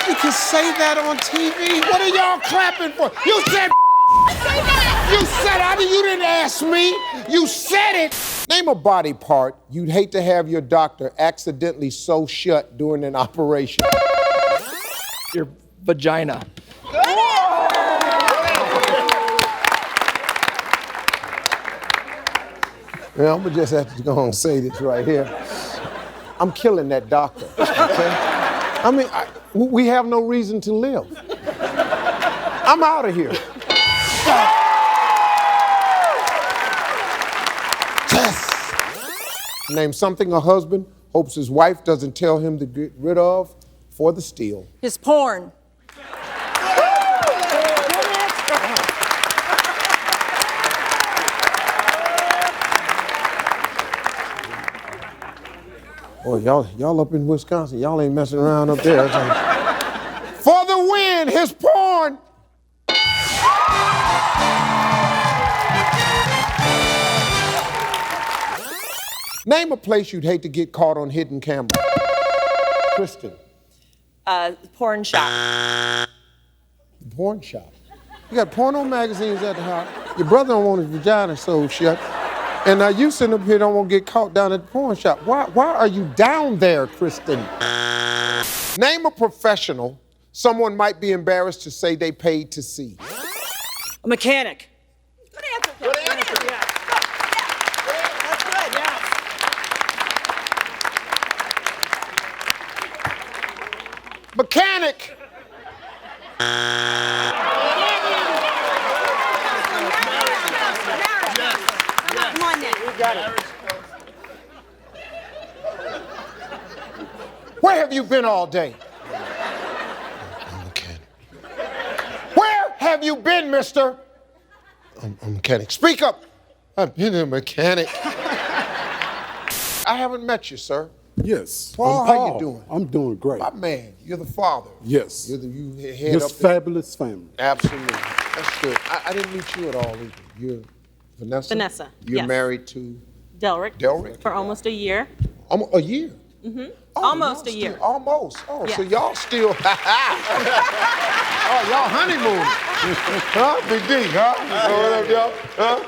You can say that on TV? What are y'all clapping for? You said you said it. You didn't ask me. You said it. Name a body part you'd hate to have your doctor accidentally sew shut during an operation. Your vagina. Yeah, I'm gonna just have to go and say this right here. I'm killing that doctor, okay? I mean, we have no reason to live. I'm out of here. Yes. Name something a husband hopes his wife doesn't tell him to get rid of for the steal. His porn. Oh, y'all up in Wisconsin, y'all ain't messing around up there. For the win, his porn. Name a place you'd hate to get caught on hidden camera. Kristen. Porn shop. Porn shop. You got porno magazines at the house. Your brother don't want his vagina sewed shut. And now you sitting up here don't want to get caught down at the porn shop. Why are you down there, Kristen? Name a professional someone might be embarrassed to say they paid to see. A mechanic. Good answer. Good answer. Yeah. That's good, yeah. Mechanic. Come on, Nick. We got it. Where have you been all day? I'm a mechanic. Where have you been, mister? I'm a mechanic. Speak up. I've been a mechanic. I haven't met you, sir. Yes. Paul, how you doing? I'm doing great. My man, you're the father. Yes. You head This up there. fabulous family. Absolutely. That's good. I didn't meet you at all either. You're Vanessa? Vanessa, You're yes. married to Delrick. Delrick? For almost a year. A year? Mm-hmm. Oh, Almost y'all a year. Still, almost. Oh, Yeah. so y'all still, oh, y'all honeymoon. Huh? Big D, huh? What up, y'all? Huh?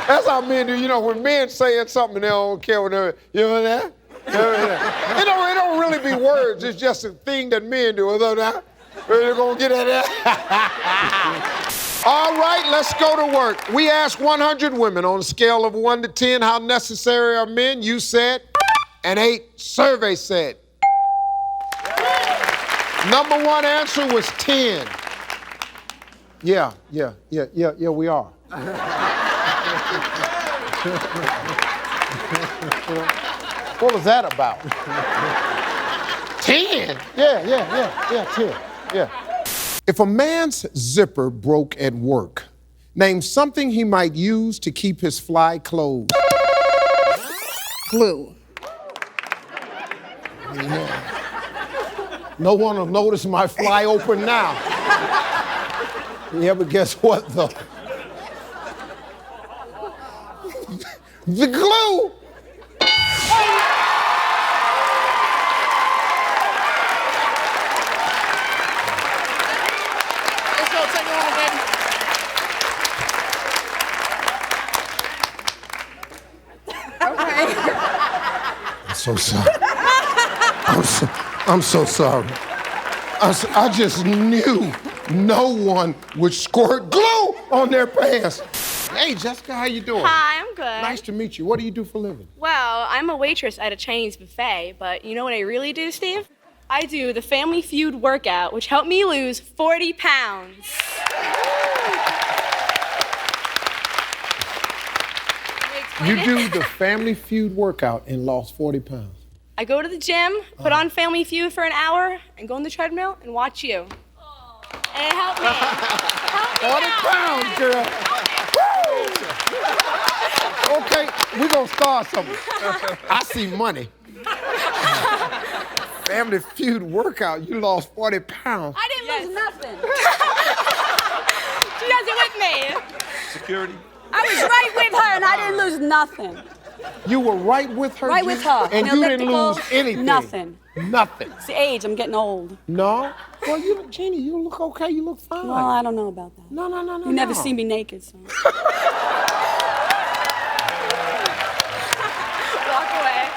That's how men do. You know, when men saying something, they don't care what they're, you know that? It don't really be words. It's just a thing that men do. Although that, you're gonna get at that. All right, let's go to work. We asked 100 women on a scale of 1 to 10 how necessary are men. You said an 8. Survey said. Number one answer was 10. Yeah, we are. What was that about? 10? Yeah, 10. Yeah. If a man's zipper broke at work, name something he might use to keep his fly closed. Glue. Yeah. No one will notice my fly open now. Yeah, but guess what, though? The glue! So sorry. I'm so sorry. I just knew no one would squirt glue on their pants. Hey, Jessica, how you doing? Hi, I'm good. Nice to meet you. What do you do for a living? Well, I'm a waitress at a Chinese buffet, but you know what I really do, Steve? I do the Family Feud workout, which helped me lose 40 pounds. You do the Family Feud workout and lost 40 pounds. I go to the gym, put on Family Feud for an hour, and go on the treadmill and watch you. And it helped me. 40 pounds, girl. Woo! Okay, we're gonna start something. I see money. Family Feud workout, you lost 40 pounds. I didn't lose nothing. She does it with me. Security. I was right with her and I didn't lose nothing. You were right with her? Right with her. And you didn't lose anything? Nothing. Nothing? It's the age. I'm getting old. No? Well, Jeannie, you look okay. You look fine. Well, I don't know about that. No. You never see me naked, so. Walk away.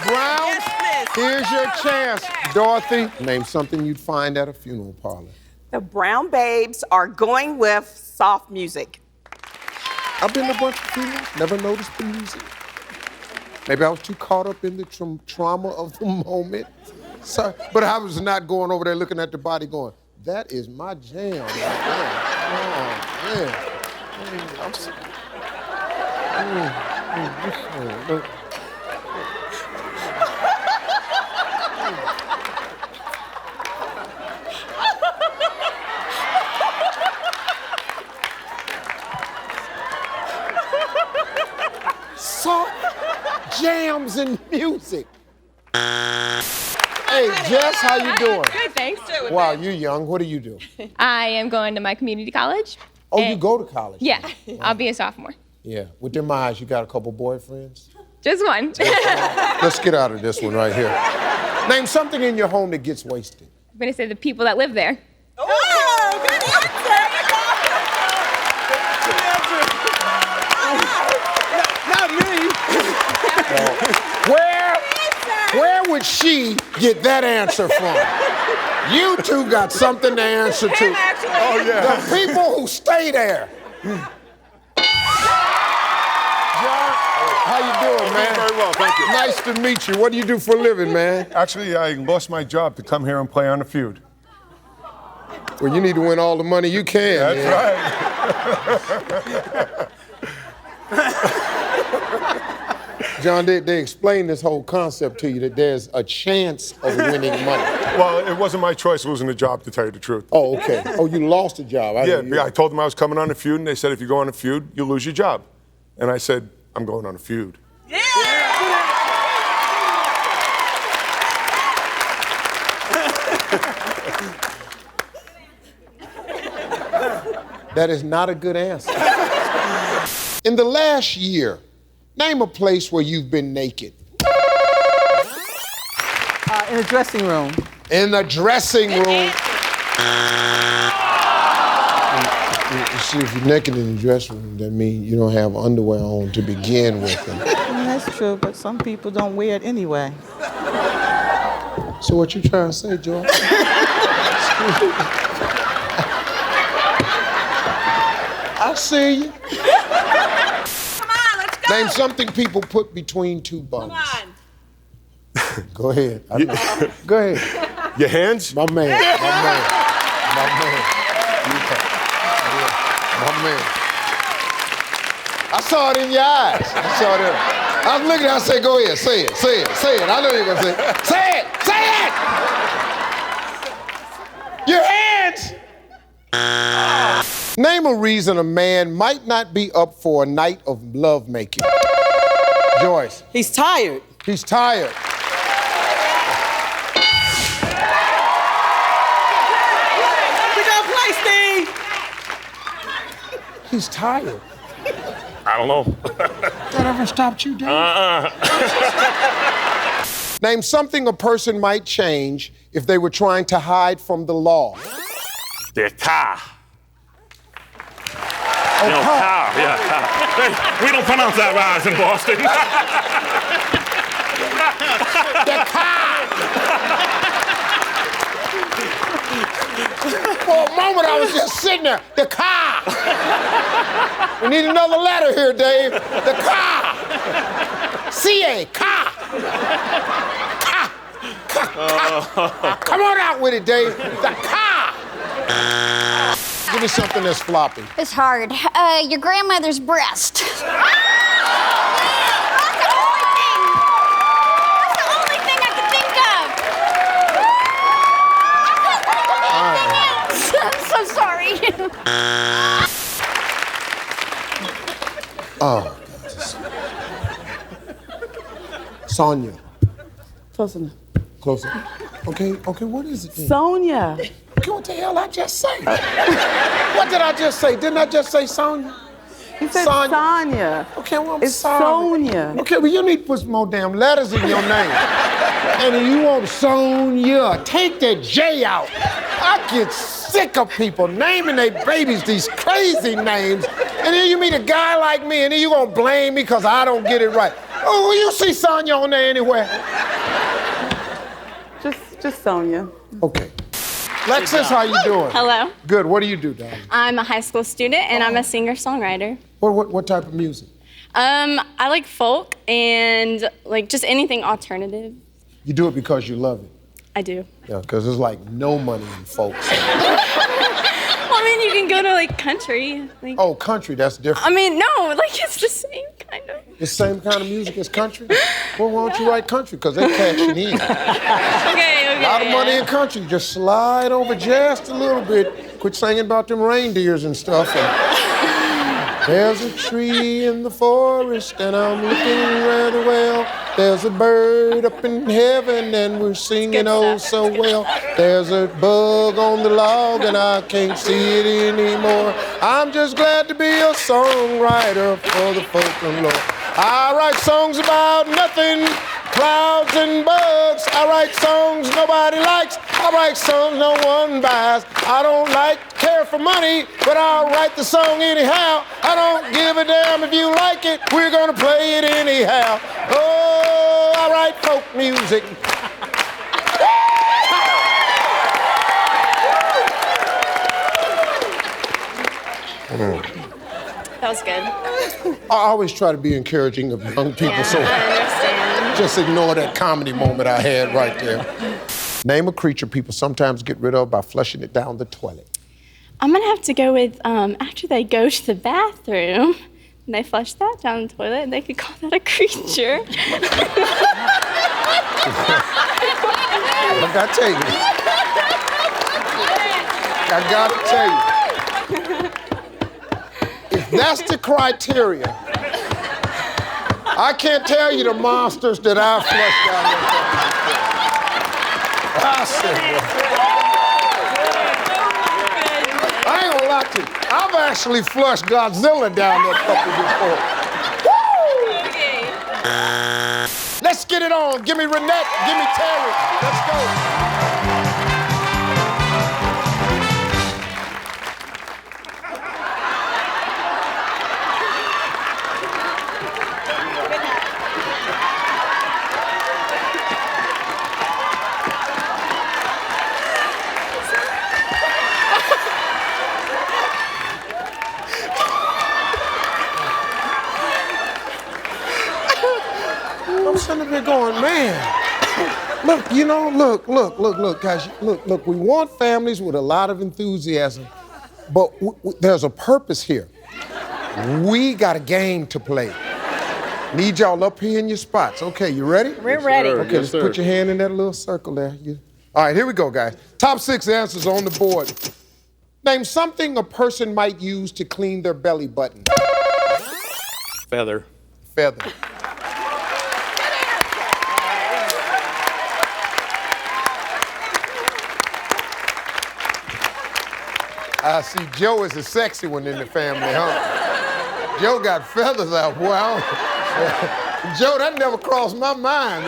Brown, Yes, miss. here's your chance. Dorothy, name something you'd find at a funeral parlor. The Brown Babes are going with soft music. I've been to a bunch of funerals, never noticed the music. Maybe I was too caught up in the trauma of the moment. Sorry, but I was not going over there looking at the body going, that is my jam. Right there. Oh, man. I'm sorry. Soft jams and music. Hey, Jess, how you doing? Good, thanks. Wow, you're young. What do you do? I am going to my community college. Oh, you go to college? Yeah, I'll be a sophomore. Yeah. With them eyes, you got a couple boyfriends? Just one. Let's get out of this one right here. Name something in your home that gets wasted. I'm gonna say the people that live there. Oh, good Where would she get that answer from? You two got something to answer to. Oh, The people who stay there. John, how you doing, man? Very well, thank you. Nice to meet you. What do you do for a living, man? Actually, I lost my job to come here and play on the Feud. Well, you need to win all the money you can. That's right. John, they explained this whole concept to you that there's a chance of winning money. Well, it wasn't my choice losing a job, to tell you the truth. Oh, okay. Oh, you lost a job. Yeah, I told them I was coming on the Feud, and they said, if you go on the Feud, you lose your job. And I said, I'm going on a Feud. That is not a good answer. In the last year, name a place where you've been naked. In the dressing room. In the dressing room. You see, if you're naked in the dressing room, that means you don't have underwear on to begin with. That's true, but some people don't wear it anyway. So what you trying to say, George? I see you. Come on, let's go. Name something people put between two buns. Come on. Go ahead. Go ahead. Your hands? My man. I saw it in your eyes. I was looking at it, I said, go ahead, say it. I know you're gonna say it. Say it! Your hands! Name a reason a man might not be up for a night of lovemaking. Joyce. He's tired. He's tired. Pick up play, Steve. He's tired. I don't know. That ever stopped you, Dave? Name something a person might change if they were trying to hide from the law. Their car. Oh, Car, yeah, car. We don't pronounce that rise in Boston. The car! For a moment, I was just sitting there. The car! We need another letter here, Dave. The car! C-A, car! Car. Come on out with it, Dave. The car! Give me something that's floppy. It's hard. Your grandmother's breast. That's the only thing I could think of. I'm so sorry. Oh, Sonia. Closer. Okay, what is it then? Sonia. Okay, what the hell I just say? What did I just say? Didn't I just say Sonia? He said Sonya. Sonya. Okay, well, I'm It's sorry. Sonia. Okay, well, you need to put some more damn letters in your name. And you want Sonya. Take that J out. I get sick of people naming their babies these crazy names. And then you meet a guy like me, and then you gonna blame me because I don't get it right. Oh, will you see Sonya on there anywhere? Just Sonia. Okay. Lexus, how you doing? Hello. Good. What do you do, darling? I'm a high school student and I'm a singer-songwriter. What type of music? I like folk and like just anything alternative. You do it because you love it. I do. Yeah, because there's like no money in folks. Well, I mean, you can go to like country. Like, Oh, country, that's different. I mean, no, like it's the same kind of. The same kind of music as country? Well, why don't you write country? Because they cashing in. Okay. A lot of money in country. Just slide over just a little bit. Quit singing about them reindeers and stuff. And there's a tree in the forest and I'm looking rather well. There's a bird up in heaven and we're singing oh so well. There's a bug on the log and I can't see it anymore. I'm just glad to be a songwriter for the folk and Lord. I write songs about nothing, clouds and bugs. I write songs nobody likes. I write songs no one buys. I don't care for money, but I'll write the song anyhow. I don't give a damn if you like it. We're gonna play it anyhow. Oh, I write folk music. That was good. I always try to be encouraging of young people, so I understand. just ignore that comedy moment I had right there. Name a creature people sometimes get rid of by flushing it down the toilet. I'm gonna have to go with after they go to the bathroom and they flush that down the toilet, they could call that a creature. I gotta tell you. I gotta tell you. If that's the criteria, I can't tell you the monsters that I flushed down there. I said, I ain't gonna lie to you. I've actually flushed Godzilla down that puppy before. Woo! Let's get it on. Give me Renette, give me Terry. Let's go. I'm sitting there going, man, look, you know, look, guys, look, we want families with a lot of enthusiasm, but there's a purpose here. We got a game to play. Need y'all up here in your spots. Okay, you ready? We're ready. Okay, Yes, just put sir. your hand in that little circle there. All right, here we go, guys. Top 6 answers on the board. Name something a person might use to clean their belly button. Feather. Feather. I see Joe is a sexy one in the family, huh? Joe got feathers out. Wow. Joe, that never crossed my mind.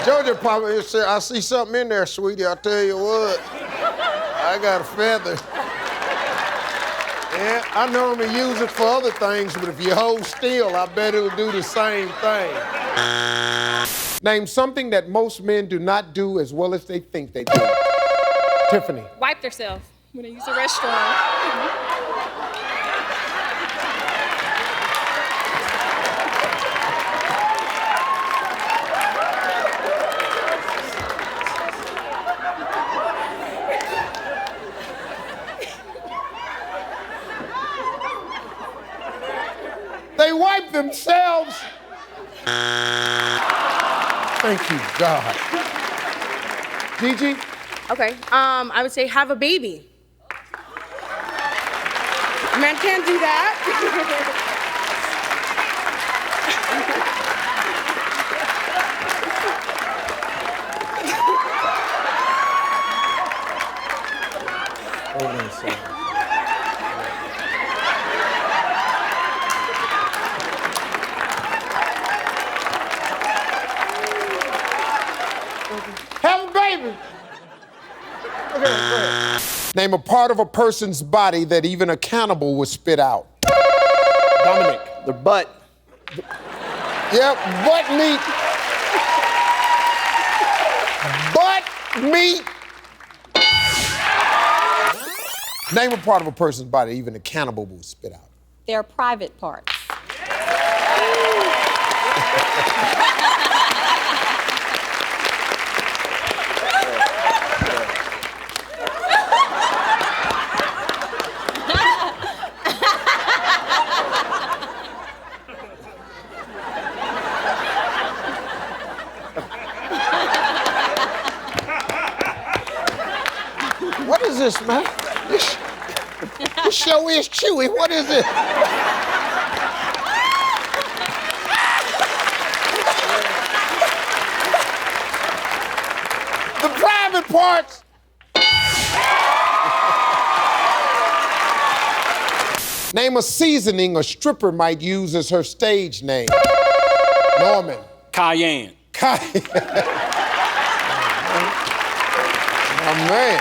Joe just probably said, I see something in there, sweetie. I'll tell you what. I got a feather. Yeah, I normally use it for other things, but if you hold still, I bet it'll do the same thing. Name something that most men do not do as well as they think they do. Tiffany. Wipe themselves when they use the restroom. They wipe themselves. Thank you, God. Gigi? Okay, I would say have a baby. Men can't do that. Have a baby. Okay, go ahead. Name a part of a person's body that even a cannibal would spit out. Dominic. Their butt. Yep, butt meat. Butt meat. Name a part of a person's body even a cannibal will spit out. Their private parts. What is this, man? This show is chewy. What is it? The private parts. Name a seasoning a stripper might use as her stage name. Norman. Cayenne. Oh, man.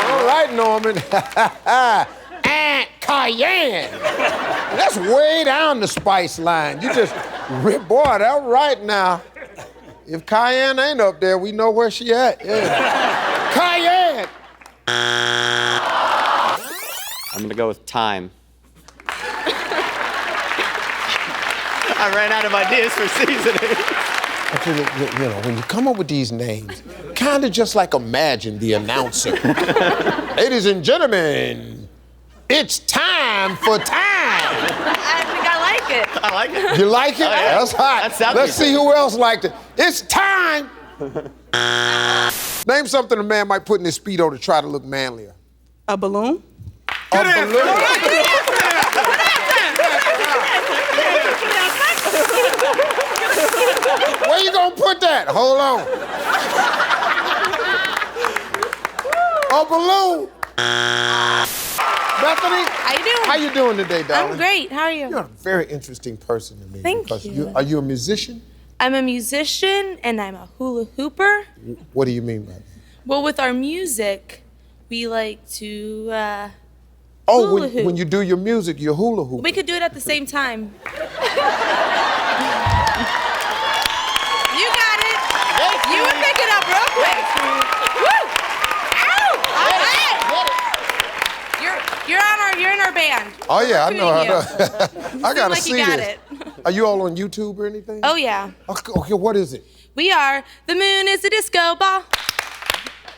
All right, Norman. And cayenne. That's way down the spice line. You just, boy, that's right now. If Cayenne ain't up there, we know where she at. Yeah. Cayenne. I'm gonna go with time. I ran out of ideas for seasoning. You know, when you come up with these names, kind of just like imagine the announcer. Ladies and gentlemen, it's time for time. I think I like it. I like it. You like it? Oh, yeah. That's hot. That sounds Let's good. see who else liked it. It's time. Name something a man might put in his Speedo to try to look manlier. A balloon? A balloon. Where you gonna put that? Hold on. A balloon. Bethany. How you doing? How you doing today, darling? I'm great. How are you? You're a very interesting person to me. Thank because you. Are you a musician? I'm a musician and I'm a hula hooper. What do you mean by that? Well, with our music, we like to Oh, hula hoop. when you do your music, you hula hoop. We could do it at the same time. You got it. You would pick it up real quick. Woo! Ow! All right. You're in our band. Oh yeah, I We're know. I recruiting know. I gotta like see you got this. it. Are you all on YouTube or anything? Oh yeah. Okay, what is it? We are. The moon is a disco ball.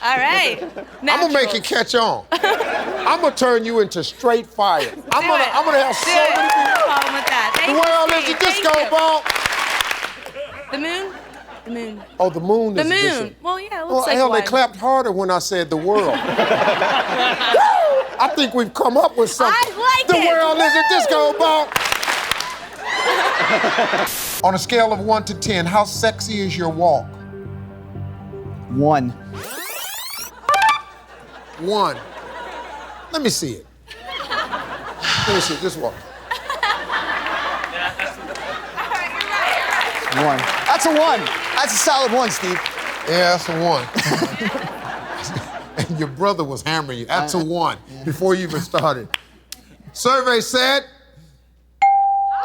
All right. I'm gonna make it catch on. I'm gonna turn you into straight fire. I'm gonna have so many people. No problem with that. The Thank world you, is a Steve. disco Thank you. ball. The moon? The moon. Oh, the moon The is a disco. moon. Well, yeah, it Well, looks like hell, one. they clapped harder when I said the world. I think we've come up with something. I like the it. world is a disco ball. On a scale of 1 to 10, how sexy is your walk? 1. 1. Let me see it. Let me see it. Just walk. 1. That's a 1. That's a solid 1, Steve. Yeah, that's a 1. And your brother was hammering you. That's a 1 before you even started. Survey said.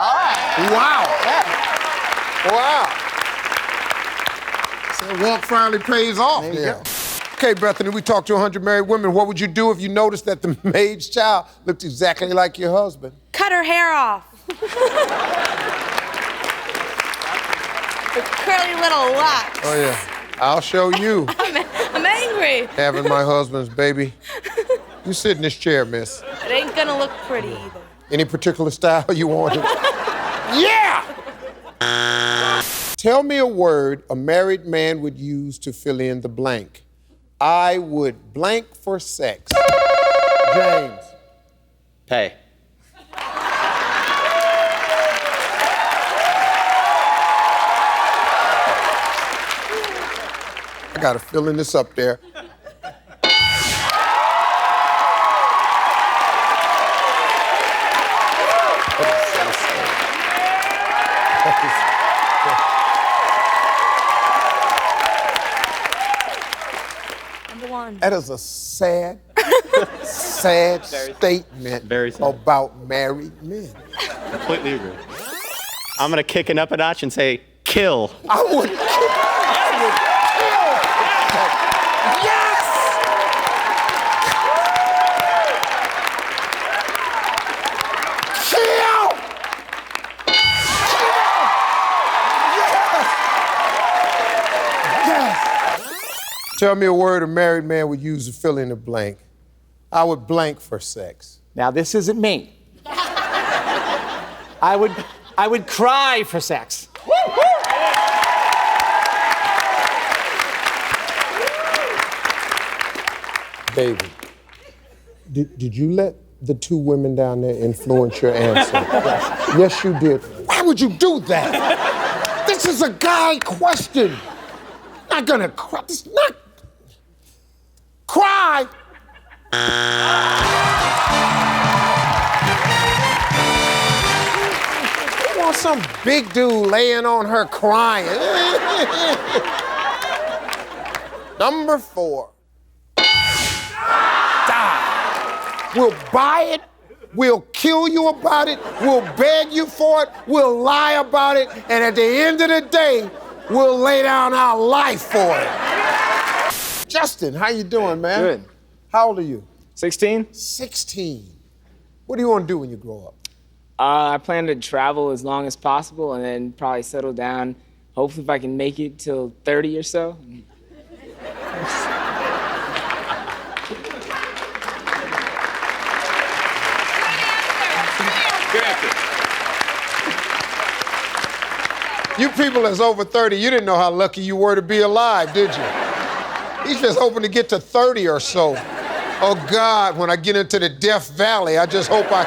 All right. Wow. Yeah. Wow. So walk finally pays off There you there. go. Okay, Bethany, we talked to 100 married women. What would you do if you noticed that the maid's child looked exactly like your husband? Cut her hair off. The curly little locks. Oh, yeah. I'll show you. I'm angry. Having my husband's baby. You sit in this chair, miss. It ain't gonna look pretty either. Any particular style you want? Yeah! Tell me a word a married man would use to fill in the blank. I would blank for sex. James. Pay. I gotta fill in this up there. fun. That is a sad, sad statement Very sad. about married men. Completely agree. I'm gonna kick it up a notch and say kill. I would kill. Yes! Kill! Yes! Tell me a word a married man would use to fill in the blank. I would blank for sex. Now, this isn't me. I would cry for sex. Baby, did you let the two women down there influence your answer? Yes, you did. Why would you do that? This is a guy question. Not gonna cry. This is not. Cry! You want some big dude laying on her crying. Number 4. Die. We'll buy it. We'll kill you about it. We'll beg you for it. We'll lie about it. And at the end of the day, we'll lay down our life for it. Justin, how you doing, man? Good. How old are you? 16. 16. What do you want to do when you grow up? I plan to travel as long as possible and then probably settle down. Hopefully, if I can make it till 30 or so. Good answer. You people that's over 30, you didn't know how lucky you were to be alive, did you? He's just hoping to get to 30 or so. Oh, God, when I get into the Death Valley, I just hope I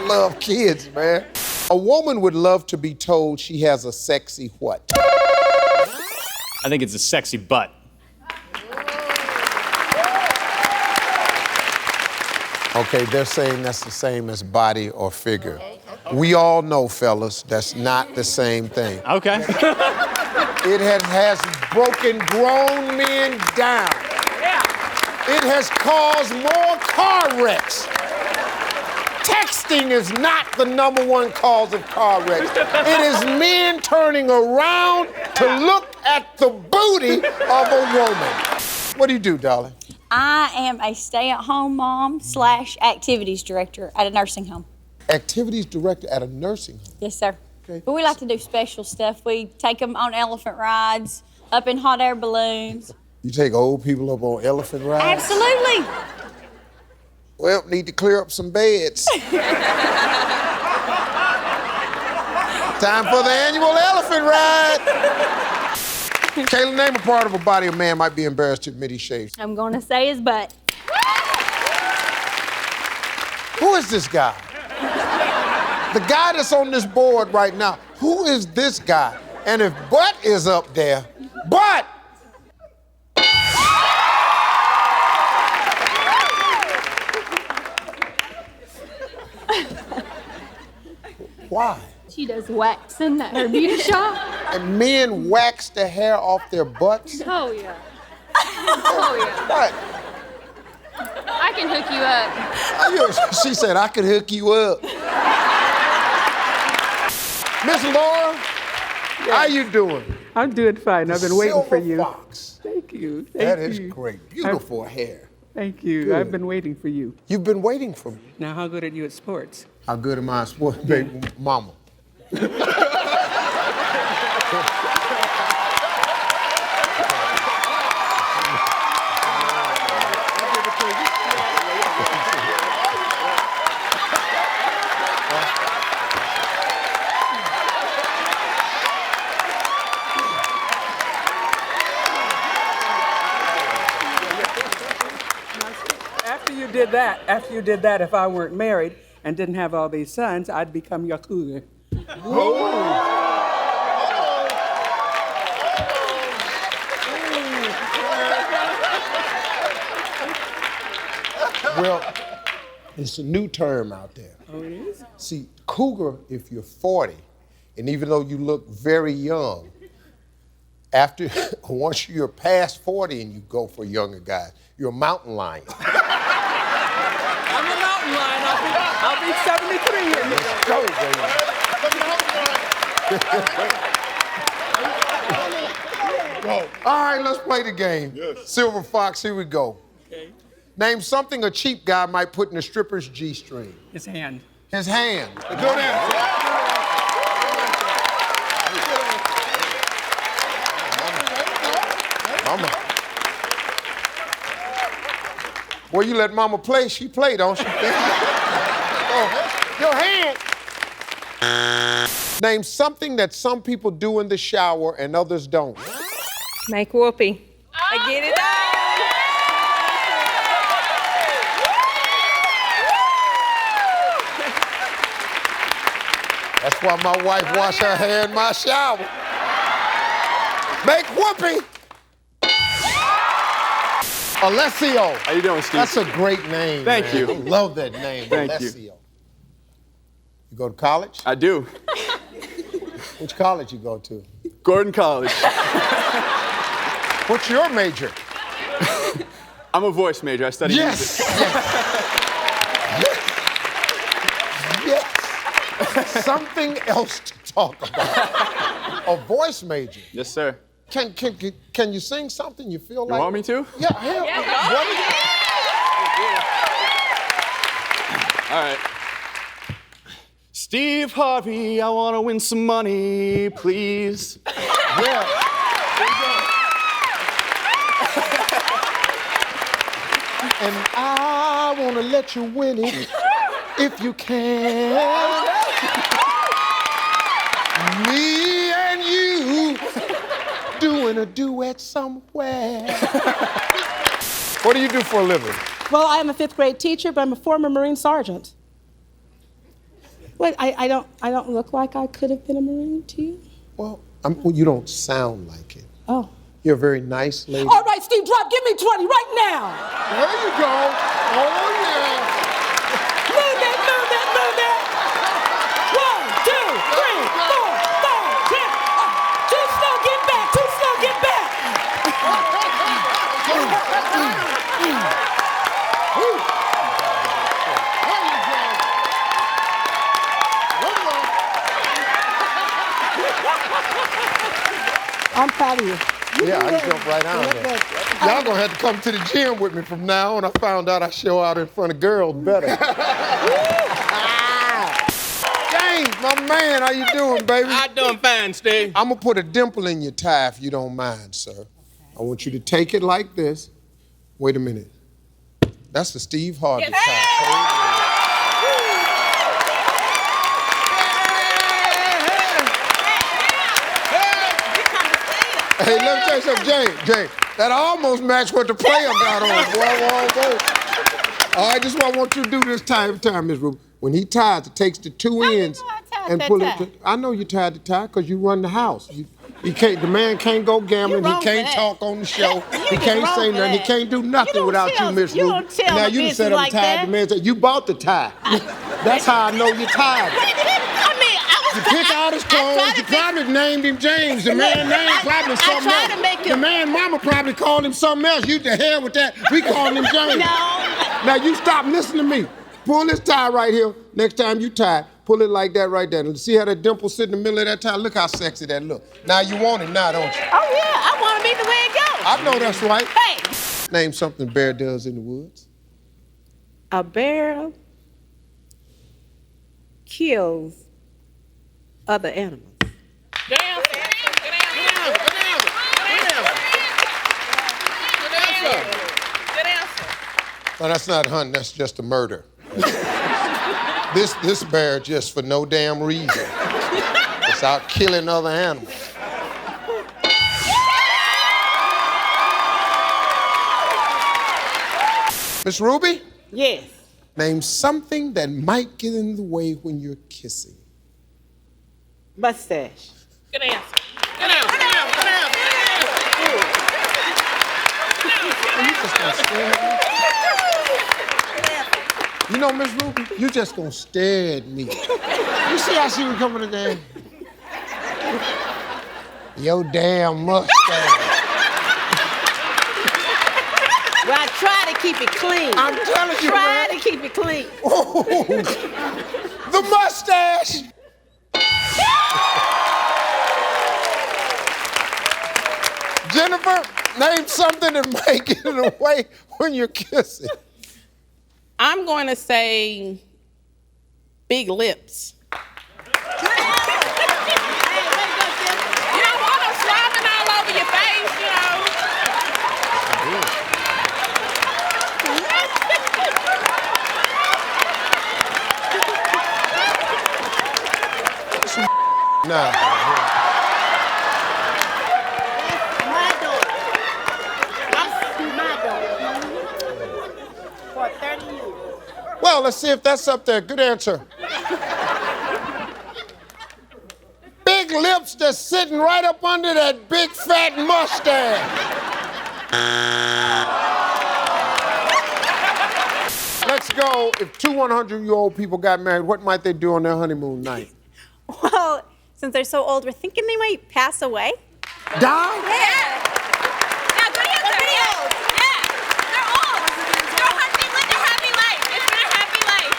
love kids, man. A woman would love to be told she has a sexy what? I think it's a sexy butt. Okay, they're saying that's the same as body or figure. We all know, fellas, that's not the same thing. Okay. It has broken grown men down. It has caused more car wrecks. Texting is not the #1 cause of car wrecks. It is men turning around to look at the booty of a woman. What do you do, darling? I am a stay-at-home mom / activities director at a nursing home. Activities director at a nursing home. Yes, sir. Okay. But we like to do special stuff. We take them on elephant rides, up in hot air balloons. You take old people up on elephant rides? Absolutely. Well, need to clear up some beds. Time for the annual elephant ride. Kayla, name a part of a body a man might be embarrassed to admit he shaves. I'm going to say his butt. Who is this guy? The guy that's on this board right now, who is this guy? And if butt is up there, butt! Why? She does waxing at her beauty shop. And men wax the hair off their butts? Oh, yeah. Oh, yeah. What? I can hook you up. She said, I could hook you up. Miss Laura, how you doing? I'm doing fine. I've been waiting for you. Silver Fox. Thank you. That is great. Beautiful hair. Thank you. Good. I've been waiting for you. You've been waiting for me. Now, how good are you at sports? How good am I at sports, baby mama? After you did that, if I weren't married and didn't have all these sons, I'd become your cougar. Well, it's a new term out there. Oh, it is? See, cougar, if you're 40, and even though you look very young, Once you're past 40 and you go for younger guys, you're a mountain lion. I'm a mountain lion. I'll be 73 here. Let's go, baby. All right, let's play the game. Yes. Silver Fox, here we go. Okay. Name something a cheap guy might put in a stripper's G-string. His hand. His hand. Good answer. Mama. Boy, you let Mama play, she play, don't she? Oh, your hand. Name something that some people do in the shower and others don't. Make whoopee. I get it out. That's why my wife wash her hair in my shower. Make whoopee. Alessio. How you doing, Steve? That's a great name. Thank man. you. I love that name, Thank Alessio. you. You go to college? I do. Which college you go to? Gordon College. What's your major? I'm a voice major. I study Yes. music. Yes. Something else to talk about. A voice major. Yes, sir. Can you sing something you feel like? You want me to? Yeah, hell. What is it? All right. Steve Harvey, I want to win some money, please. Yeah. And I want to let you win it if you can. Me and you doing a duet somewhere. What do you do for a living? Well, I am a 5th grade teacher, but I'm a former Marine sergeant. What? I don't look like I could have been a Marine to you? Well, you don't sound like it. Oh. You're a very nice lady. All right, Steve, drop. Give me 20 right now. There you go. Oh, yeah. Move that, move that, move that. 1, 2, 3, 4, 5, 10. Too slow, get back. Too slow, get back. I'm proud of you. Yeah, I jumped right on there. Y'all gonna have to come to the gym with me from now on. I found out I show out in front of girls better. James, my man, how you doing, baby? I'm doing fine, Steve. I'm gonna put a dimple in your tie if you don't mind, sir. I want you to take it like this. Wait a minute. That's the Steve Harvey tie. Hey, let me tell you something, James, that almost matched what the player got on. Whoa. All right, this is what I want you to do this time, Miss Ruby. When he ties, it takes the two ends and pull it. I know you tied the tie because you run the house. The man can't go gambling. He can't talk on the show. He can't say nothing. He can't do nothing without you, Miss Ruby. Now you can set up and tie the man. You bought the tie. That's how I know you tied it. You pick out his clothes. You probably named him James. The man name probably something else. The man mama probably called him something else. You to hell with that. We called him James. No. Now you stop listening to me. Pull this tie right here. Next time you tie, pull it like that right there. See how that dimple sit in the middle of that tie? Look how sexy that look. Now you want it now, don't you? Oh, yeah. I want to be the way it goes. I know that's right. Hey. Name something a bear does in the woods. A bear kills other animals. No, that's not hunting. That's just a murder. This bear just for no damn reason. It's out killing other animals. Miss Ruby? Yes. Name something that might get in the way when you're kissing. Mustache. Good answer. You know, Miss Ruby, you just gonna stare at me. You see how she was coming today? Your damn mustache. Well, I try to keep it clean. I'm telling you, Try man. to keep it clean. The mustache. Jennifer, name something that might get in the way when you're kissing. I'm going to say big lips. You don't want them slobbing all over your face, you know. Nah. My daughter. My daughter. For 30 years. Well, let's see if that's up there. Good answer. Big lips that's sitting right up under that big fat mustache. Let's go. If two 100-year-old people got married, what might they do on their honeymoon night? Well, since they're so old, we're thinking they might pass away. Die? Yeah. Yeah, good answer. Pretty old. Yeah. They're old. They lived a happy life. It's been a happy life.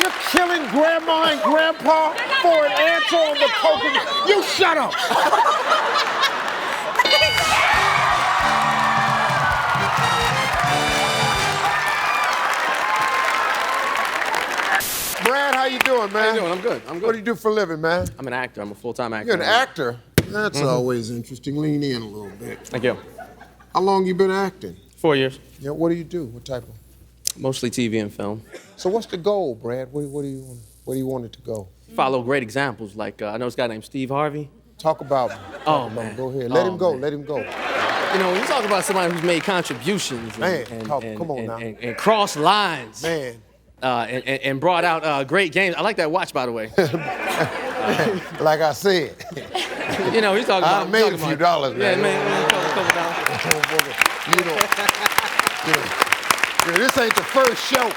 You're killing grandma and grandpa for an answer on the token. You shut up. Brad, how you doing, man? How you doing? I'm good. I'm good. What do you do for a living, man? I'm an actor. I'm a full-time actor. You're an actor? That's always interesting. Lean in a little bit. Thank you. How long you been acting? 4 years. Yeah, what do you do? What type of? Mostly TV and film. So what's the goal, Brad? Where do you want it to go? Follow great examples. Like, I know this guy named Steve Harvey. Talk about him. Oh, man. Go ahead. Let him go. Man. Let him go. You know, when you talk about somebody who's made contributions come on now. And crossed lines. Man. And brought out great games. I like that watch, by the way. Like I said. You know, he's talking about. I made a few dollars, man. Yeah, man. Couple dollars. You know, yeah, this ain't the first show.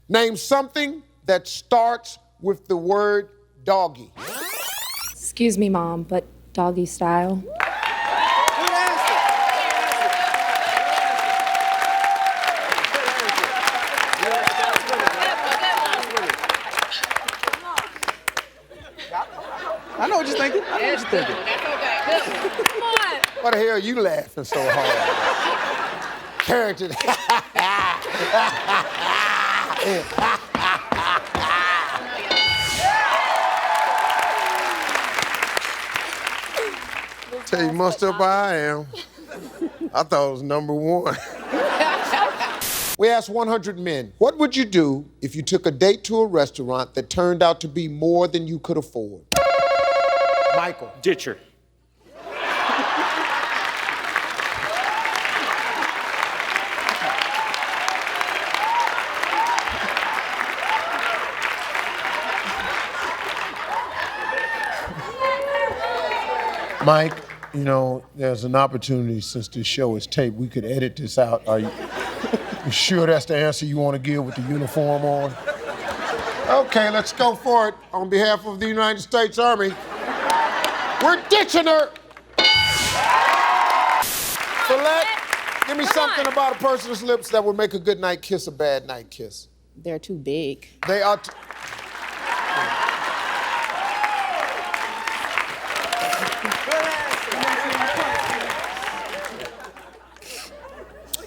Name something that starts with the word doggy. Excuse me, Mom, but doggy style? I know what you're thinking. I know what you're thinking. Come on. Why the hell are you laughing so hard? Character. Tell you much up I am. I thought it was number one. We asked 100 men, what would you do if you took a date to a restaurant that turned out to be more than you could afford? Michael. Ditcher. Mike, you know, there's an opportunity since this show is taped, we could edit this out. Are you sure that's the answer you want to give with the uniform on? Okay, let's go for it. On behalf of the United States Army, we're ditching her. Colette, give me something about a person's lips that would make a good night kiss a bad night kiss. They're too big. They are.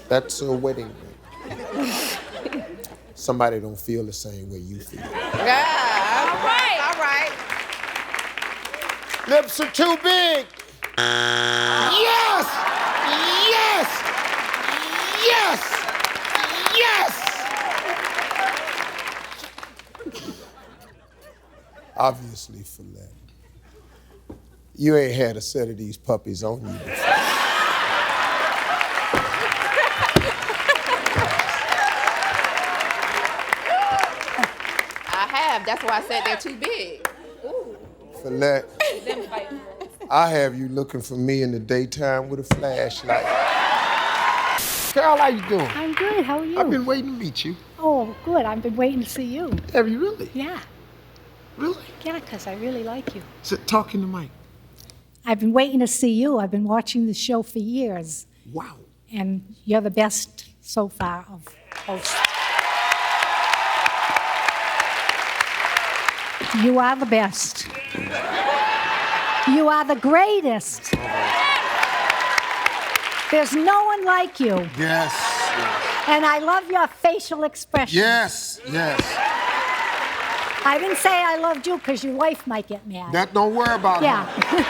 That's a wedding ring. Somebody don't feel the same way you feel. Yeah, all right. All right. Lips are too big. Yes! Yes! Yes! Yes! Obviously, Follette, you ain't had a set of these puppies on you before. That's why I said they're too big. Ooh. Follette, I have you looking for me in the daytime with a flashlight. Carol, how you doing? I'm good. How are you? I've been waiting to meet you. Oh, good. I've been waiting to see you. Have you really? Yeah. Really? Yeah, because I really like you. Talk in the mic. I've been waiting to see you. I've been watching the show for years. Wow. And you're the best so far of hosts. You are the best. You are the greatest. There's no one like you. Yes. And I love your facial expressions. Yes, yes. I didn't say I loved you because your wife might get mad. That don't worry about Yeah. her.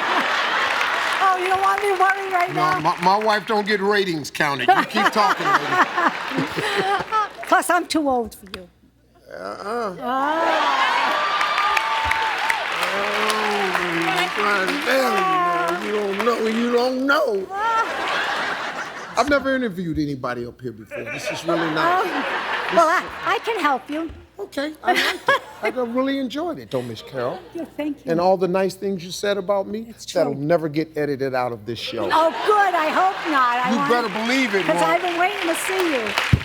Oh, you don't want me to worry right now? No, my wife don't get ratings counted. You keep talking, lady. Plus, I'm too old for you. You don't know. I've never interviewed anybody up here before. This is really nice. Well, I can help you. Okay, I liked it. I really enjoyed it, though, Miss Carol. Yeah, thank you. And all the nice things you said about me, that'll never get edited out of this show. Oh, good. I hope not. You better believe it, Because Mom. I've been waiting to see you.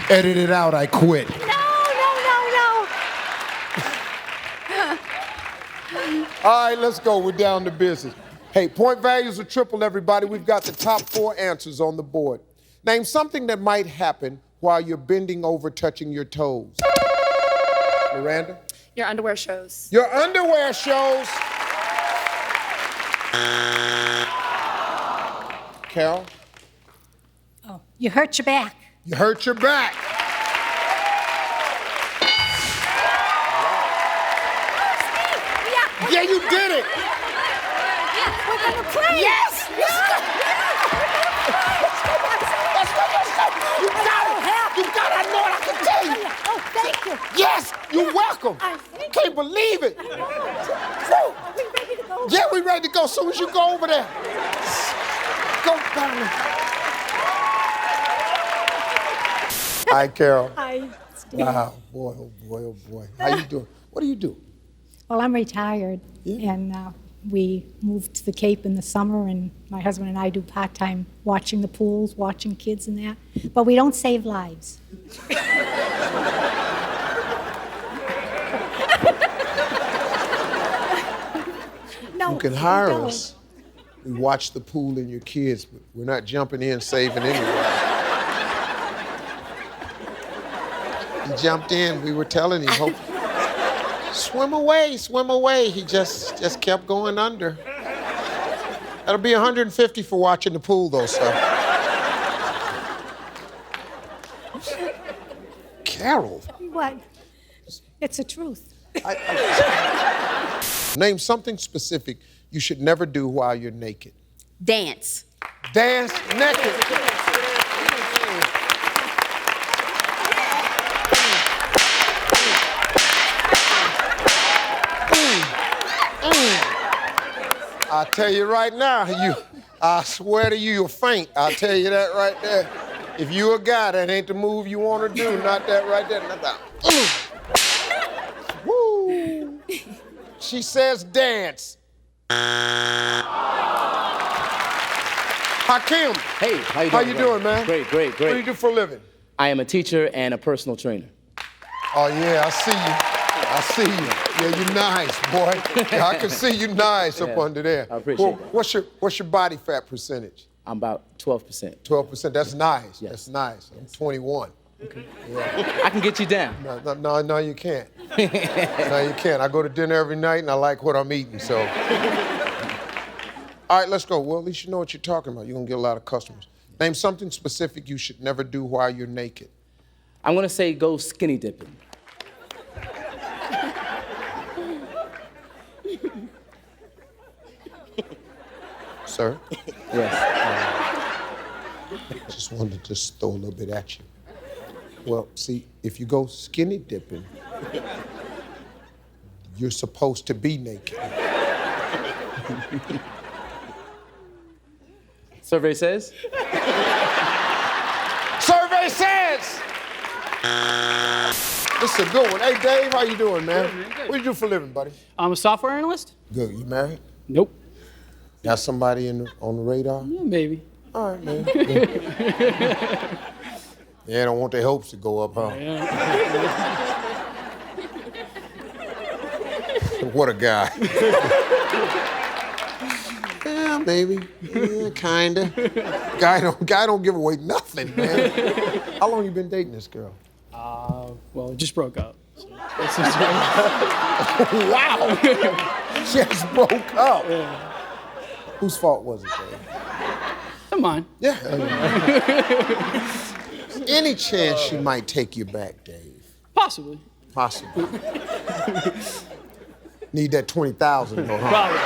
Edit it out, I quit. No. All right, let's go. We're down to business. Hey, point values are triple, everybody. We've got the top 4 answers on the board. Name something that might happen while you're bending over, touching your toes. Miranda? Your underwear shows. Your underwear shows. Carol? Oh, you hurt your back. You hurt your back. Yeah, you did it. We're going to play. Yes. You got it. You got it. I know what I can tell you. Oh, thank you. Yes, you're welcome. Can't believe it. Are we ready to go? Yeah, we ready to go. As soon as you go over there. Go down there. Hi, Carol. Hi, Steve. Wow, boy, oh boy, oh boy. How you doing? What do you do? Well, I'm retired, and we moved to the Cape in the summer, and my husband and I do part-time watching the pools, watching kids and that, but we don't save lives. No, You can we hire don't. us. We watch the pool and your kids, but we're not jumping in saving anyone. He jumped in. We were telling him, hope, swim away, swim away. He just kept going under. That'll be $150 for watching the pool, though, sir. Carol. What? It's the truth. Name something specific you should never do while you're naked. Dance. Dance naked. I tell you right now, I swear to you, you'll faint. I'll tell you that right there. If you a guy, that ain't the move you want to do. Not that right there. Not that. Woo. She says dance. Hakeem. Hey, How you doing, man? Great. What do you do for a living? I am a teacher and a personal trainer. Oh, yeah, I see you. I see you. Yeah, you're nice, boy. Yeah, I can see you nice up under there. I appreciate that. What's your body fat percentage? I'm about 12%. 12%. That's nice. Yes. That's nice. I'm 21. Okay. Yeah. I can get you down. No, you can't. No, you can't. I go to dinner every night and I like what I'm eating, so. All right, let's go. Well, at least you know what you're talking about. You're gonna get a lot of customers. Name something specific you should never do while you're naked. I'm gonna say go skinny dipping. Sir? Yes. Just wanted to just throw a little bit at you. Well, see, if you go skinny dipping, you're supposed to be naked. Survey says? Survey says! This is a good one. Hey, Dave, how you doing, man? What do you do for a living, buddy? I'm a software analyst. Good. You married? Nope. Got somebody on the radar? Yeah, maybe. All right, man. Yeah, don't want their hopes to go up, huh? what a guy. Yeah, maybe. Yeah, kinda. Guy don't give away nothing, man. How long you been dating this girl? Well, just broke up. So Wow. Just broke up. Yeah. Whose fault was it, Dave? Come on. Yeah. Any chance she might take you back, Dave? Possibly. Possibly. Need that 20,000 though, huh? Probably.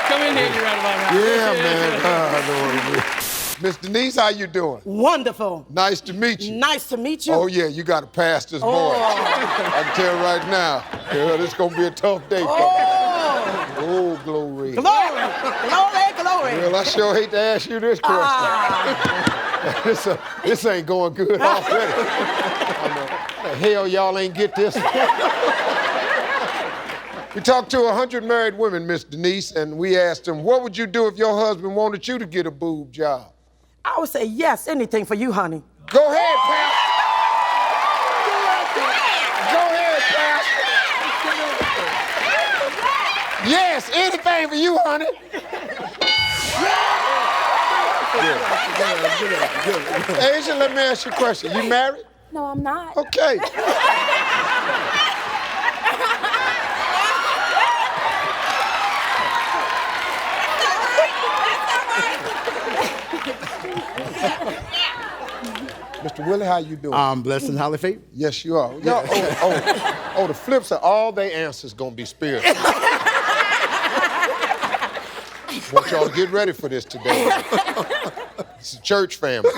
Come in here, you're right about that. Yeah, man. I know what it is. Miss Denise, how you doing? Wonderful. Nice to meet you. Nice to meet you. Oh, yeah, you got to pass this boy. I can tell right now, girl, this going to be a tough day. Oh, glory. Glory. Glory, glory. Well, I sure hate to ask you this question. This ain't going good already. The hell y'all ain't get this? We talked to 100 married women, Miss Denise, and we asked them, what would you do if your husband wanted you to get a boob job? I would say yes, anything for you, honey. Go ahead, pal. Go ahead, pal. Yes, anything for you, honey. Good. Asia, let me ask you a question. You married? No, I'm not. Okay. Mr. Willie, how you doing? I'm blessed and highly favored. Yes, you are. The flips are all their answers gonna be spiritual. Want y'all to get ready for this today. It's a church family.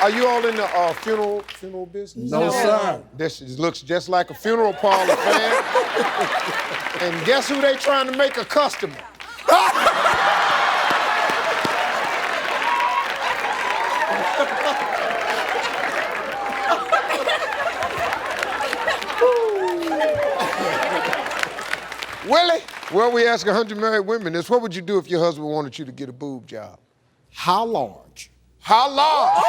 Are you all in the funeral business? No, sir. This looks just like a funeral parlor, fan. And guess who they trying to make a customer? Willie, well, we ask 100 married women this. What would you do if your husband wanted you to get a boob job? How large? How large?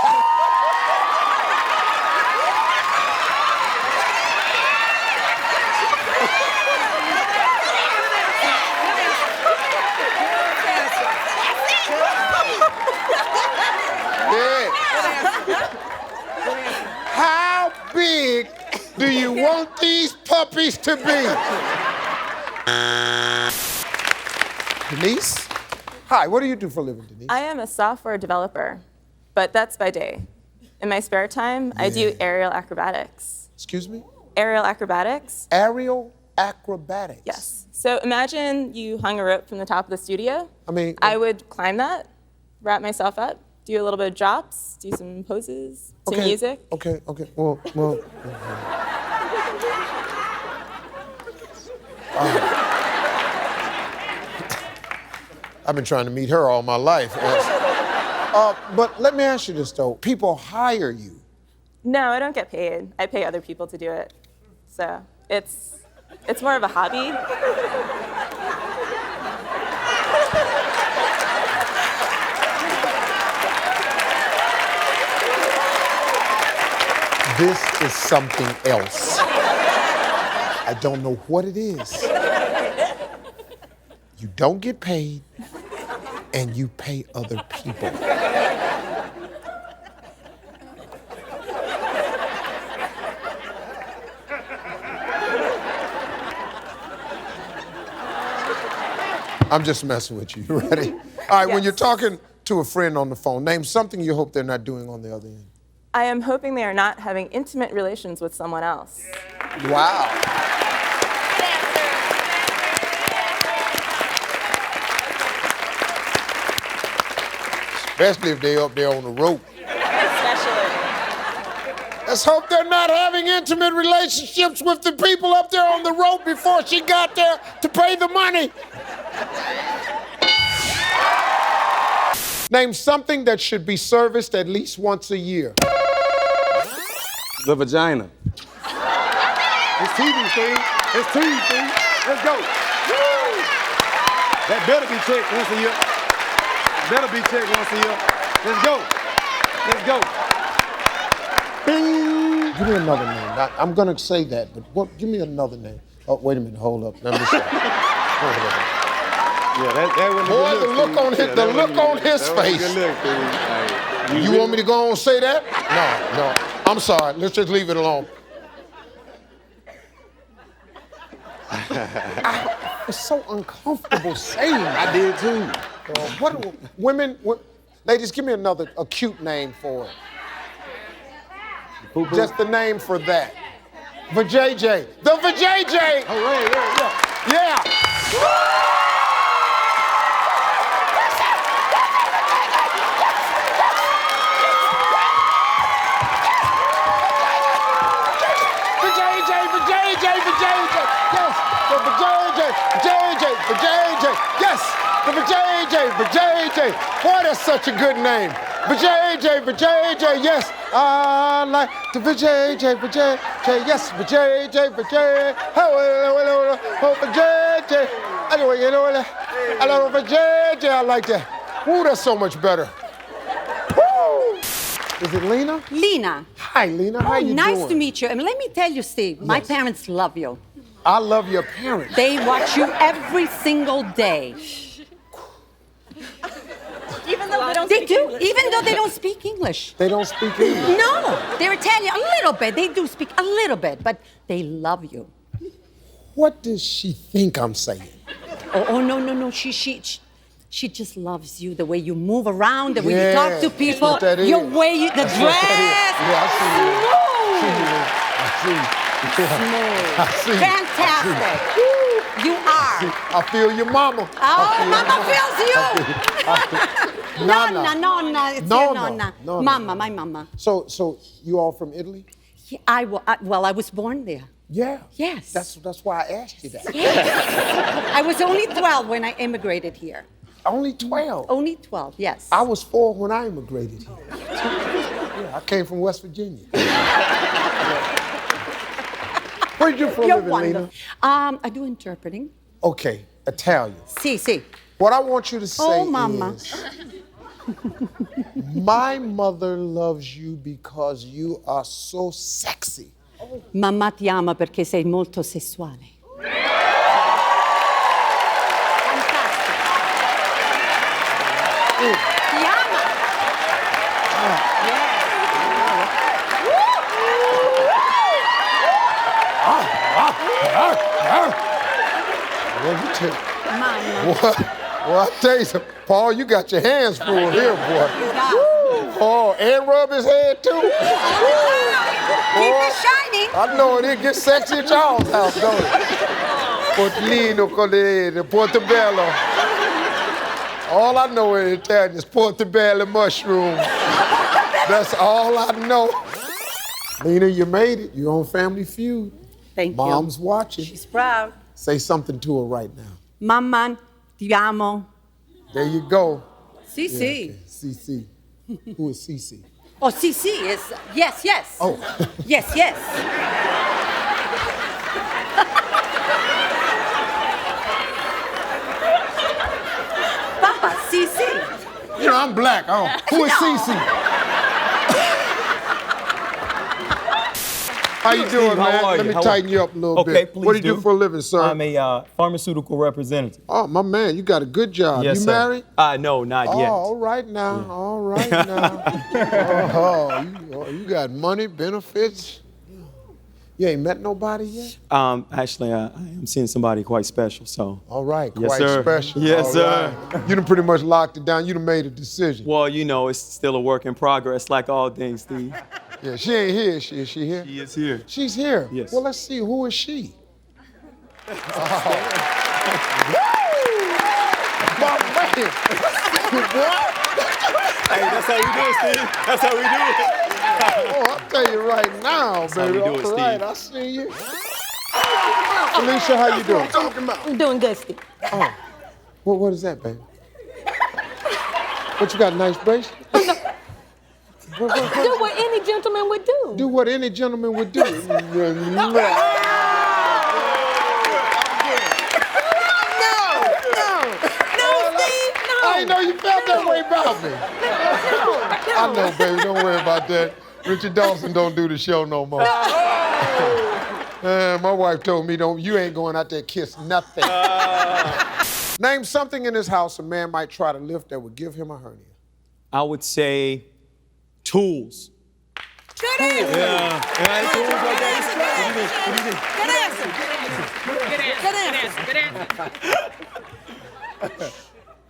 How big do you want these puppies to be? Denise? Hi, what do you do for a living, Denise? I am a software developer, but that's by day. In my spare time, I do aerial acrobatics. Excuse me? Aerial acrobatics. Aerial acrobatics? Yes. So imagine you hung a rope from the top of the studio. I would climb that, wrap myself up, do a little bit of drops, do some poses, some music. Okay. Well. I've been trying to meet her all my life. But let me ask you this, though. People hire you. No, I don't get paid. I pay other people to do it. So it's more of a hobby. This is something else. I don't know what it is. You don't get paid, and you pay other people. I'm just messing with you. You ready? All right, when you're talking to a friend on the phone, name something you hope they're not doing on the other end. I am hoping they are not having intimate relations with someone else. Wow. Especially if they're up there on the rope. Especially. Let's hope they're not having intimate relationships with the people up there on the rope before she got there to pay the money. Name something that should be serviced at least once a year. The vagina. It's TV, Steve. It's TV, Steve. Let's go. Woo! That better be checked once a year. Better be checked once a year. Let's go. Let's go. Bing. Give me another name. I'm going to say that, but give me another name. Oh, wait a minute. Hold up. Let me see. Yeah, that wasn't Boy, a good look, Steve. the look on his that wasn't a face. good look, Steve. You want me to go on and say that? No. I'm sorry. Let's just leave it alone. It's so uncomfortable saying that. I did too. Ladies, give me a cute name for it. Just the name for that. Vajayjay. The Vajayjay. Oh, right. Yeah. Yes, the Vajayjay. Boy, that's such a good name. Vajayjay, yes. I like the Vajayjay, yes, Vajayjay. Oh, Vajayjay. Anyway, you know what? I love Vajayjay, I like that. Ooh, that's so much better. Woo! Is it Lena? Lena. Hi, Lena. How you nice doing? to meet you. And let me tell you, Steve, my parents love you. I love your parents. They watch you every single day. Even though they do, even though they don't speak English. They don't speak English? No, they're Italian, a little bit. They do speak a little bit, but they love you. What does she think I'm saying? Oh, no. She just loves you, the way you move around, the way you talk to people, your way, the dress. Yeah, I see. Smooth. Fantastic. You are. I feel your mama. Oh, mama feels you. Nonna. It's your nonna. Mama, my mama. So you all from Italy? Yeah, I was born there. Yeah. Yes. That's why I asked you that. Yes. I was only 12 when I immigrated here. Only 12? Only 12, yes. I was 4 when I immigrated here. Yeah, I came from West Virginia. Where did you from living, Lena? I do interpreting. Okay, Italian. Si. What I want you to say Mama. is, my mother loves you because you are so sexy. Mamma ti ama perché sei molto sessuale. Ti ama. Well, I tell you something, Paul, you got your hands full here, boy. Oh, and rub his head too. Keep it shining. I know it gets sexy at y'all's house, don't it? Portolino, colere, portobello. All I know in Italian is portobello mushroom. That's all I know. Lena, you made it. You're on Family Feud. Thank you. Mom's watching. She's proud. Say something to her right now. Mamma, ti amo. There you go. Si. Yeah, okay. Cici. Who is Cici? Oh, Cici is yes. Oh. Yes. Papa, Cici. You know, I'm black. Oh, who is Cici? How you doing, man? Let me tighten you up a little bit. Okay, please. What do you do for a living, sir? I'm a pharmaceutical representative. Oh, my man, you got a good job. Yes, you sir. married? No, not yet. All right now. Yeah. All right now. You got money, benefits. You ain't met nobody yet? Actually, I am seeing somebody quite special, so. All right, yes, quite sir. special. Yes, All sir. Right. You done pretty much locked it down. You done made a decision. Well, you know, it's still a work in progress, like all things, Steve. Yeah, she ain't here. Is she here? She is here. She's here? Yes. Well, let's see. Who is she? My man. Hey, that's how we do it, Steve. That's how we do it. Oh, I'll tell you right now, That's baby. how we do it, All right, Steve. I see you. Felicia, how you doing? I'm doing good, Steve. Oh, what is that, baby? What, you got a nice bracelet? Do what any gentleman would do. Do what any gentleman would do. No, Steve, no. I didn't know you felt that way about me. I know, baby. Don't worry about that. Richard Dawson don't do the show no more. My wife told me, you ain't going out there kiss nothing. Name something in his house a man might try to lift that would give him a hernia. I would say tools. Good answer. Yeah. Good answer. Good answer.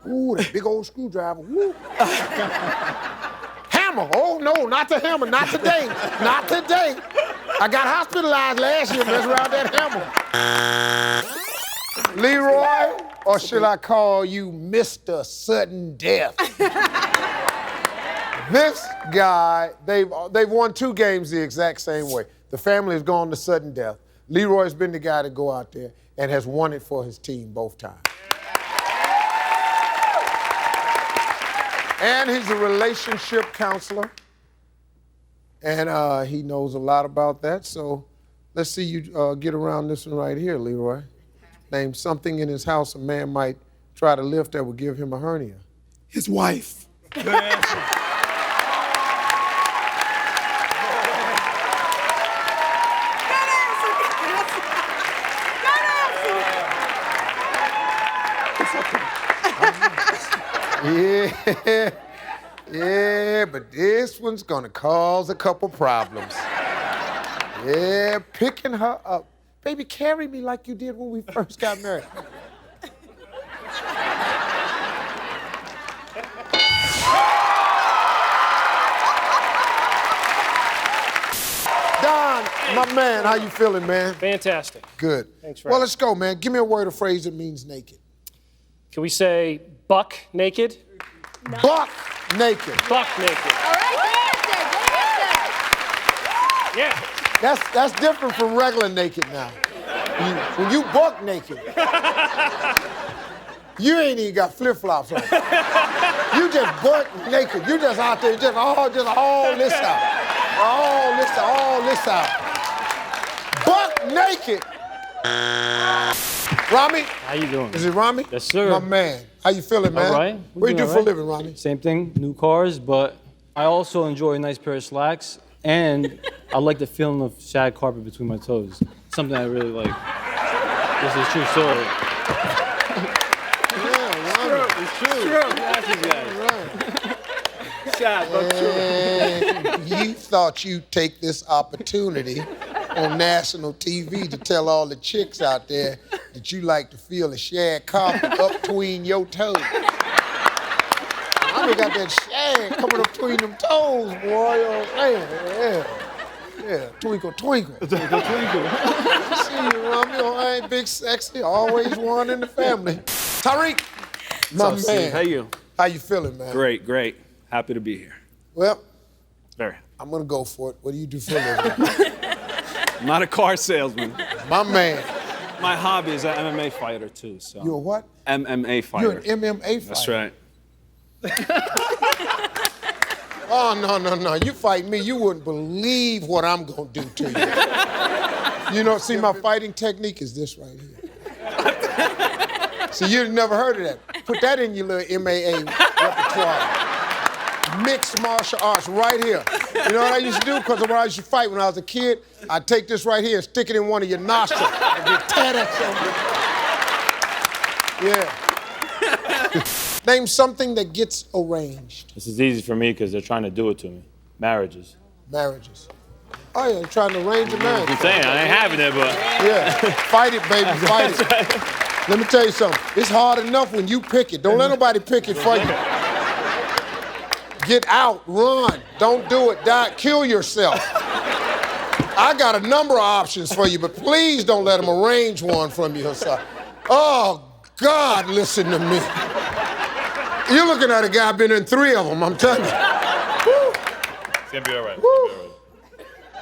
Ooh, that big old screwdriver. Woo. Hammer. Oh, no, not the hammer. Not today. Not today. I got hospitalized last year messing around that hammer. Leroy, or should I call you Mr. Sudden Death? This guy, they've won 2 games the exact same way. The family has gone to sudden death. Leroy's been the guy to go out there and has won it for his team both times. And he's a relationship counselor. And he knows a lot about that. So let's see you get around this one right here, Leroy. Name something in his house a man might try to lift that would give him a hernia. His wife. Good answer. Yeah, but this one's gonna cause a couple problems. Yeah, picking her up. Baby, carry me like you did when we first got married. Don, my man, how you feeling, man? Fantastic. Good. Thanks for Well, asking. let's go, man. Give me a word or phrase that means naked. Can we say buck naked? No. Buck naked. Buck naked. All right, Yeah. That's different from regular naked now. When you buck naked, you ain't even got flip-flops on. You just buck naked. You just out there, just all this out. All this out. Buck naked. Rami? How you doing? Is it Rami? Yes, sir. My man. How you feeling, man? All right. What do you do for a living, Rami? Same thing, new cars, but I also enjoy a nice pair of slacks, and I like the feeling of shag carpet between my toes. Something I really like. This is true story. It's true. You thought you'd take this opportunity on national TV to tell all the chicks out there that you like to feel a shag carpet up between your toes. I got that shag coming up between them toes, boy. You know what I'm saying? Yeah. Twinkle, twinkle. Twinkle, twinkle. See you, Rami. I ain't big sexy. Always one in the family. Tariq, my man. Steve? How you? How you feeling, man? Great. Happy to be here. Well, Very. I'm gonna go for it. What do you do for a living? I'm not a car salesman. My man. My hobby is an MMA fighter too. So. You're a what? MMA fighter. You're an MMA fighter. That's right. Oh, no. You fight me, you wouldn't believe what I'm gonna do to you. You know, see, my fighting technique is this right here. See, you've never heard of that. Put that in your little MAA repertoire. Mixed martial arts right here. You know what I used to do? Because when I used to fight when I was a kid, I'd take this right here and stick it in one of your nostrils and get tatted something. Yeah. Name something that gets arranged. This is easy for me because they're trying to do it to me. Marriages. Marriages. Oh, yeah, they're trying to arrange a marriage. I'm saying, I ain't having it, but... Yeah, fight it, baby, fight it. Let me tell you something. It's hard enough when you pick it. Don't let nobody pick it for you. Get out, run. Don't do it, die, kill yourself. I got a number of options for you, but please don't let them arrange one from you. Oh, God, listen to me. You're looking at a guy been in 3 of them, I'm telling you. It's gonna be all right.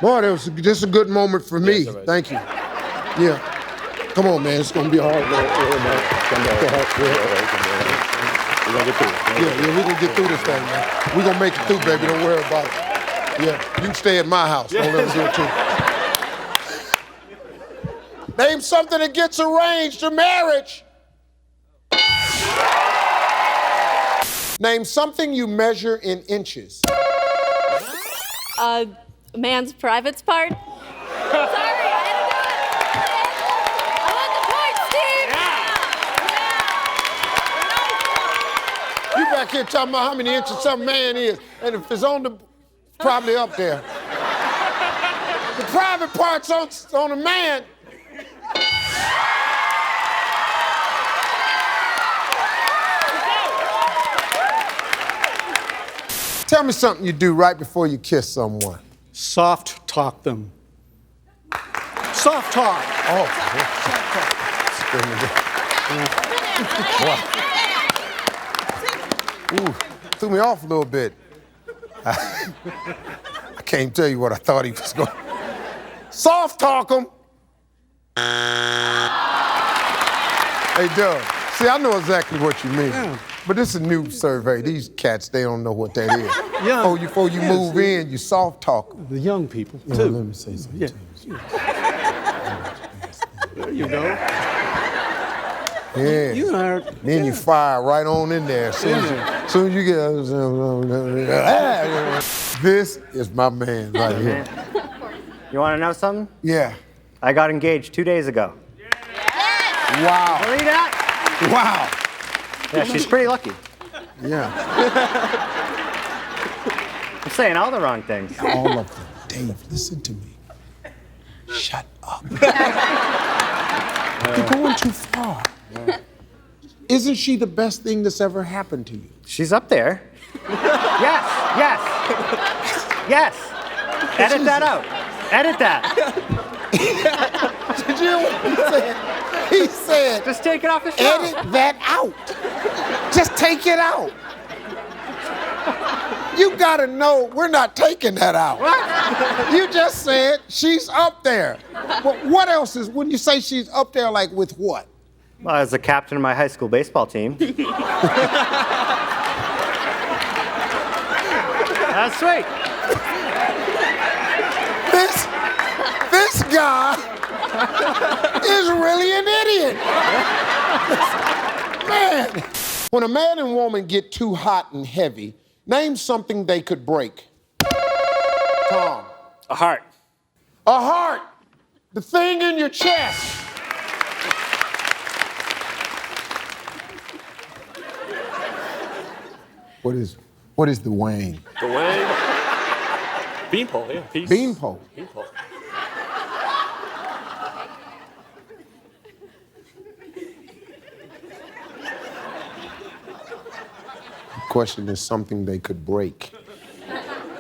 Boy, this is a good moment for me. Yes, right. Thank you. Yeah. Come on, man. It's gonna be hard. We're gonna get through it. Yeah, we're gonna get through this thing, man. We're gonna make it through, baby. Don't worry about it. Yeah, you can stay at my house. Don't let us do it too. Name something that gets arranged to marriage. Name something you measure in inches. A man's private part. Sorry, I had to do it. I want the point, Steve. You back here talking about how many inches some man is, and if it's on the, probably up there. The private part's on a man. Tell me something you do right before you kiss someone. Soft talk them. Soft talk. Oh. Ooh, threw me off a little bit. I can't tell you what I thought he was going. Soft talk him. Hey, Doug. See, I know exactly what you mean. Yeah. But this is a new survey. These cats, they don't know what that is. Before you move in, you soft talk them. The young people, too. Let me say something to you. There you go. Yeah. You heard. Then you fire right on in there. Soon as you get. This is my man right here. You want to know something? Yeah. I got engaged 2 days ago. Wow. Believe that? Wow. Yeah, she's pretty lucky. Yeah. I'm saying all the wrong things. All of them. Dave, listen to me. Shut up. You're going too far. Isn't she the best thing that's ever happened to you? She's up there. Yes. Edit that out. Edit that. Did you hear what he said? He said, just take it off the show. Edit that out. Just take it out. You gotta know we're not taking that out. What? You just said she's up there. Well, what else is, when you say she's up there, like with what? Well, I was the captain of my high school baseball team. That's sweet. This guy is really an idiot. Man. When a man and woman get too hot and heavy, name something they could break. Tom. A heart. A heart. The thing in your chest. What is the wang? The wang. Beanpole, yeah. Piece. Beanpole. Beanpole. The question is something they could break.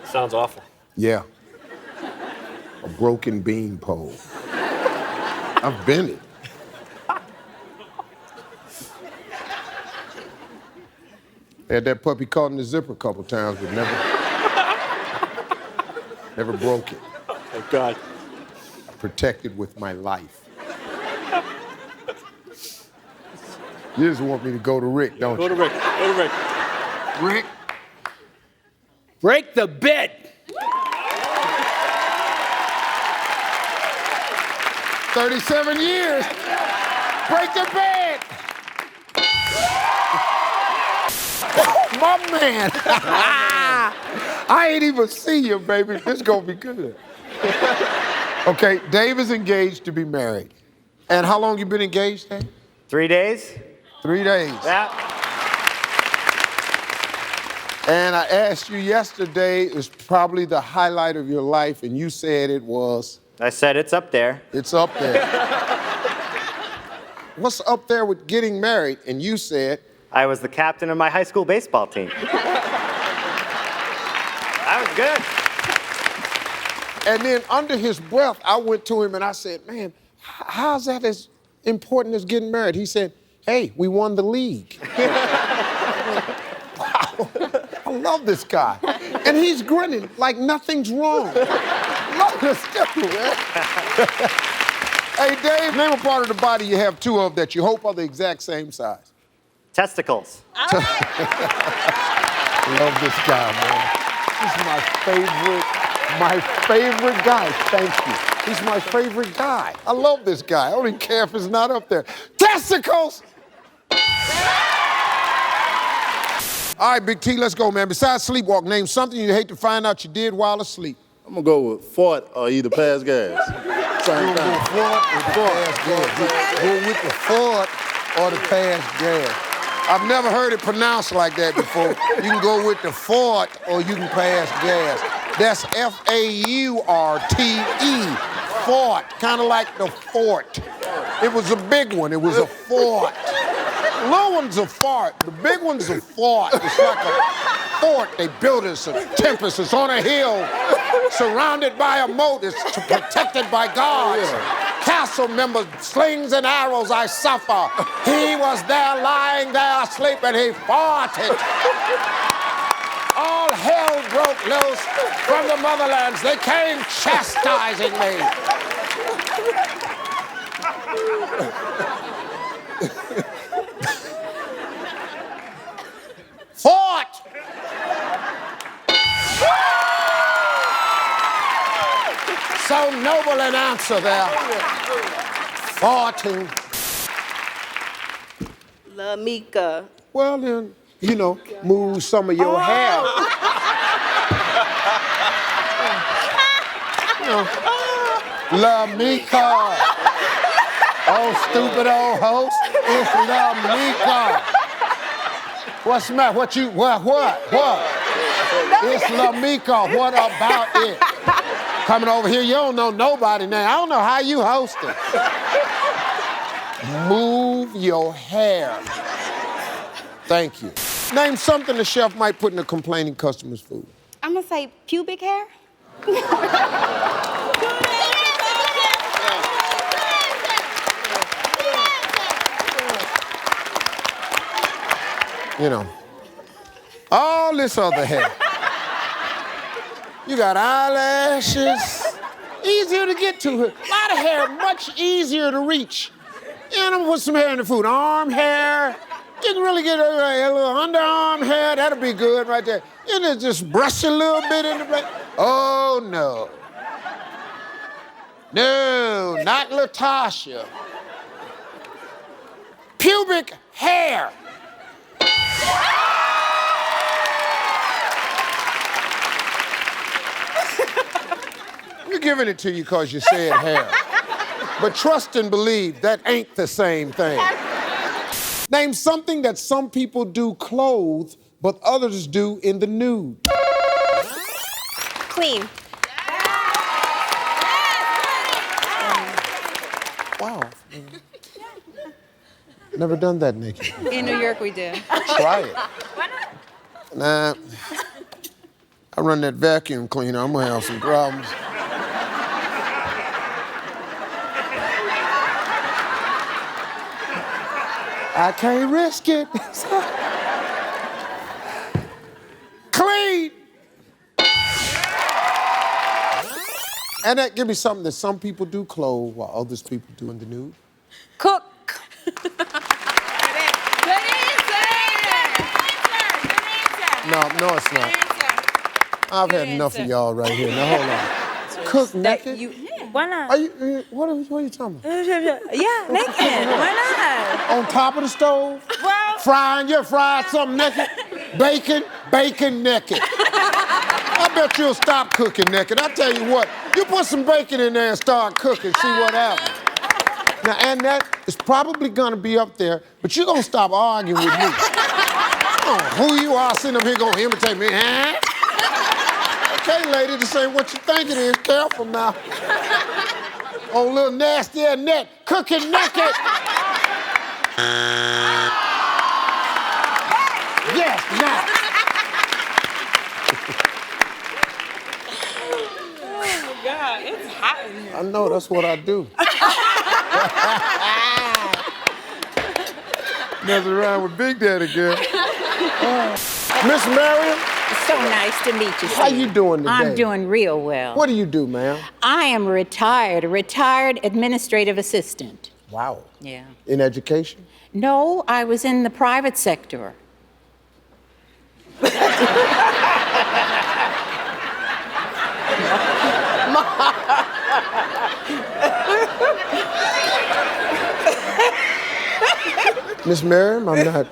Sounds awful. Yeah. A broken beanpole. I've been it. Had that puppy caught in the zipper a couple times, but never broke it. Thank God. I protected with my life. You just want me to go to Rick, don't Go you? to Rick. Go to Rick. Rick. Break the bit. 37 years. Break the bed. My man. I ain't even see you, baby. This gonna be good. Okay, Dave is engaged to be married. And how long you been engaged, Dave? 3 days. 3 days. Yeah. And I asked you yesterday, it was probably the highlight of your life, and you said it was? I said it's up there. It's up there. What's up there with getting married? And you said? I was the captain of my high school baseball team. That was good. And then under his breath, I went to him and I said, man, how's that as important as getting married? He said, hey, we won the league. Wow, I love this guy. And he's grinning like nothing's wrong. Love this dude, man. Hey, Dave, name a part of the body you have two of that you hope are the exact same size. Testicles. Love this guy, man. This is my favorite guy. Thank you. He's my favorite guy. I love this guy. I don't even care if it's not up there. Testicles! All right, Big T, let's go, man. Besides sleepwalk, name something you hate to find out you did while asleep. I'm gonna go with fart or either pass gas. Same thing. Go with the fart or the pass gas. I've never heard it pronounced like that before. You can go with the fart or you can pass gas. That's F-A-U-R-T-E, fart, kind of like the fort. It was a big one, it was a fort. The little one's a fart, the big one's a fort. It's like a fort they built us, a tempest. It's on a hill, surrounded by a moat. It's protected by guards. Castle members, slings and arrows I suffer. He was there lying there asleep and he farted. All hell broke loose from the motherlands. They came chastising me. Fort! So noble an answer there. Farting. La Mika. Well then, you know, move some of your hair. You know, La Mika. Oh, stupid old host. It's La Mika. What's the matter? What? It's La Mika. What about it? Coming over here, you don't know nobody now. I don't know how you hosting. Move your hair. Thank you. Name something the chef might put in a complaining customer's food. I'm gonna say pubic hair. You know, all this other hair. You got eyelashes, easier to get to. A lot of hair, much easier to reach. And I'm gonna put some hair in the food. Arm hair, you can really get a little underarm hair, that'll be good right there. And then just brush a little bit in the plate. Oh, no. No, not Latasha. Pubic hair. We're giving it to you because you said hair. But trust and believe, that ain't the same thing. Name something that some people do clothed, but others do in the nude. Clean. Wow. Never done that, Nikki. In New York, we do. Try it. Nah, I run that vacuum cleaner. I'm gonna have some problems. I can't risk it. Clean. And that give me something that some people do clothe while others people do in the nude. Cook. No, it's not. I've had enough of y'all right here. Now hold on. Cook naked? Why not? Are you, what are you talking about? Yeah, naked. Why not? On top of the stove? Well, frying, you fried something naked? Bacon naked. I bet you'll stop cooking naked. I tell you what, you put some bacon in there and start cooking, see what happens. Now, and that is probably gonna be up there, but you're gonna stop arguing with me. Oh, who you are sitting up here gonna imitate me, huh? Okay, lady, this ain't what you think it is. Careful now. Oh, little nasty Annette, cooking naked. Yes, now. Oh my God, it's hot in here. I know, that's what I do. Messing around with Big Daddy, girl. Miss Marion? So nice to meet you, Steve. How you doing today? I'm doing real well. What do you do, ma'am? I am a retired administrative assistant. Wow. Yeah. In education? No, I was in the private sector. Miss Mariam, I'm not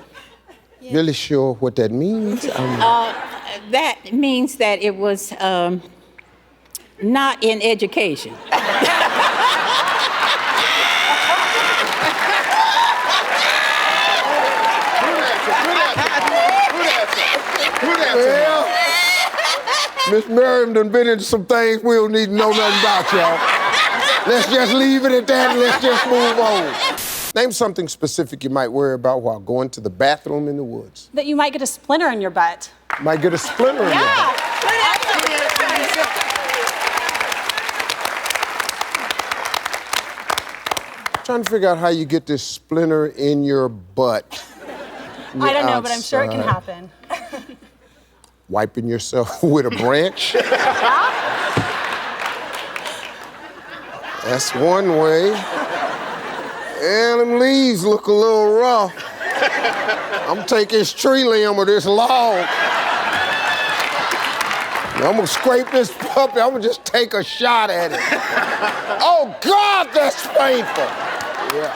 really sure what that means. That means that it was not in education. Well, Miss Miriam done been into some things we don't need to know nothing about, y'all. Let's just leave it at that and let's just move on. Name something specific you might worry about while going to the bathroom in the woods. That you might get a splinter in your butt. Might get a splinter in your butt. Trying to figure out how you get this splinter in your butt. I don't know, but I'm sure it can happen. Wiping yourself with a branch. That's one way. And them leaves look a little rough. I'm taking this tree limb or this log. I'm gonna scrape this puppy. I'm gonna just take a shot at it. Oh God, that's painful. Yeah.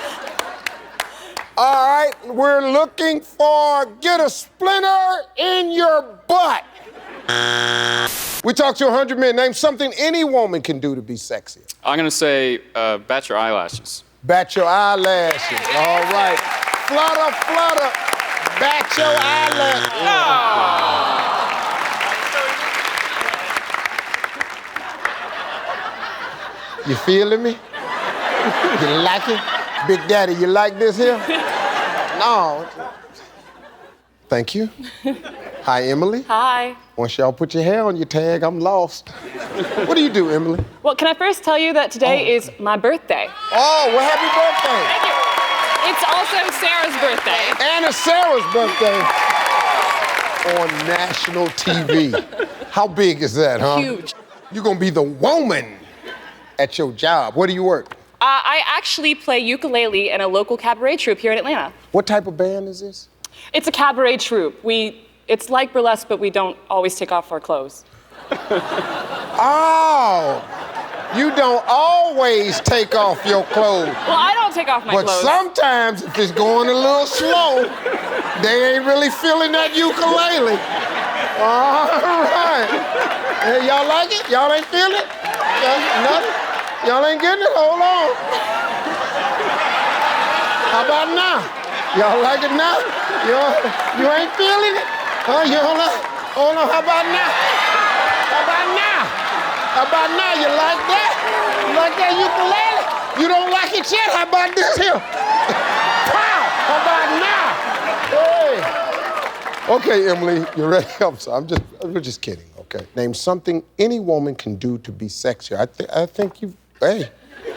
All right, we're looking for get a splinter in your butt. We talked to 100 men. Name something any woman can do to be sexy. I'm gonna say bat your eyelashes. Bat your eyelashes. All right. Flutter, flutter. Bat your eyelashes. You feeling me? You like it? Big Daddy, you like this here? No. Thank you. Hi, Emily. Hi. Once y'all put your hair on your tag, I'm lost. What do you do, Emily? Well, can I first tell you that today is my birthday? Oh, well, happy birthday. Thank you. It's also Sarah's birthday. And it's Sarah's birthday on national TV. How big is that, huh? Huge. You're gonna be the woman at your job. Where do you work? I actually play ukulele in a local cabaret troupe here in Atlanta. What type of band is this? It's a cabaret troupe. It's like burlesque, but we don't always take off our clothes. Oh, you don't always take off your clothes. Well, I don't take off my But clothes. sometimes, if it's going a little slow, they ain't really feeling that ukulele. All right. Hey, y'all like it? Y'all ain't feeling it? Nothing? Y'all ain't getting it? Hold on. How about now? Y'all like it now? You ain't feeling it? Huh? You hold on. Hold on. How about now? How about now? How about now? You like that? You like that ukulele? You don't like it yet? How about this here? Pow! How about now? Hey. Okay, Emily, you ready? I'm just kidding. Okay. Name something any woman can do to be sexier. I think you. Hey.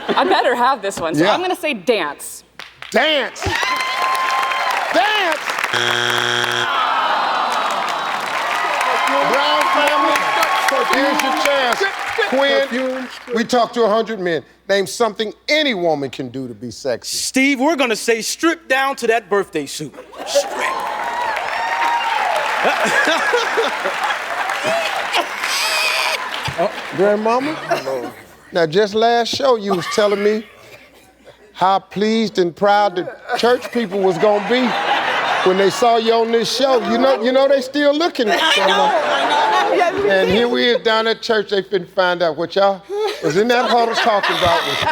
I better have this one, so Yeah. I'm gonna say dance. Dance. Dance. Brown family, here's your chance. Quinn, we talked to 100 men. Name something any woman can do to be sexy. Steve, we're gonna say strip down to that birthday suit. Strip. Grandmama? Now, just last show, you was telling me how pleased and proud the church people was gonna be when they saw you on this show. You know they still looking at you. And here we is down at church, they finna find out what y'all was in that huddle talking about. Was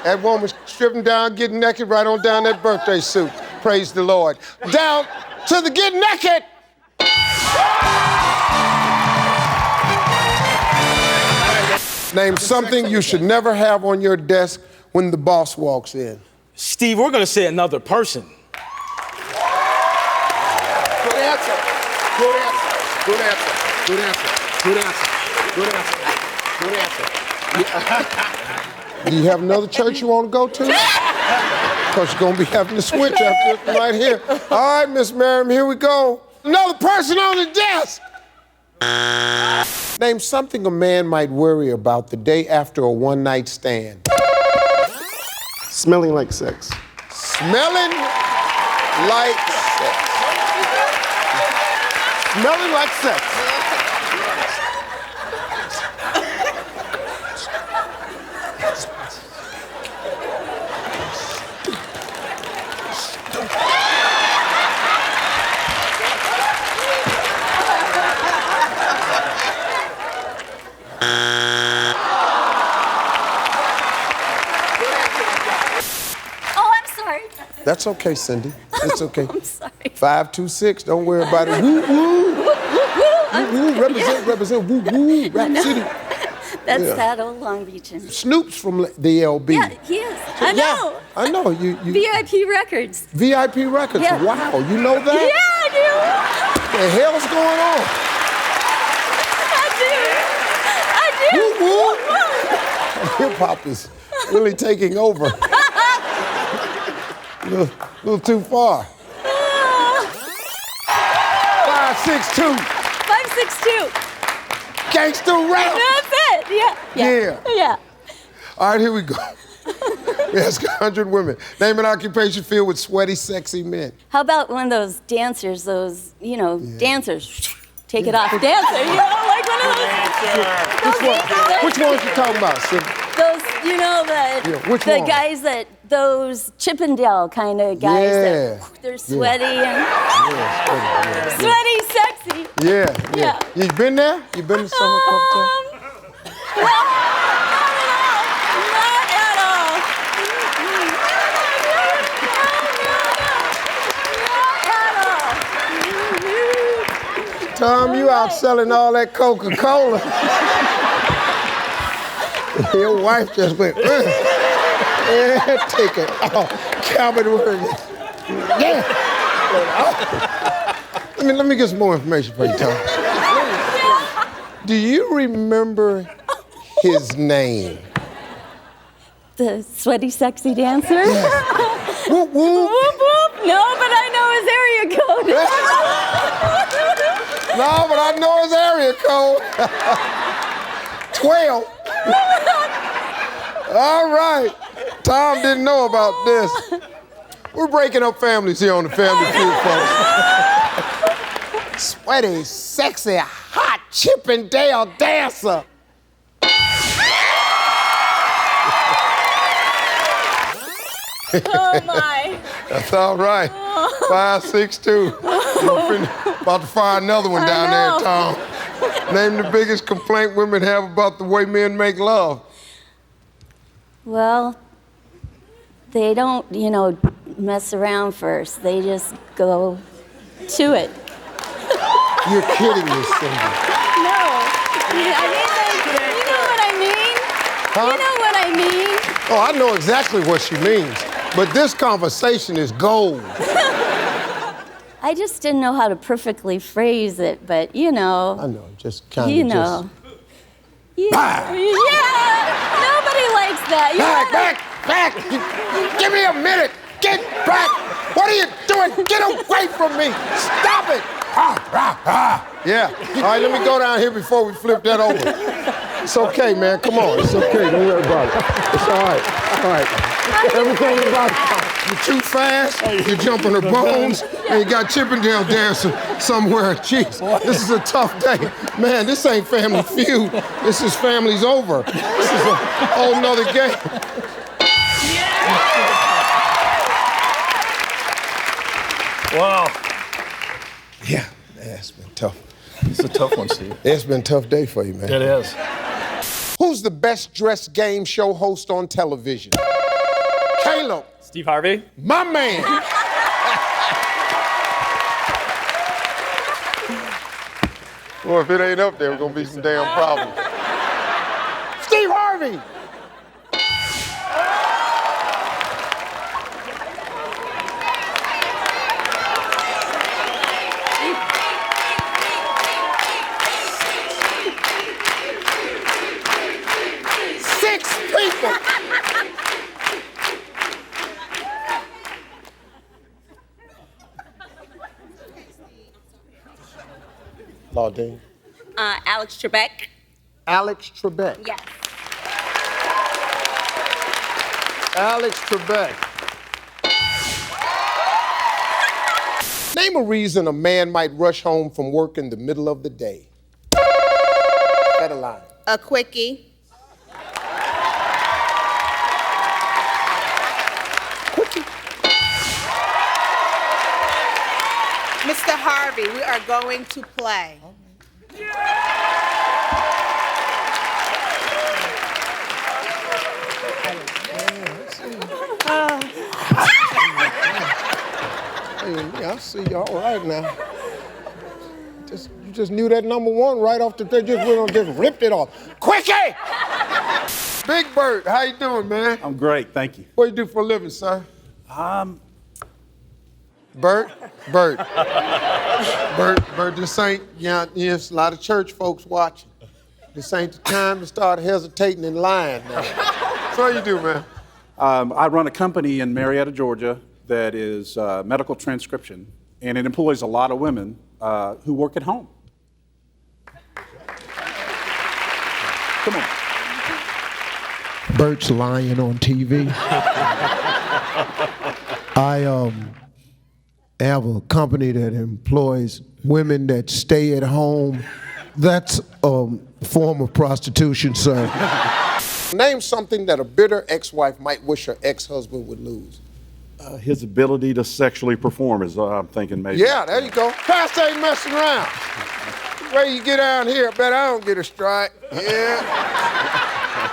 that woman stripping down, getting naked right on down that birthday suit. Praise the Lord. Down to the get naked. Name something you should never have on your desk when the boss walks in. Steve, we're gonna say another person. Good answer. Good answer. Good answer. Good answer. Good answer. Good answer. Good answer. Do you have another church you want to go to? Because you're gonna be having to switch after this right here. All right, Miss Miriam, here we go. Another person on the desk. Name something a man might worry about the day after a one-night stand. Smelling like sex. Smelling like sex. Smelling like sex. That's okay, Cindy. It's okay. I'm sorry. 526. Don't worry about it. Woo woo. Woo woo. Represent. Woo woo. Rap City. That's Yeah. that old Long Beach. Snoop's from the LB. Yeah, he is. I know. Yeah, I know. You VIP Records. VIP Records. Yeah. Wow, you know that? Yeah, I do. What the hell's going on? I do. Hip hop is really taking over. A little too far. 562. 562. Gangsta rap. That's it. Yeah. Yeah. All right, here we go. We ask 100 women. Name an occupation filled with sweaty, sexy men. How about one of those dancers, dancers? Take it off. Dancer, like one of those. Which ones you talking about, Cindy? Those, which the one? guys those Chippendale kind of guys that they're sweaty and sweaty, sexy. Yeah. You been there? You been to summer couple times? Not at all. Tom, you out selling all that Coca-Cola. Your wife just went, yeah, take it. Oh, Calvin word. Yeah. Let me get some more information for you, Tom. Do you remember his name? The sweaty, sexy dancer? Yes. Whoop, whoop. Whoop, whoop. No, but I know his area code. No, but I know his area code. 12. All right. Tom didn't know about this. We're breaking up families here on the Family Feud, folks. Sweaty, sexy, hot Chippendale dancer. Oh, my. That's all right. 562. About to fire another one down there, Tom. Name the biggest complaint women have about the way men make love. Well, they don't, mess around first. They just go to it. You're kidding me, Cindy. No. I mean, you know what I mean? Huh? You know what I mean? Oh, I know exactly what she means. But this conversation is gold. I just didn't know how to perfectly phrase it, but I know, just kind of Yeah. Nobody likes that. Back! Give me a minute! Get back! What are you doing? Get away from me! Stop it! Yeah. All right, let me go down here before we flip that over. It's okay, man. Come on. It's okay. Don't worry about it. It's all right. All right. Everything about it. You're too fast. You're jumping her bones. And you got Chippendale dancing somewhere. Jeez, this is a tough day. Man, this ain't Family Feud. This is Family's Over. This is a whole nother game. Wow. Yeah, it's been tough. It's a tough one, Steve. It's been a tough day for you, man. It is. Who's the best dressed game show host on television? Caleb. Steve Harvey. My man. Well, if it ain't up there, we're gonna be some damn problems. Steve Harvey. Six people. Claudine. Alex Trebek. Alex Trebek. Yes. Alex Trebek. Name a reason a man might rush home from work in the middle of the day. Better line. A quickie. Mr. Harvey, we are going to play. I see you. All right now. You just knew that number one right off the they just went on, just ripped it off. Quickie! Big Bird, how you doing, man? I'm great, thank you. What do you do for a living, sir? Bert, this ain't, there's a lot of church folks watching. This ain't the time to start hesitating and lying now. So what you do, man? I run a company in Marietta, Georgia that is medical transcription, and it employs a lot of women who work at home. Come on. Bert's lying on TV. I have a company that employs women that stay at home. That's a form of prostitution, sir. Name something that a bitter ex-wife might wish her ex-husband would lose. His ability to sexually perform is, I'm thinking maybe. Yeah, there you go. Pastor ain't messing around. The way you get down here, I bet I don't get a strike.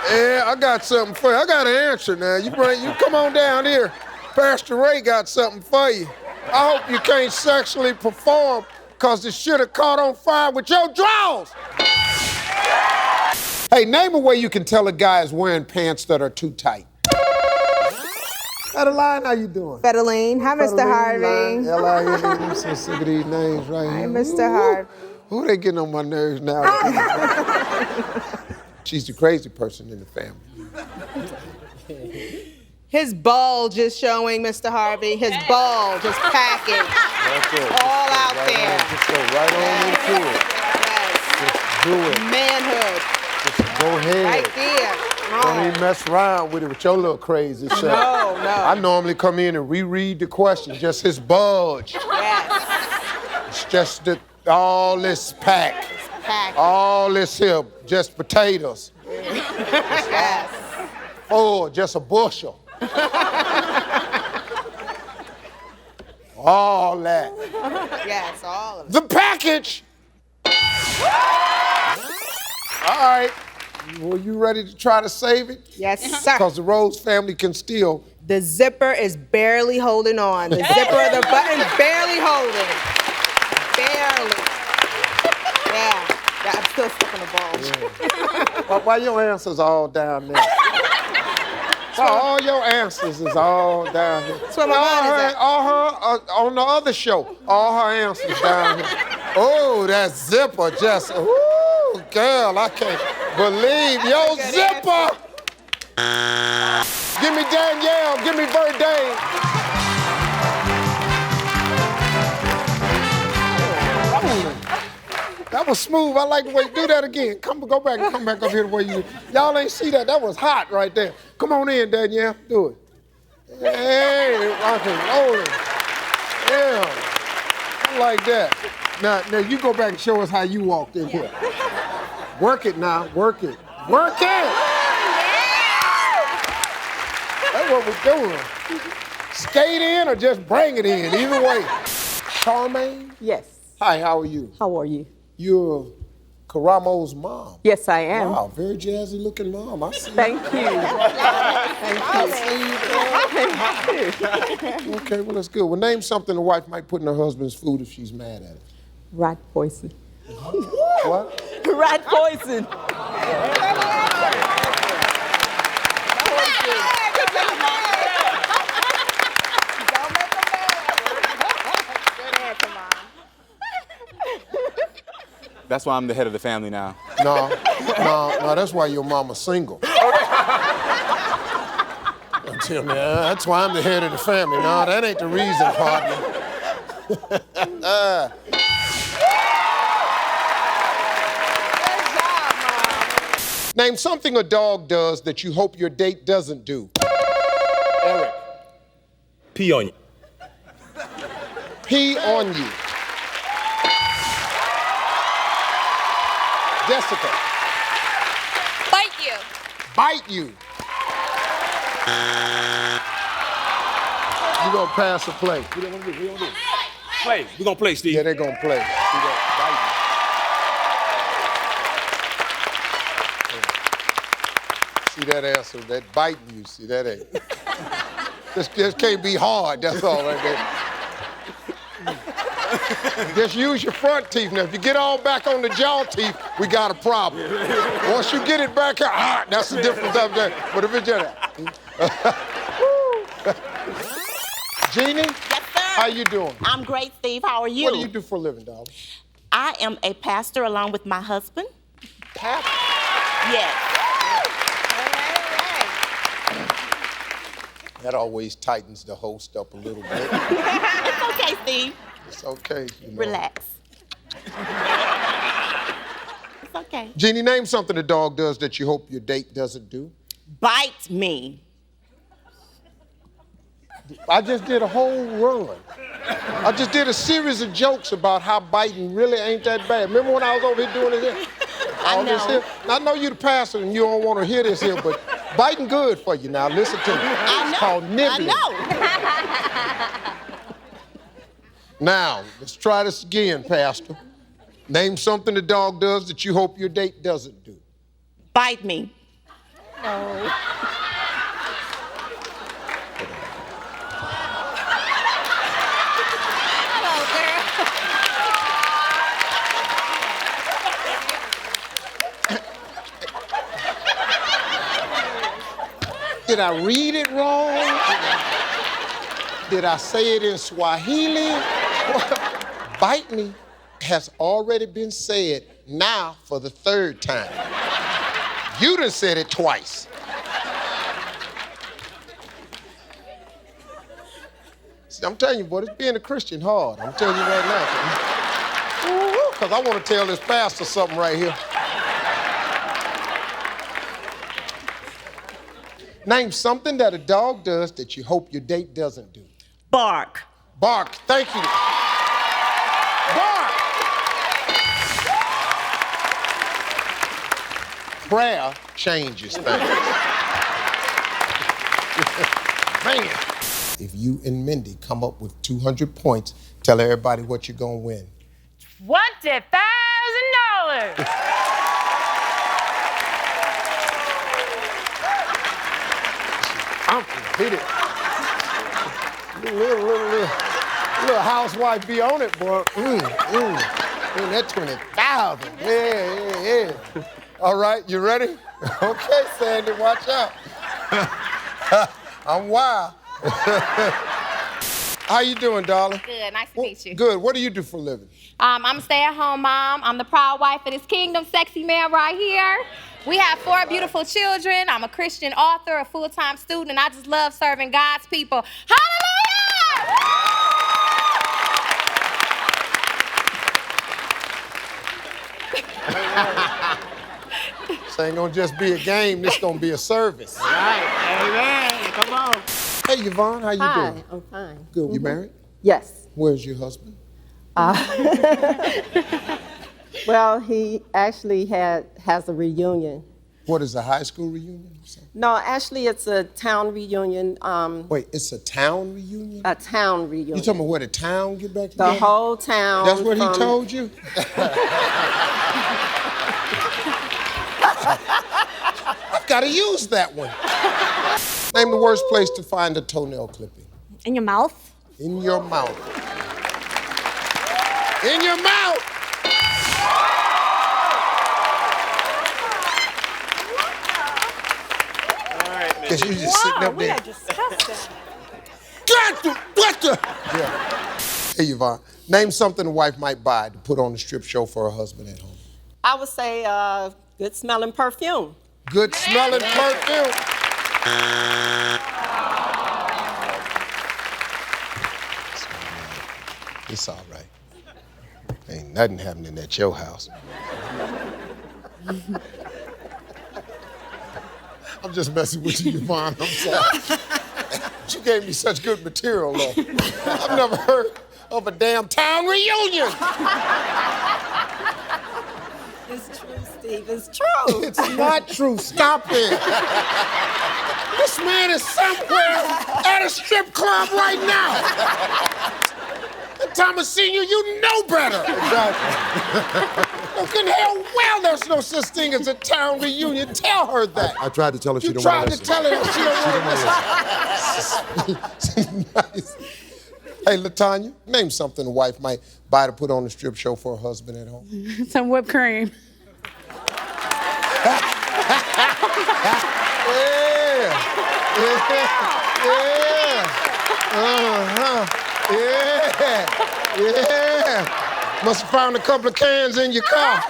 Yeah, I got something for you. I got an answer now. You come on down here. Pastor Ray got something for you. I hope you can't sexually perform because this shit have caught on fire with your drawers. Hey, name a way you can tell a guy is wearing pants that are too tight. Adeline, how you doing? Federline. Hi, Mr. Harvey. L-I-N-E. I'm so sick of these names right here. Hi, Mr. Harvey. Who they getting on my nerves now? She's the crazy person in the family. His bulge is showing, Mr. Harvey. His bulge, his package. All out there. Just go right on into it. Yes. Just do it. Manhood. Just go ahead. Right there. Don't even mess around with it with your little crazy self. No. I normally come in and reread the question, just his bulge. Yes. It's just all this pack. All this here, just potatoes. Yes. Oh, just a bushel. All that. Yes, all of it. The package! All right. Well, you ready to try to save it? Yes, sir. Because the Rose family can still. The zipper is barely holding on. The zipper of the button barely holding. Barely. Yeah. I'm still stuck in the bulge. Yeah. Why your answers all down there? All your answers is all down here. That's where my mind is at. All her on the other show, all her answers down here. Oh, that zipper just, ooh, girl, I can't believe your zipper. Give me Danielle, give me Verdane. That was smooth. I like the way you do that again. Go back and come back up here the way you. Y'all ain't see that. That was hot right there. Come on in, Danielle. Do it. Hey, rock and rolling. Yeah. I like that. Now you go back and show us how you walked in here. Work it now. Work it. Work it! That's what we're doing. Skate in or just bring it in. Either way. Charmaine? Yes. Hi, how are you? How are you? You're Karamo's mom. Yes, I am. Wow, very jazzy looking mom. I see. Thank you. Thank you. Okay, well, that's good. Well, name something a wife might put in her husband's food if she's mad at it. Rat poison. What? Rat poison. That's why I'm the head of the family now. No, that's why your mama's single. Tell me, that's why I'm the head of the family. No, that ain't the reason, partner. Name something a dog does that you hope your date doesn't do. Eric. Pee on you. Pee on you. Jessica. Bite you. Bite you. You gonna pass or play? What do you want to do? Play. We're gonna play, Steve. Yeah, they're gonna play. See that? Bite you. See that answer? That biting you. See that ain't. This can't be hard. That's all right there. Just use your front teeth. Now, if you get all back on the jaw teeth, we got a problem. Once you get it back out, that's the difference up there. But if it's just... Jeannie? Yes, sir. How you doing? I'm great, Steve. How are you? What do you do for a living, darling? I am a pastor along with my husband. Pastor? Yes. That always tightens the host up a little bit. It's okay, Steve. It's okay. You know. Relax. It's okay. Jeannie, name something a dog does that you hope your date doesn't do. Bite me. I just did a whole run. I just did a series of jokes about how biting really ain't that bad. Remember when I was over here doing this here? I know. This here? Now, I know you're the pastor and you don't want to hear this here, but biting good for you now. Listen to me. It's called nibbling. I Now, let's try this again, Pastor. Name something the dog does that you hope your date doesn't do. Bite me. No. Did I read it wrong? Did I say it in Swahili? Bite me has already been said now for the third time. You done said it twice. See, I'm telling you, boy, it's being a Christian hard. I'm telling you right now. Because I want to tell this pastor something right here. Name something that a dog does that you hope your date doesn't do. Bark. Bark. Thank you. Bark. Prayer changes things. Man. If you and Mindy come up with 200 points, tell everybody what you're going to win. $20,000. I'm gonna hit it. Little housewife be on it, boy. That 20,000. Yeah. All right, you ready? Okay, Sandy, watch out. I'm wild. How you doing, darling? Good, nice to meet you. Good. What do you do for a living? I'm a stay-at-home mom. I'm the proud wife of this kingdom sexy man right here. We have 4 beautiful children. I'm a Christian author, a full-time student, and I just love serving God's people. Hallelujah! This ain't gonna just be a game, this gonna be a service. Right. Amen. Come on. Hey, Yvonne, how you doing? I'm fine. Good. You married? Yes. Where's your husband? Well, he actually has a reunion. What is a high school reunion? No, actually, it's a town reunion. Wait, it's a town reunion? A town reunion. You talking about where the town get back together? The whole town. That's what he told you? I've got to use that one. Name the worst place to find a toenail clipping. In your mouth? In your mouth. In your mouth! Because you just sitting up there. What the? Yeah. Hey, Yvonne, name something a wife might buy to put on the strip show for her husband at home. I would say good smelling perfume. Good smelling perfume. It's all right. Ain't nothing happening at your house. I'm just messing with you, Yvonne. I'm sorry. You gave me such good material, though. I've never heard of a damn town reunion. It's true, Steve. It's true. It's not true. Stop it. This man is somewhere at a strip club right now. Thomas Sr., you know better. Exactly. Fucking hell well there's no such thing as a town reunion. Tell her that. I tried to tell her she You don't want tried to to listen. tell her that she don't want to listen. Nice. Hey, LaTanya, name something a wife might buy to put on the strip show for her husband at home. Some whipped cream. Yeah. Must have found a couple of cans in your car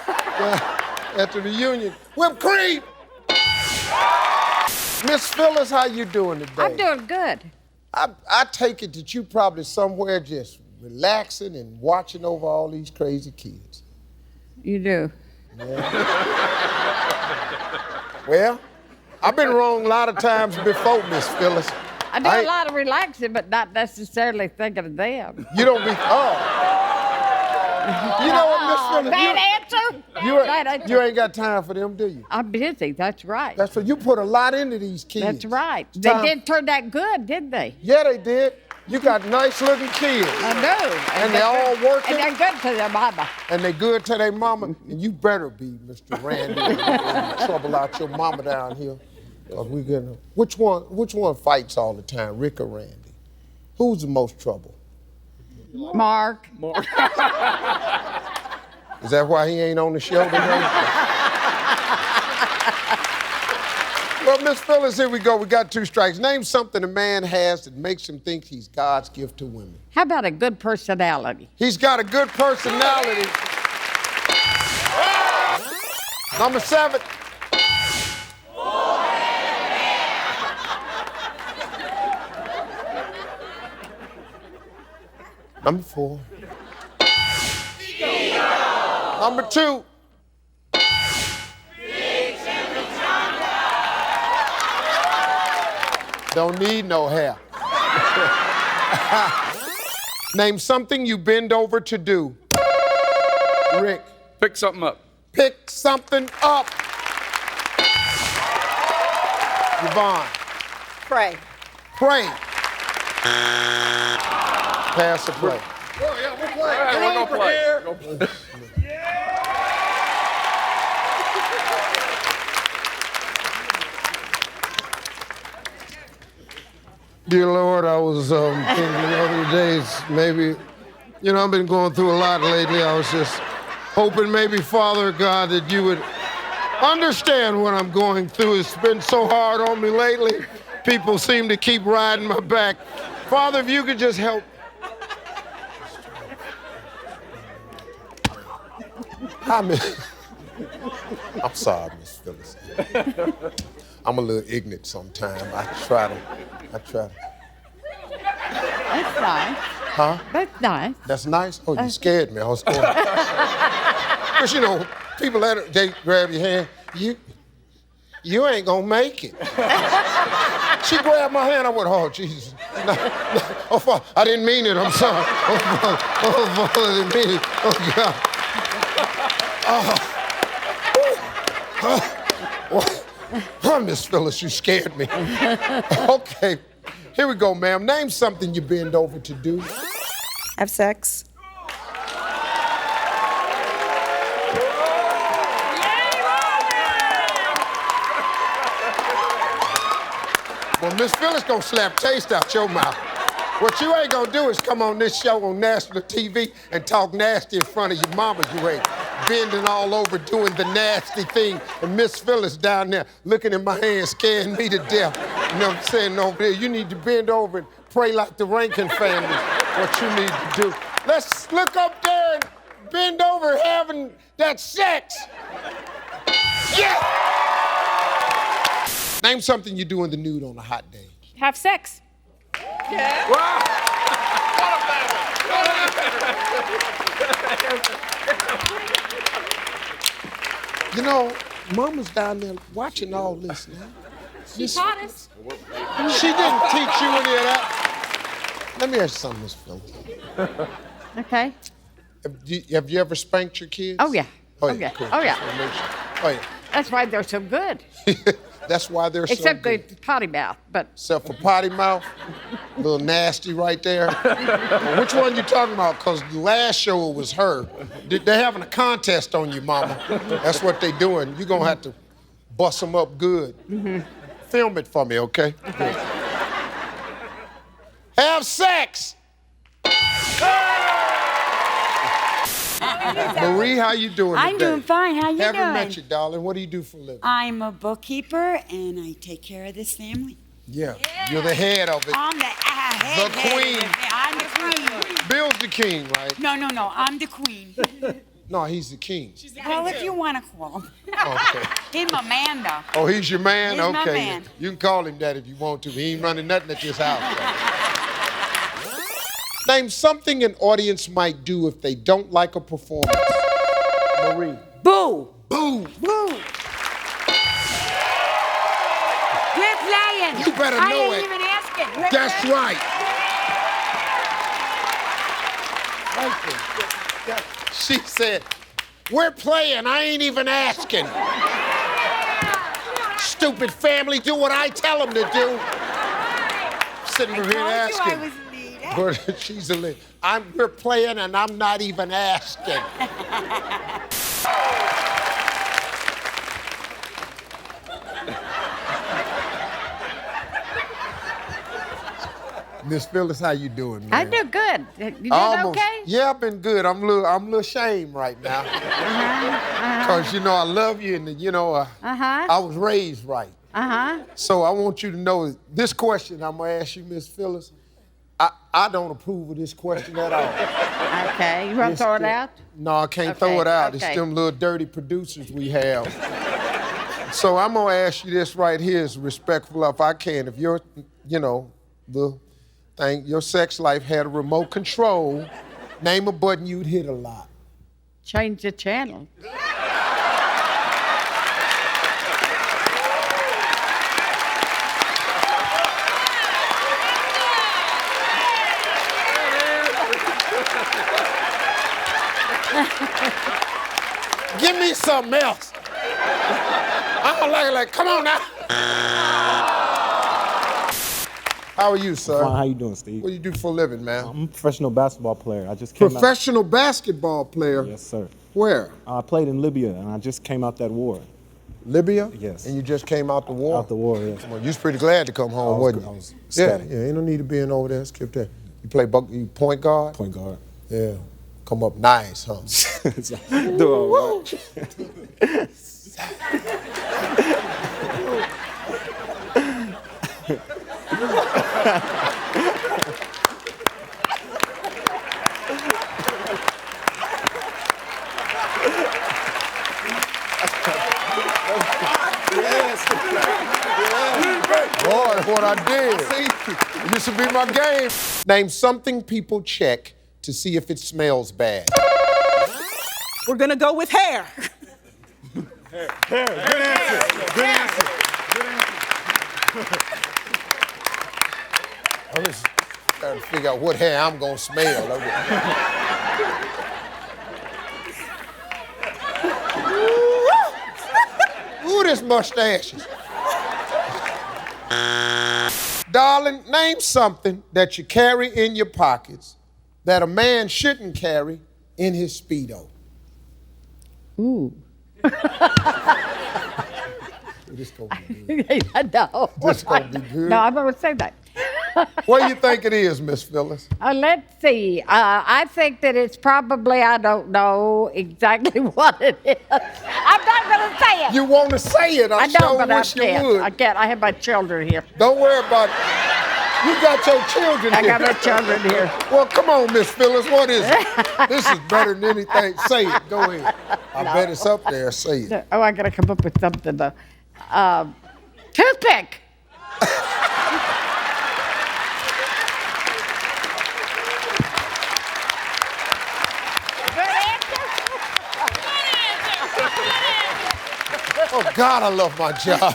after the union. Whipped cream. Miss Phyllis, how you doing today? I'm doing good. I take it that you probably somewhere just relaxing and watching over all these crazy kids. You do. Well, I've been wrong a lot of times before, Miss Phyllis. I do a lot of relaxing, but not necessarily thinking of them. You don't be, You know what, Miss Phyllis? Bad answer? You ain't got time for them, do you? I'm busy, that's right. That's what you put a lot into these kids. That's right. They didn't turn that good, did they? Yeah, they did. You got nice looking kids. I know. And they're all working. And they're good to their mama. And they're good to their mama. And you better be, Mr. Randy, trouble out your mama down here. We gonna, which one fights all the time, Rick or Randy? Who's the most trouble? Mark. Is that why he ain't on the show today? Well, Miss Phyllis, here we go. We got 2 strikes. Name something a man has that makes him think he's God's gift to women. How about a good personality? He's got a good personality. Number 7. Number 4. Number 2. Don't need no hair. Name something you bend over to do. Rick. Pick something up. Pick something up. Yvonne. Pray. Pray. Pass or play? Oh, yeah, we'll play. All right, we're gonna play. Dear Lord, I was thinking the other days, maybe, I've been going through a lot lately. I was just hoping maybe, Father God, that you would understand what I'm going through. It's been so hard on me lately. People seem to keep riding my back. Father, if you could just help. I'm sorry, Miss Phyllis. I'm a little ignorant sometimes. I try to. That's nice. Huh? That's nice. That's nice? Oh, you scared me. I was going. Because, people they grab your hand. You ain't gonna make it. She grabbed my hand. I went, oh, Jesus. No. Oh, Father, I didn't mean it. I'm sorry. Oh, Father, I didn't mean it. Oh, God. Oh, Miss Phyllis, you scared me. Okay, here we go, ma'am. Name something you bend over to do. Have sex. Well, Miss Phyllis gonna slap taste out your mouth. What you ain't gonna do is come on this show on national TV and talk nasty in front of your mama. You ain't bending all over doing the nasty thing. And Miss Phyllis down there looking at my hand, scaring me to death. You know what I'm saying over there? You need to bend over and pray like the Rankin family. What you need to do. Let's look up there and bend over having that sex. Yeah! Name something you do in the nude on a hot day. Have sex. Yeah. Wow. Mama's down there watching all this now. She taught us. She didn't teach you any of that. Let me ask you something, Miss Phyllis. Okay. Have you ever spanked your kids? Oh, yeah. Oh, yeah. Cool. Oh, yeah. Oh, yeah. That's why they're so good. That's why they're Except so good. the potty mouth, but. Except for potty mouth. A little nasty right there. Well, which one you talking about? Because the last show was her. They're having a contest on you, mama. That's what they doing. You're going to have to bust them up good. Mm-hmm. Film it for me, okay? Have sex. Marie, how you doing I'm today? doing fine. How you Haven't doing? met you, darling. What do you do for a living? I'm a bookkeeper, and I take care of this family. Yeah, you're the head of it. I'm the head. The queen. I'm the queen. Bill's the king, right? No. I'm the queen. No, he's the king. Well, if you want to call him. Okay. He's my man, though. Oh, he's your man? He's okay. my man. You can call him that if you want to. He ain't running nothing at this house. Name something an audience might do if they don't like a performance. Marie. Boo. Boo. Boo. We're playing. You better know I ain't it. even asking. We're That's playing. right. She said, we're playing, I ain't even asking. Stupid family, do what I tell them to do. Sitting over here asking. I was needed. But she's a lead. We're playing and I'm not even asking. Miss Phyllis, how you doing, man? I do good. You did okay? Yeah, I've been good. I'm a little ashamed right now. Because, you know, I love you and, you know, I was raised right. So I want you to know this question I'm going to ask you, Miss Phyllis, I don't approve of this question at all. Okay, you want to throw it out? No, I can't throw it out. It's them little dirty producers we have. So I'm going to ask you this right here as respectful if I can. If you're, you know, your sex life had a remote control, name a button you'd hit a lot. Change the channel. Give me something else. I don't like, come on now. How are you, sir? Fine. How you doing, Steve? What do you do for a living, man? I'm a professional basketball player. I just came Professional basketball player? Yes, sir. Where? I played in Libya, and I just came out that war. Libya? Yes. And you just came out the war? Out the war, yes. Well, you was pretty glad to come home, wasn't you? I was yeah, ecstatic. ain't no need to being over there. Skip that. You play you point guard? Point guard. Yeah. Come up nice, huh? Do all right. Boy, what I did. It used to be my game. Name something people check to see if it smells bad. We're gonna go with hair. Hair. Good answer. Good answer. I'm just trying to figure out what hair I'm gonna smell. Ooh, this mustaches. Darling, name something that you carry in your pockets that a man shouldn't carry in his Speedo. Ooh. This gonna be good. No. This gonna be good. No, I'm going to say that. What do you think it is, Miss Phyllis? Let's see. I think that it's probably, I don't know exactly what it is. I'm not going to say it. You want to say it? I don't, sure but wish I can't. you would. I can't. I have my children here. Don't worry about it. You got your children I here. got my children here. Well, come on, Miss Phyllis. What is it? This is better than anything. Say it. Go ahead. I bet it's up there. Say it. Oh, I got to come up with something, though. Toothpick. Oh, God, I love my job.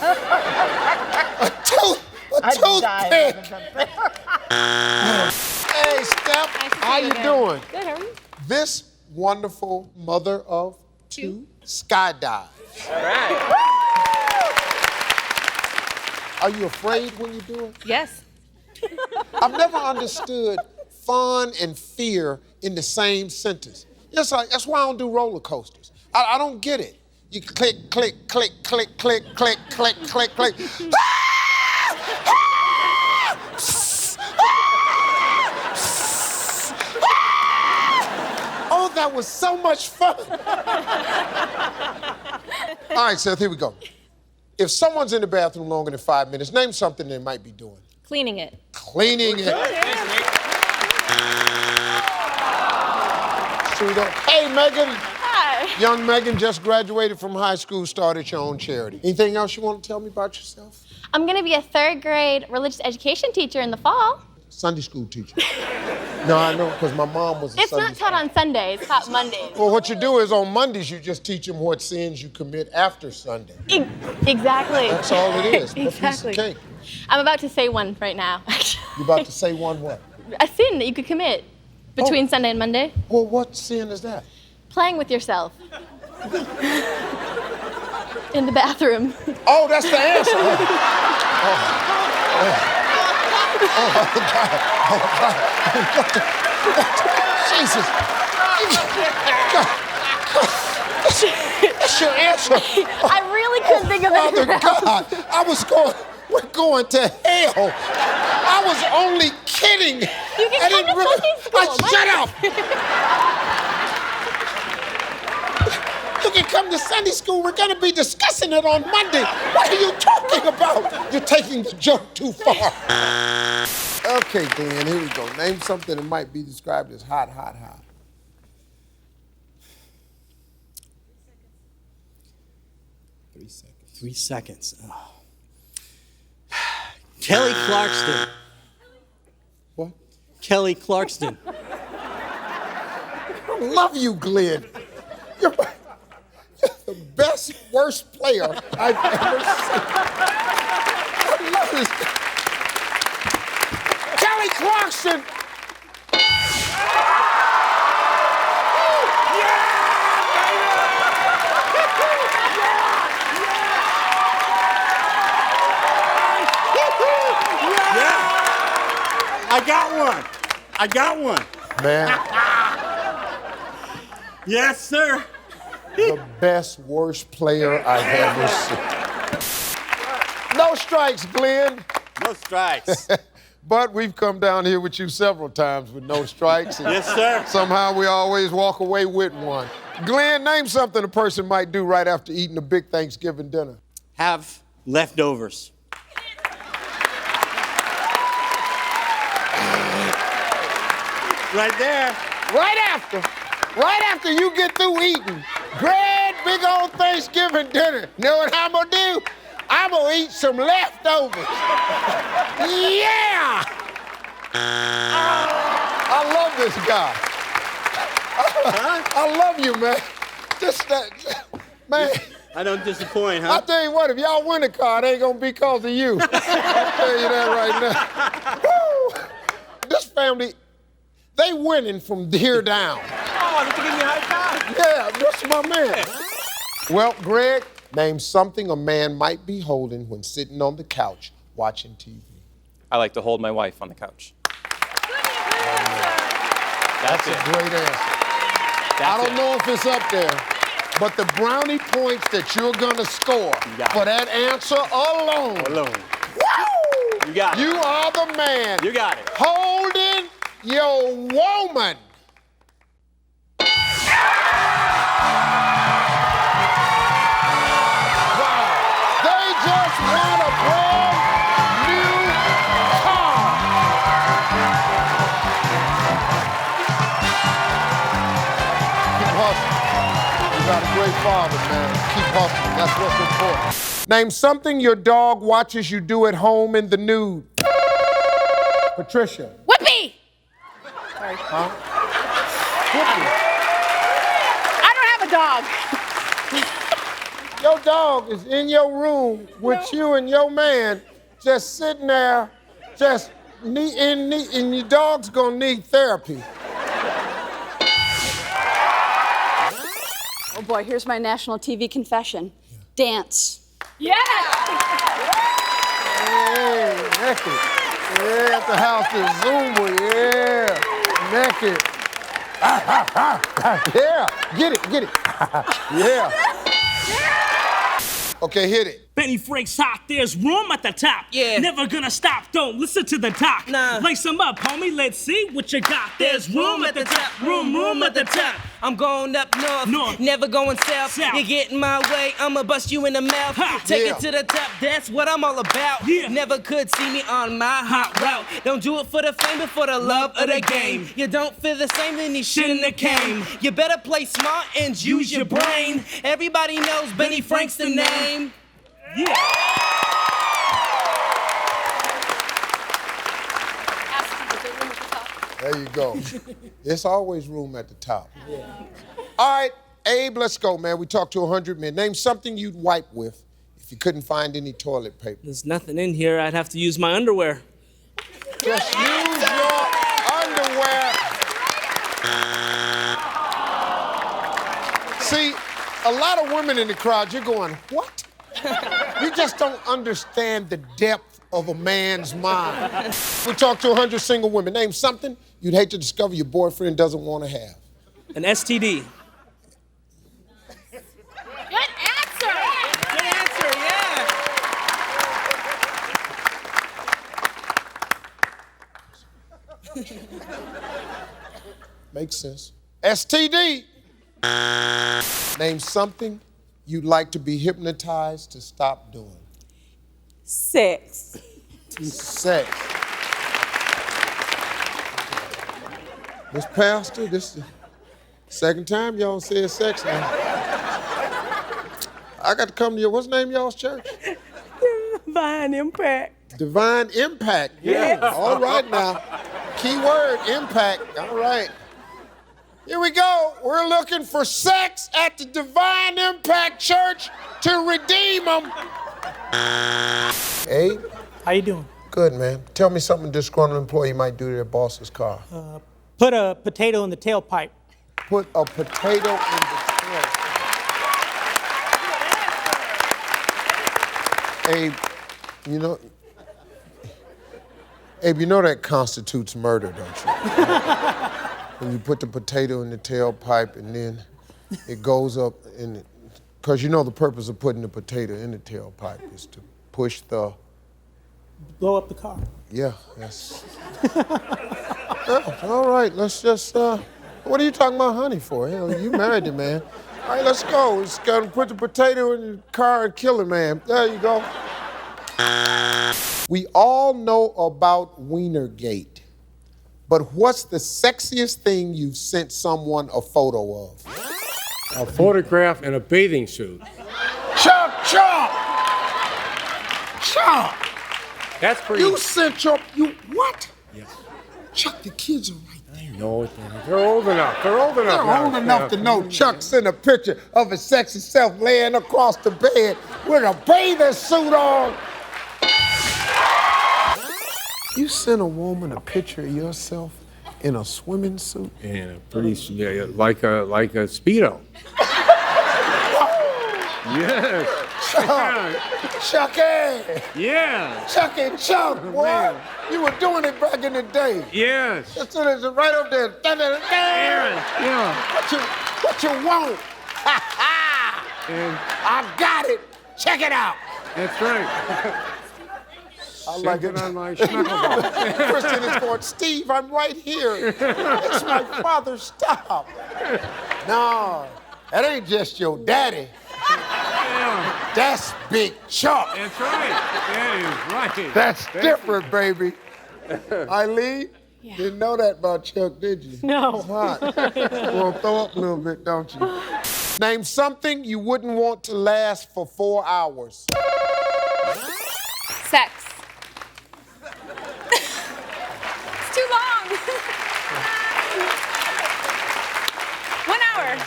A toothpick. Hey, Steph, how you doing? Good, how are you? This wonderful mother of two skydives. All right. Are you afraid when you do it? Yes. I've never understood fun and fear in the same sentence. That's why I don't do roller coasters. I don't get it. You click, click, click, click, click, click, click, click, click. was so much fun. All right, Seth, here we go. If someone's in the bathroom longer than 5 minutes, name something they might be doing. Cleaning it. Cleaning it. Sweetheart. Hey, Megan. Hi. Young Megan just graduated from high school, started your own charity. Anything else you want to tell me about yourself? I'm going to be a 3rd grade religious education teacher in the fall. Sunday school teacher. No, I know, because my mom was a It's Sunday not taught on Sundays, it's taught Mondays. Well, what you do is on Mondays, you just teach them what sins you commit after Sunday. Exactly. That's all it is. Exactly. A piece of cake. I'm about to say one right now. You about to say one what? A sin that you could commit between Sunday and Monday. Well, what sin is that? Playing with yourself. In the bathroom. Oh, that's the answer. Oh, God. Oh, God. Jesus. That's your answer. I really couldn't think of anything else. God, we're going to hell. I was only kidding. You can come to Sunday school. Shut up. You can come to Sunday school. We're going to be discussing it on Monday. What are you talking about? You're taking the joke too far. Okay, Dan, here we go. Name something that might be described as hot, hot, hot. 3 seconds. 3 seconds. Oh. Kelly Clarkson. What? Kelly Clarkson. I love you, Glenn. You're the best, worst player I've ever seen. I love this guy. Kelly Clarkson. I got one. Man. Yes, sir. The best, worst player I've ever seen. No strikes, Glenn. No strikes. But we've come down here with you several times with no strikes. Yes, sir. Somehow we always walk away with one. Glenn, name something a person might do right after eating a big Thanksgiving dinner. Have leftovers. Right there. Right after you get through eating, great big old Thanksgiving dinner. Know what I'm gonna do? I'm gonna eat some leftovers. Yeah! I love this guy. I love you, man. Just that, man. I don't disappoint, huh? I'll tell you what, if y'all win the car, it ain't gonna be because of you. I'll tell you that right now. Woo! This family, they winning from here down. Oh, you give me a high five. Yeah, that's my man. Well, Greg, name something a man might be holding when sitting on the couch watching TV. I like to hold my wife on the couch. That's a great answer. I don't know if it's up there, but the brownie points that you're gonna score for that answer alone. Woo! You got it. You are the man. You got it. Holding your woman. Great father, man. Keep hustling. That's what's important. Name something your dog watches you do at home in the nude. Patricia. Whoopee! Sorry. Huh? Whoopee. I don't have a dog. Your dog is in your room with you and your man just sitting there, just and your dog's gonna need therapy. Oh boy, here's my national TV confession. Dance. Yes! Hey, naked. Yeah, at the house is Zumba, yeah. Naked. Yeah, get it. Yeah. Okay, hit it. Benny Frank's hot, there's room at the top. Yeah. Never gonna stop, don't listen to the doc. Nah. Lace 'em up, homie, let's see what you got. There's room at the top, room at the top. I'm going up north, never going south. You get in my way, I'ma bust you in the mouth. Take it to the top, that's what I'm all about. Never could see me on my hot route. Don't do it for the fame, but for the love of the game. You don't feel the same, then you shouldn't have came. You better play smart and use your brain. Everybody knows Benny Frank's the name. Yeah. There you go. There's always room at the top. All right, Abe, let's go, man. We talked to 100 men. Name something you'd wipe with if you couldn't find any toilet paper. There's nothing in here. I'd have to use my underwear. Just use your underwear. See, a lot of women in the crowd, you're going, what? You just don't understand the depth of a man's mind. We talked to 100 single women. Name something you'd hate to discover your boyfriend doesn't want to have. An STD. Good answer. Good answer, yeah. Makes sense. STD. Name something you'd like to be hypnotized to stop doing. Sex. Sex. Miss Pastor, this is the second time y'all said sex now. I got to come to your, what's the name of y'all's church? Divine Impact. Divine Impact. Yes. All right now. Key word, impact. All right. Here we go. We're looking for sex at the Divine Impact Church to redeem them. Hey. How you doing? Good, man. Tell me something a disgruntled employee might do to their boss's car. Put a potato in the tailpipe. Put a potato in the tailpipe. Abe, you know that constitutes murder, don't you? When you put the potato in the tailpipe and then it goes up in it. Because you know the purpose of putting the potato in the tailpipe is to push the... Blow up the car. Yeah, that's... Oh, all right, let's just... What are you talking about honey for? Hell, you married the man. All right, let's go. Just gotta put the potato in the car and kill the man. There you go. We all know about Wienergate, but what's the sexiest thing you've sent someone a photo of? A photograph in a bathing suit. Chuck! That's pretty... You sent your... what? Yes. Chuck, the kids are right there. No, they're old enough. They're old enough They're old enough to know Chuck sent a picture of his sexy self laying across the bed with a bathing suit on. You sent a woman a picture of yourself in a swimming suit? And a pretty, like a Speedo. Yes. Chucky! Yeah. Chucky Chuck, boy. Man. You were doing it back in the day. Yes. That's right up there. Yeah. What you want? I got it. Check it out. That's right. I like it. On my knuckleball. Kristen is going, Steve, I'm right here. It's my father. Stop. No, that ain't just your daddy. Yeah. That's Big Chuck. That's right. That is right. That's different, baby. Eileen, didn't know that about Chuck, did you? No. It's hot. You want to throw up a little bit, don't you? Name something you wouldn't want to last for 4 hours. Sex. It's too long. 1 hour.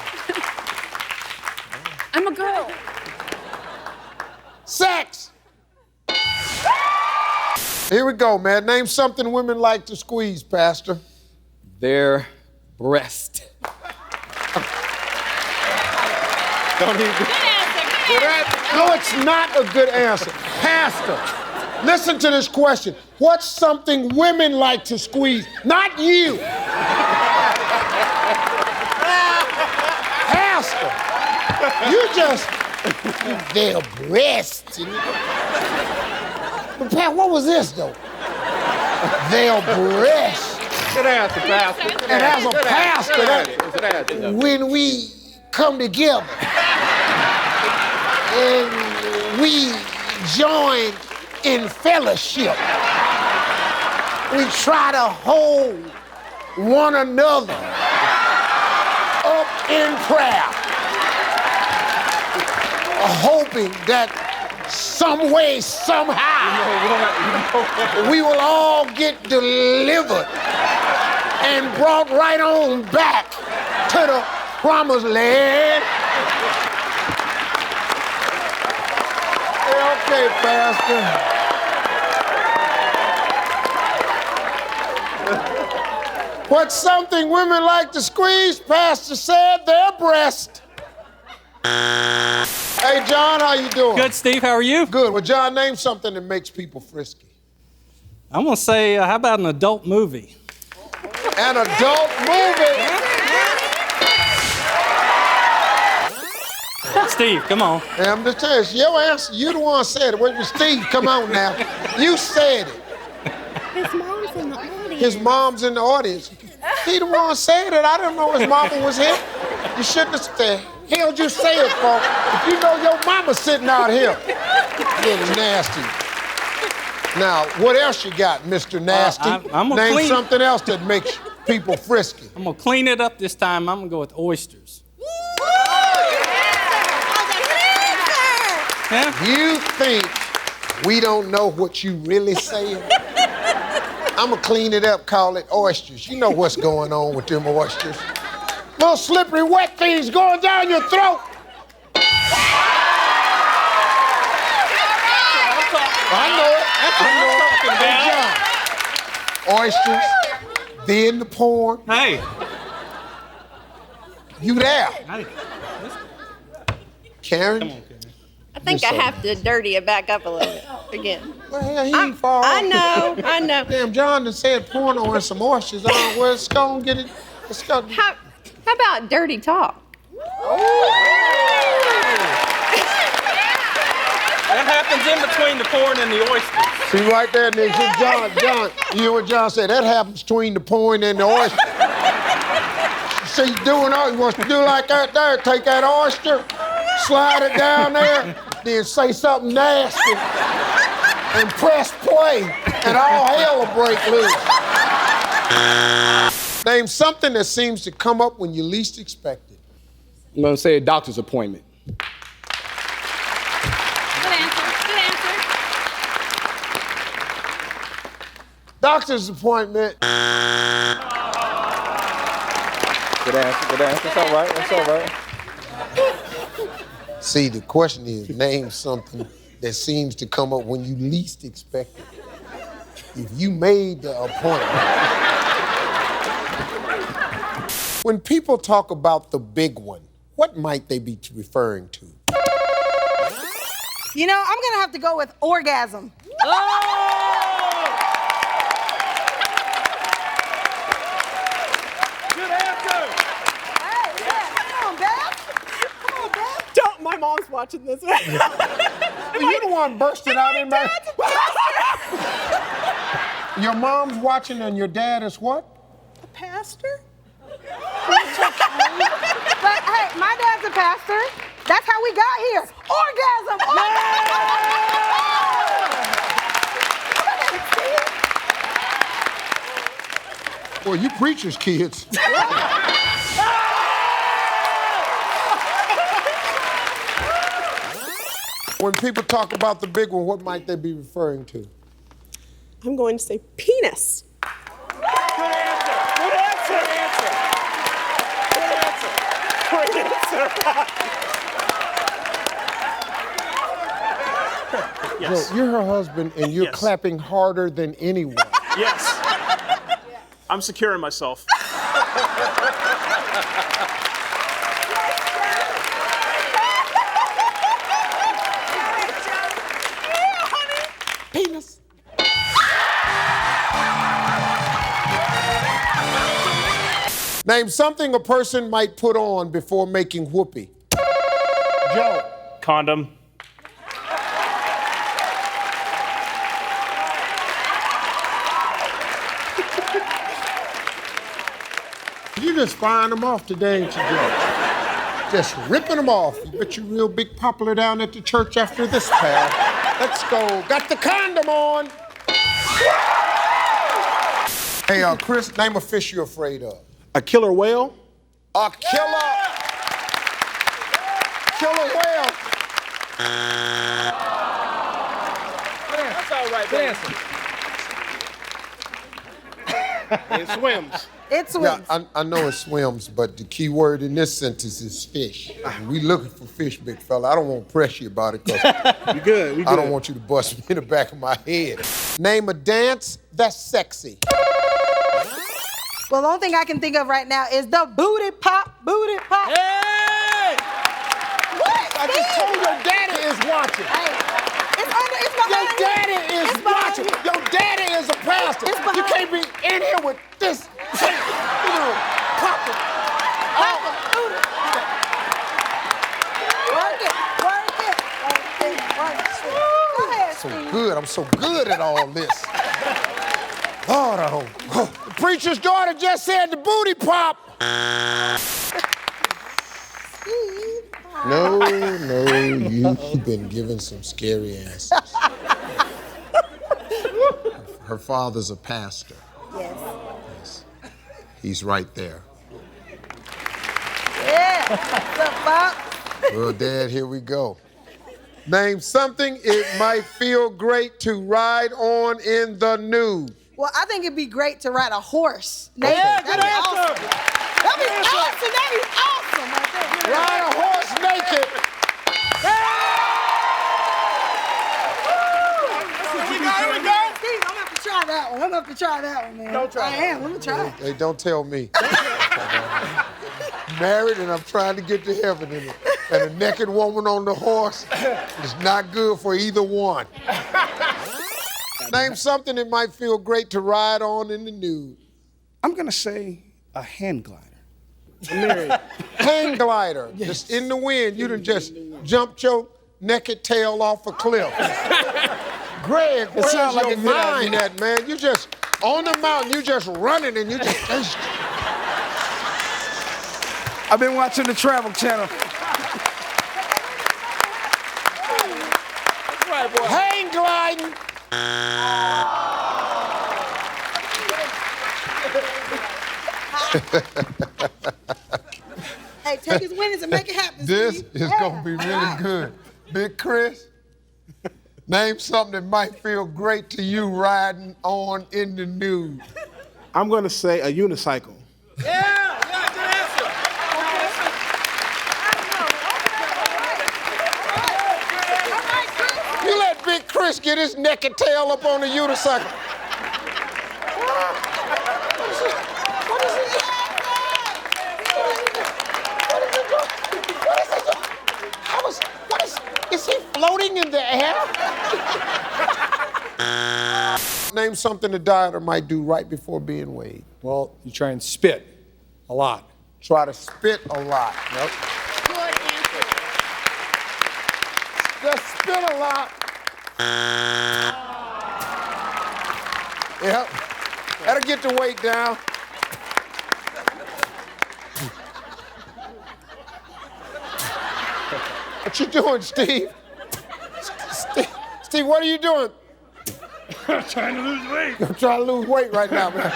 I'm a girl. Sex! Here we go, man. Name something women like to squeeze, Pastor. Their breast. Don't even... No, it's not a good answer. Pastor, listen to this question. What's something women like to squeeze? Not you. Pastor, Their breasts. But Pat, what was this though? Their breasts. Good answer, Pastor. Good And as a answer. pastor, Good answer. when we come together and we join in fellowship, we try to hold one another up in prayer, hoping that some way, somehow, we will all get delivered and brought right on back to the promised land. Okay, Pastor. What's something women like to squeeze? Pastor said their breast. Hey, John, how you doing? Good, Steve. How are you? Good. Well, John, name something that makes people frisky. I'm going to say, how about an adult movie? An adult movie? Steve, come on. Hey, I'm just telling you, your answer, you the one said it. Wait, Steve, come on now. You said it. His mom's in the audience. His mom's in the audience. He the one said it. I didn't know his mama was here. You shouldn't have said, hell you say it, for if you know your mama's sitting out here. Little nasty. Now, what else you got, Mr. Nasty? I'm gonna Name clean- something else that makes people frisky. I'm going to clean it up this time. I'm going to go with oysters. Yeah? You think we don't know what you really saying? I'm gonna clean it up, call it oysters. You know what's going on with them oysters. Little slippery wet things going down your throat. I know it. Hey, John. Oysters, then the porn. Hey. You there. Hey. Karen? Come on, Karen. I think I have to dirty it back up a little bit again. Well, he ain't far off. I know. Damn, John done said porno and some oysters. Well, it's gonna get it. It's gonna. How about dirty talk? That happens in between the porn and the oysters. See right there, Nick. John, you hear what John said? That happens between the porn and the oyster. See, doing all he wants to do like that there, take that oyster, slide it down there, then say something nasty, and press play, and all hell will break loose. Name something that seems to come up when you least expect it. I'm going to say a doctor's appointment. Doctor's appointment. Good answer. That's all right. That's all right. See, the question is, name something that seems to come up when you least expect it. If you made the appointment. When people talk about the big one, what might they be referring to? You know, I'm gonna have to go with orgasm. My mom's watching this. You the one bursted out in there. Your mom's watching and your dad is what? A pastor? But hey, my dad's a pastor. That's how we got here. Orgasm! Well, you preachers' kids. When people talk about the big one, what might they be referring to? I'm going to say penis. Yes. So you're her husband and you're clapping harder than anyone. Yes. I'm securing myself. Penis. Name something a person might put on before making whoopee. Joe. Condom. You just firing them off today, ain't you, Joe? Just ripping them off. You bet you're real big popular down at the church after this, pal. Let's go. Got the condom on. Hey, Chris, name a fish you're afraid of. A killer whale? A killer whale. That's all right, baby. It swims. It swims. Yeah, I know it swims, but the key word in this sentence is fish. We looking for fish, big fella. I don't want to press you about it, because We good. I don't want you to bust me in the back of my head. Name a dance that's sexy. Well, the only thing I can think of right now is the booty pop, booty pop. Hey! What? I just told your daddy is watching. Hey, it's Your behind you. daddy is It's behind watching. you. Your daddy is a pastor. It's behind You can't be in here with this. Popping. Booty. Work it. Go ahead, So Steve. good. I'm so good at all this. Lord, I hope. The preacher's daughter just said the booty pop. No, you've been given some scary answers. Her father's a pastor. Yes. He's right there. Yeah. What's up, Pop? Well, Dad, here we go. Name something it might feel great to ride on in the nude. Well, I think it'd be great to ride a horse. Okay. That'd Good be answer. awesome. That'd be awesome right there. Ride a horse naked. Here we go. Steve, I'm gonna have to try that one. Man. Don't try I am. I'm gonna try it. Hey, don't tell me. Married and I'm trying to get to heaven, and a naked woman on the horse is not good for either one. Name something that might feel great to ride on in the nude. I'm gonna say a hand glider. Hang glider, just in the wind. You done just jumped your naked tail off a cliff. Greg, where's sounds like your a good mind idea. at, man? You just on the mountain, you just running and you just. I've been watching the Travel Channel. Hang gliding. Hey, take his winnings and make it happen. This Steve. is gonna be really good. Big Chris, name something that might feel great to you riding on in the nude. I'm gonna say a unicycle. Good answer. You let Big Chris get his naked tail up on the unicycle. Is he floating in the air? Name something the dieter might do right before being weighed. Well, you try and spit a lot. Try to spit a lot. Yep. Good answer. Just spit a lot. Yep. That'll get the weight down. What you doing, Steve? Steve, what are you doing? I'm trying to lose weight. I'm trying to lose weight right now, man.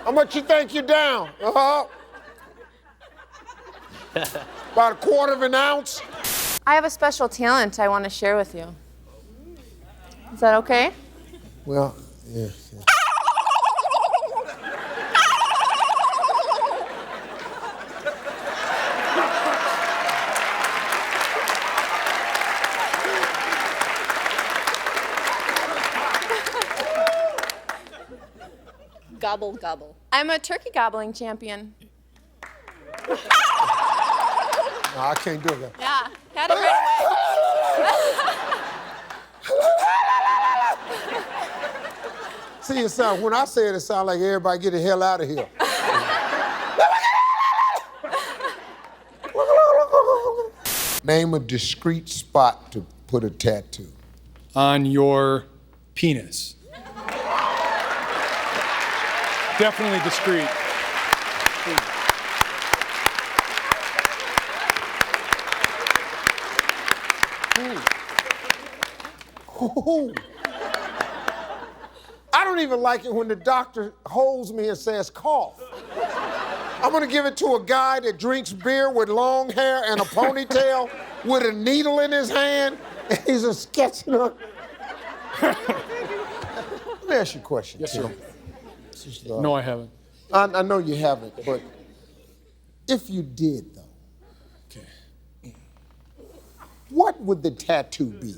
How much you think you're down? About a quarter of an ounce. I have a special talent I want to share with you. Is that okay? Well, yeah. Gobble, gobble. I'm a turkey gobbling champion. No, I can't do that. Yeah, had it right away. See, it sound, when I say it, it sounds like everybody get the hell out of here. Name a discreet spot to put a tattoo. On your penis. Definitely discreet. Ooh. I don't even like it when the doctor holds me and says cough. I'm gonna give it to a guy that drinks beer with long hair and a ponytail with a needle in his hand, and he's just sketching up. Let me ask you a question. Yes, sir. Tim. No, I haven't. I know you haven't, but if you did, though, okay, what would the tattoo be?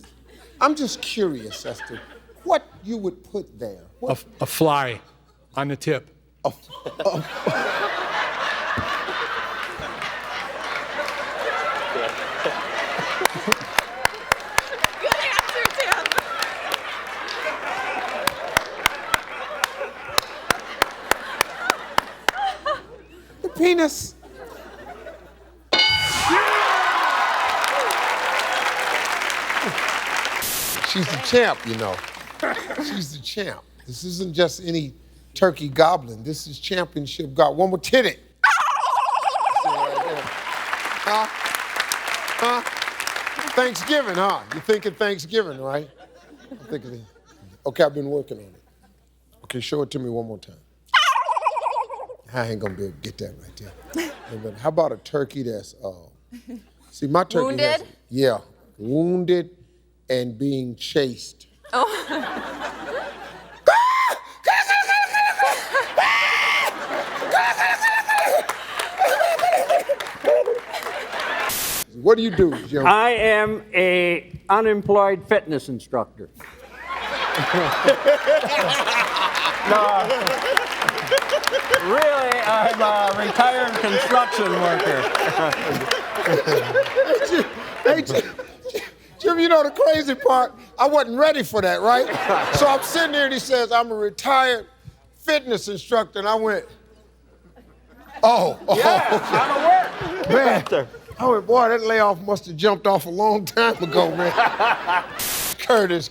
I'm just curious as to what you would put there. A fly on the tip. The penis. She's the champ, you know. She's the champ. This isn't just any turkey goblin. This is championship god. One more titty. Huh? Huh? Thanksgiving, huh? You're thinking Thanksgiving, right? I'm thinking, okay, I've been working on it. Okay, show it to me one more time. I ain't gonna be able to get that right there. But how about a turkey that's, see, my turkey Wounded? Yeah, wounded and being chased. What do you do, Jim? I am a unemployed fitness instructor. No, really, I'm a retired construction worker. Hey, Jim, you know the crazy part? I wasn't ready for that, right? So I'm sitting there and he says, I'm a retired fitness instructor. And I went, oh. I'm aware. Man, I went, boy, that layoff must have jumped off a long time ago, man. Curtis.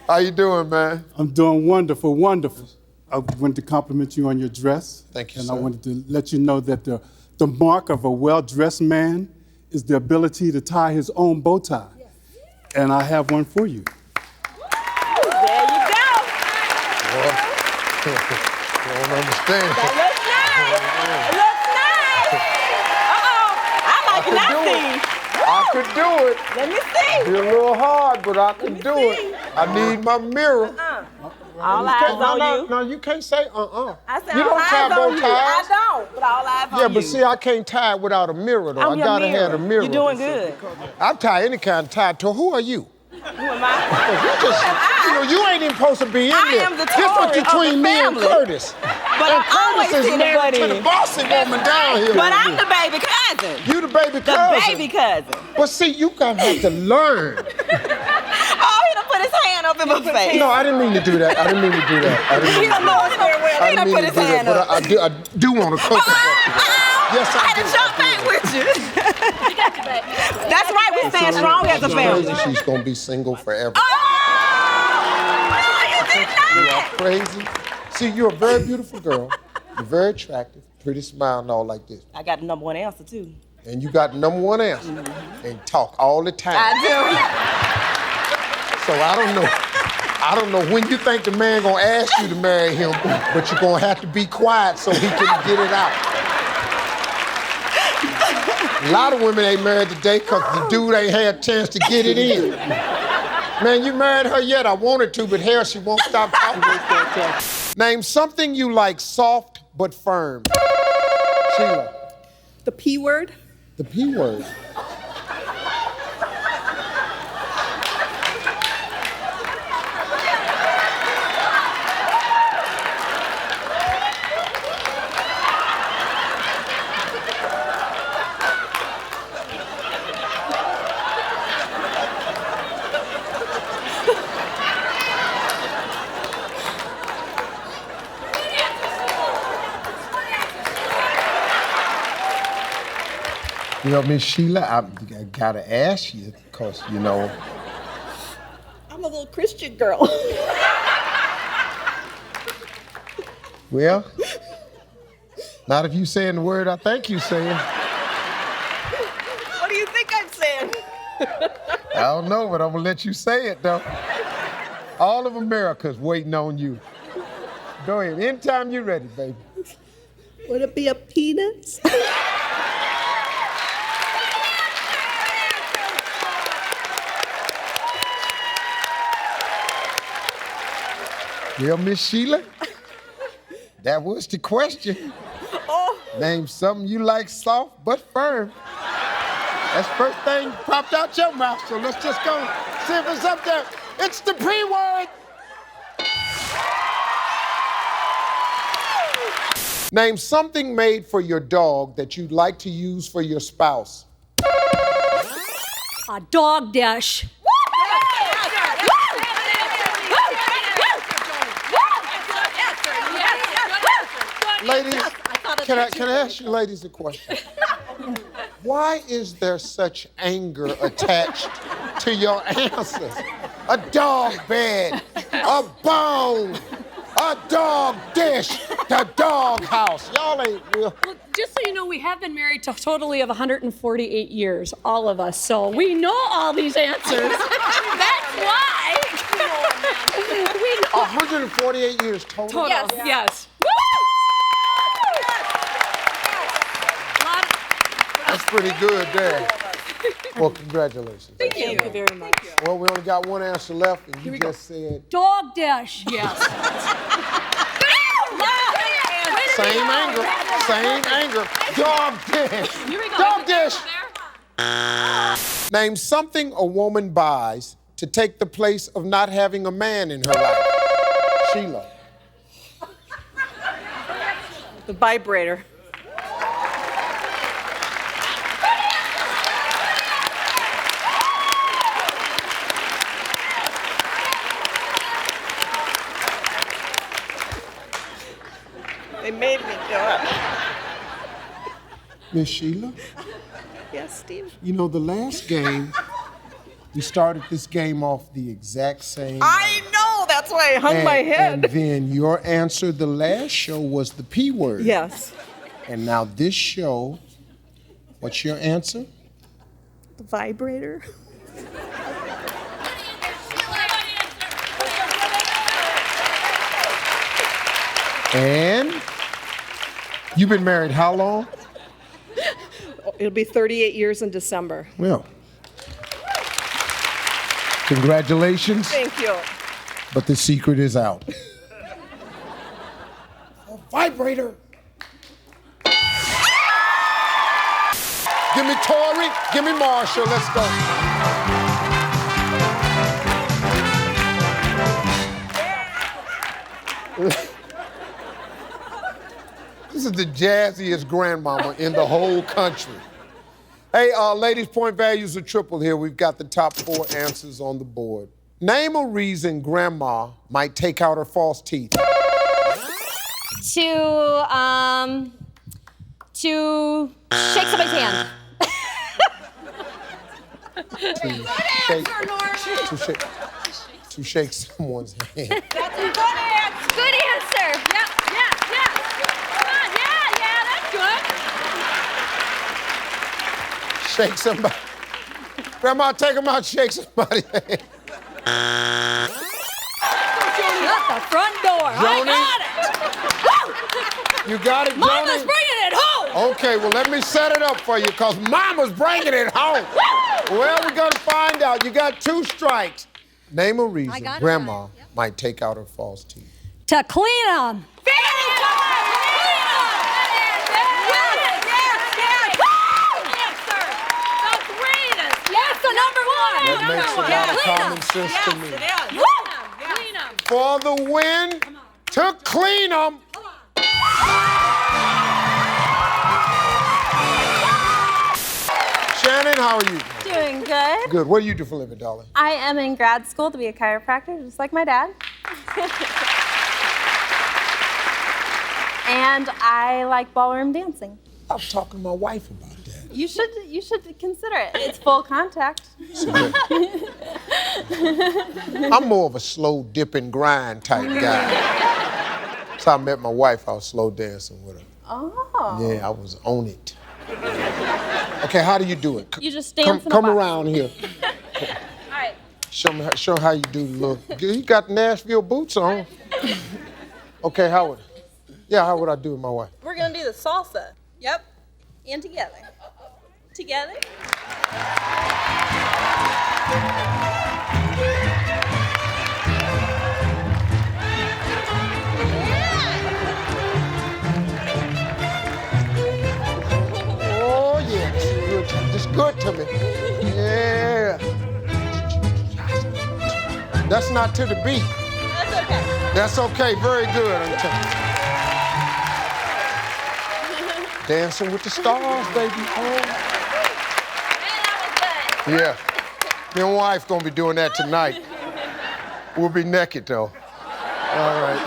How you doing, man? I'm doing wonderful. I wanted to compliment you on your dress. Thank you, and sir. I wanted to let you know that the mark of a well-dressed man is the ability to tie his own bow tie. Yes. And I have one for you. There you go. You don't understand. That looks nice. Uh-oh. I like it now, Steve. I could do it. Let me see. Be a little hard, but I can do it. I need my mirror. All eyes on you. No, you can't say I said You all don't tie eyes bow on you. ties. I don't, but all eyes on you. Yeah, but see, I can't tie it without a mirror, though. I'm I your gotta mirror. have a mirror. You're doing good. I'll tie any kind of tie to. Who are you? Who am I? You ain't even supposed to be in I there. am the This was Tory of the between me and family. Curtis. But and I always Curtis see is the married to buddy. the bossy woman down here. But I'm the baby cousin. You the baby cousin. The baby cousin. But see, you gotta have to learn. Oh, he done put his hand up in my face. No, I didn't mean to do that. He done know us very well. He done put his hand up. But I do want to coach you. Yes, I do. I done jump back with you. That's right, we stand strong as a family. She's gonna be single forever. Oh, you did not. You are crazy. See, you're a very beautiful girl. You're very attractive, pretty smile and all like this. I got the number one answer, too. And you got the number one answer. And talk all the time. I So I don't know when you think the man gonna ask you to marry him, but you're gonna have to be quiet so he can get it out. A lot of women ain't married today because the dude ain't had a chance to get it in. Man, you married her yet? I wanted to, but hell, she won't stop talking. Name something you like soft but firm. Sheila. The P word. The P word. Well, Miss Sheila, I gotta ask you, because, you know. I'm a little Christian girl. Well, not if you saying the word I think you saying. What do you think I'm saying? I don't know, but I'm gonna let you say it, though. All of America's waiting on you. Go ahead, anytime you're ready, baby. Would it be a penis? Well, Miss Sheila, that was the question. Oh. Name something you like soft but firm. That's the first thing popped out your mouth, so let's just go see if it's up there. It's the P word. Name something made for your dog that you'd like to use for your spouse. A dog dish. Ladies, can I ask you ladies a question? Why is there such anger attached to your answers? A dog bed, a bone, a dog dish, the dog house. Y'all ain't real. Well, just so you know, we have been married to a totally of 148 years, all of us, so we know all these answers. That's why. We know. 148 years total? Yes, yes. That's pretty good there. Well, congratulations. Thank you very much. Well, we only got one answer left, and you just said... Dog dish. Yes. Same anger. Dog dish. Here we go. Dog dish. Name something a woman buys to take the place of not having a man in her life. Sheila. The vibrator. They made me do it. Miss Sheila? Yes, Steve? You know, the last game, we started this game off the exact same I know, that's why I hung my head. And then your answer the last show was the P word. Yes. And now this show, what's your answer? The vibrator. And you've been married how long? It'll be 38 years in December. Well, congratulations. Thank you. But the secret is out. A vibrator. Give me Tori, give me Marshall, let's go. This is the jazziest grandmama in the whole country. Hey, ladies, point values are triple here. We've got the top 4 answers on the board. Name a reason grandma might take out her false teeth. To shake somebody's hand. To shake someone's hand. That's a good answer. Good answer. Yep. Shake somebody. Grandma, take them out, shake somebody's hand. Shut the front door. Joni? I You got it, Joni? Mama's bringing it home. Okay, well, let me set it up for you, because Mama's bringing it home. Well, we're going to find out. You got 2 strikes. Name a reason Grandma might take out her false teeth. To clean them. That makes a lot of common sense to me. For the win, to clean them. Shannon, how are you? Doing good. Good. What do you do for a living, darling? I am in grad school to be a chiropractor, just like my dad. And I like ballroom dancing. I was talking to my wife about that. You should consider it. It's full contact. I'm more of a slow dip and grind type guy. So I met my wife, I was slow dancing with her. Oh. Yeah, I was on it. Okay, how do you do it? You just dance Come around here. All right. Show how you do the look. You got Nashville boots on. Okay, how would I do with my wife? We're gonna do the salsa. Yep. And together. Together. Oh, yes. Just good to me. Yeah. That's not to the beat. That's okay. That's okay. Very good. I'm telling you. Dancing with the Stars, baby. Oh. Yeah. Your wife gonna be doing that tonight. We'll be naked, though. All right.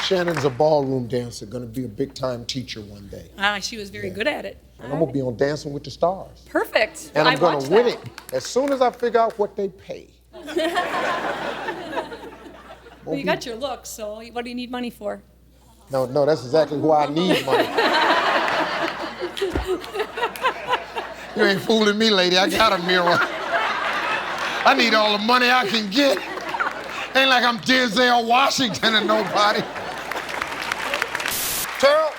Shannon's a ballroom dancer, gonna be a big-time teacher one day. She was very good at it. And I'm gonna be on Dancing with the Stars. Perfect. And I'm gonna watched win that. it as soon as I figure out what they pay. Well, you got your looks, so what do you need money for? No, that's exactly why I need money. You ain't fooling me, lady. I got a mirror. I need all the money I can get. Ain't like I'm Denzel Washington and nobody.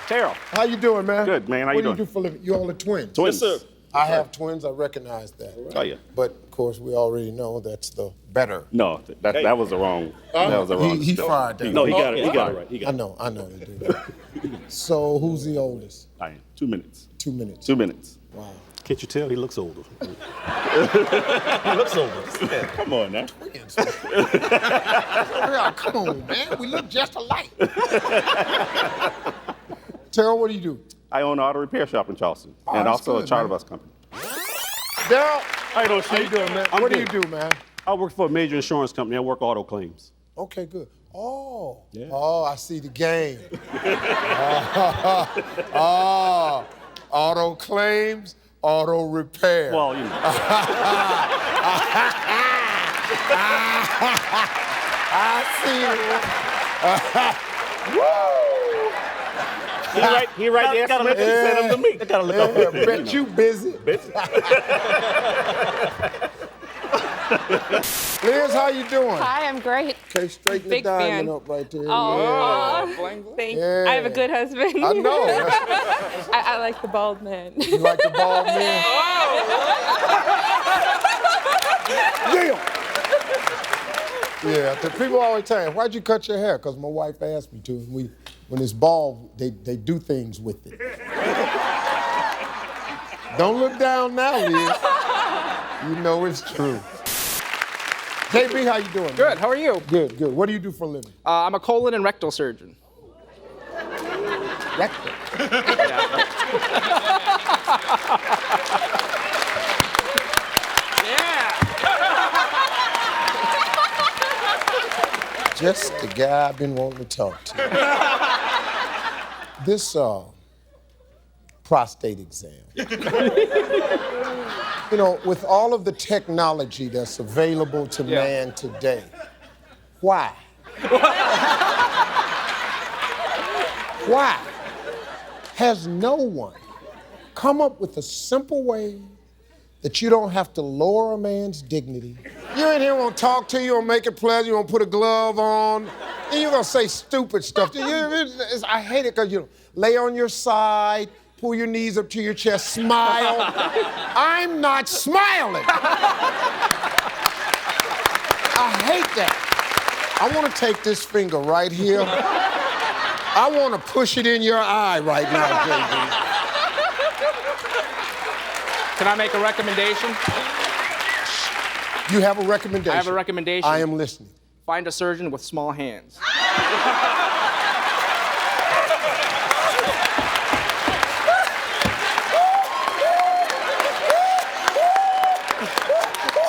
Terrell, how you doing, man? Good, man. How you doing? What do you do for a living? You all are twins? Twins. Yes, sir. I have twins. I recognize that. Oh, yeah. But, of course, we already know that's the better. No, that was the wrong. That was the wrong. He fired that. No, he got it. He got it right. He got I know he did. So, who's the oldest? I am. 2 minutes. 2 minutes. 2 minutes. Wow. Can't you tell he looks older? He looks older. Come on now. Twins. Yeah, come on, man. We look just alike. Terrell, what do you do? I own an auto repair shop in Charleston, Oh, and that's also good, a charter man. bus company. Daryl, How you doing, how you doing, man? I'm What good. do you do, man? I work for a major insurance company. I work auto claims. Okay, good. Oh, Yeah. oh, I see the game. Auto claims, auto repair. Well, you know. I see it. Woo! He write the estimate and send them to me. Gotta look up. Bet you busy. Liz, how you doing? Hi, I'm great. Okay, straighten the Big diamond fan. up right there. Oh, thank you. I have a good husband. I know. I like the bald man. You like the bald man? Yeah, the people always tell me, why'd you cut your hair? Because my wife asked me to. And when it's bald, they do things with it. Don't look down now, Liz. You know it's true. JB, how you doing? Good, how are you? Good, good. What do you do for a living? I'm a colon and rectal surgeon. Rectal? Just the guy I've been wanting to talk to. This prostate exam. You know, with all of the technology that's available to man today, why? Why has no one come up with a simple way that you don't have to lower a man's dignity? You ain't here want to talk to you, want to make it pleasant, you want to put a glove on, and you're going to say stupid stuff. I hate it because you lay on your side, pull your knees up to your chest, smile. I'm not smiling. I hate that. I want to take this finger right here. I want to push it in your eye right now, JB. Can I make a recommendation? You have a recommendation? I have a recommendation. I am listening. Find a surgeon with small hands.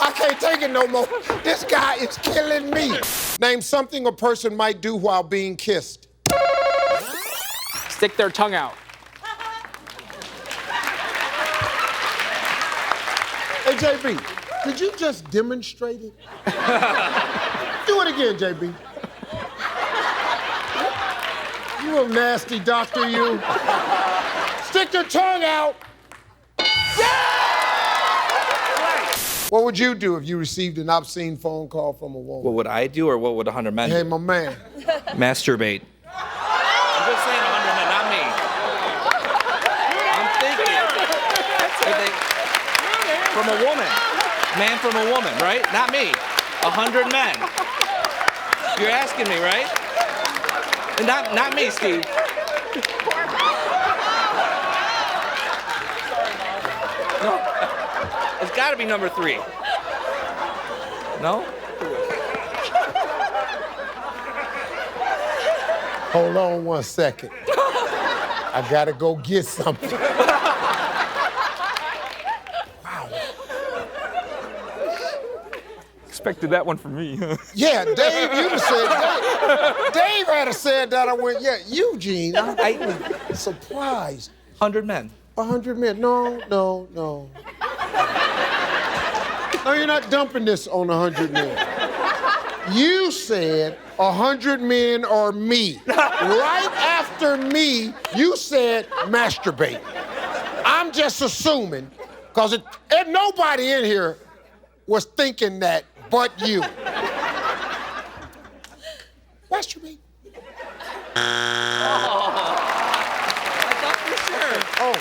I can't take it no more. This guy is killing me. Name something a person might do while being kissed. Stick their tongue out. Hey, JB, did you just demonstrate it? Do it again, JB. You little nasty doctor, you. Stick your tongue out. What would you do if you received an obscene phone call from a woman? What would I do, or what would 100 men do? Hey, my man. Masturbate. I'm just saying 100 men, not me. I'm thinking. From a woman. Man from a woman, right? Not me. 100 men. You're asking me, right? Not me, Steve. No. It's got to be number 3. No? Hold on 1 second. I gotta go get something. Expected that one from me. Yeah, Dave, you'd have said that. Dave had have said that. I went, yeah, Eugene, I was surprised. 100 men. 100 men. No. No, you're not dumping this on 100 men. You said 100 men or me. Right after me, you said masturbate. I'm just assuming, because nobody in here was thinking that but you. Masturbate. Oh,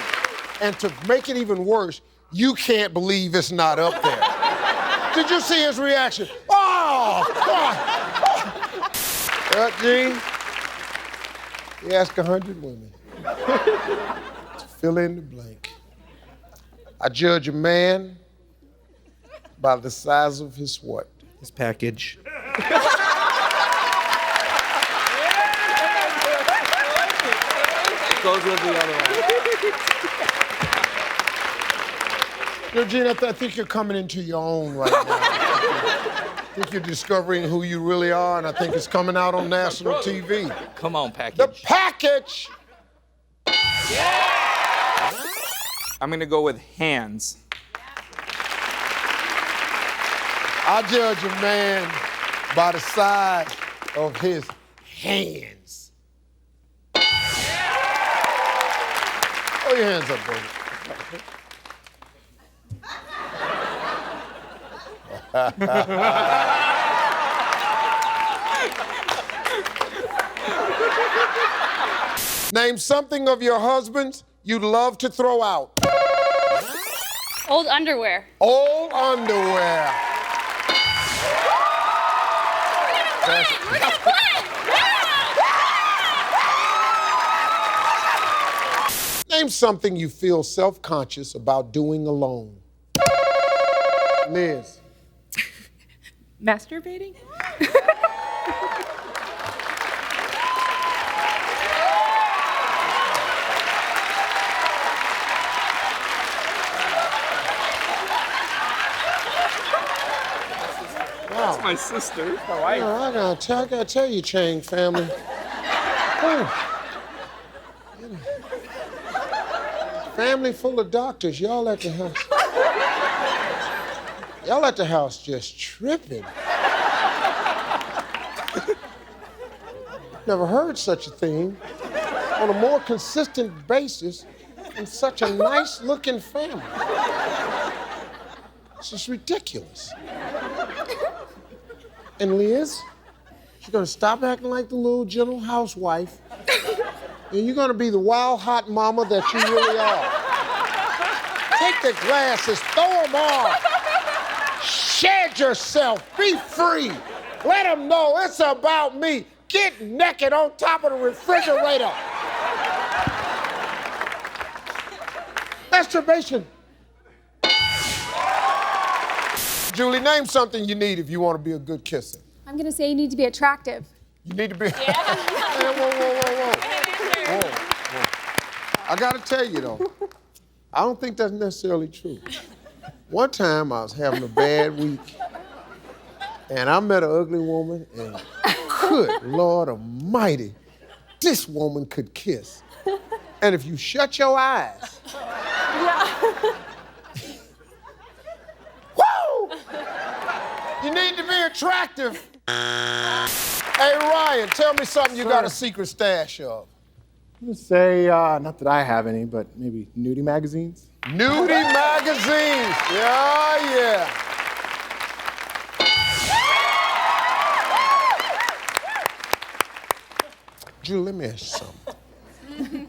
and to make it even worse, you can't believe it's not up there. Did you see his reaction? Oh, God. Gene, you ask 100 women to fill in the blank. I judge a man by the size of his what? His package. Goes with the other one. Gene, I think you're coming into your own right now. I think you're discovering who you really are, and I think it's coming out on national TV. Come on, package. The package! Yeah! I'm gonna go with hands. I judge a man by the size of his hands. Throw your hands up, baby. Name something of your husband's you'd love to throw out. Old underwear. Old underwear. We're gonna quit! Name something you feel self-conscious about doing alone. Liz. Masturbating? Wow. That's my sister. My I gotta tell you, Chang family. Family full of doctors. Y'all at the house. Y'all at the house just tripping. Never heard such a thing on a more consistent basis in such a nice-looking family. It's just ridiculous. And Liz, you're gonna stop acting like the little gentle housewife, and you're gonna be the wild, hot mama that you really are. Take the glasses, throw them off. Shed yourself, be free. Let them know it's about me. Get naked on top of the refrigerator. Masturbation. Julie, name something you need if you want to be a good kisser. I'm gonna say you need to be attractive. You need to be. Yeah. Whoa. I gotta tell you though, I don't think that's necessarily true. One time I was having a bad week, and I met an ugly woman, and good Lord Almighty, this woman could kiss. And if you shut your eyes, attractive. Hey, Ryan, tell me something you got a secret stash of. Let's say, not that I have any, but maybe nudie magazines. Nudie magazines. Yeah. Drew, let me ask you something.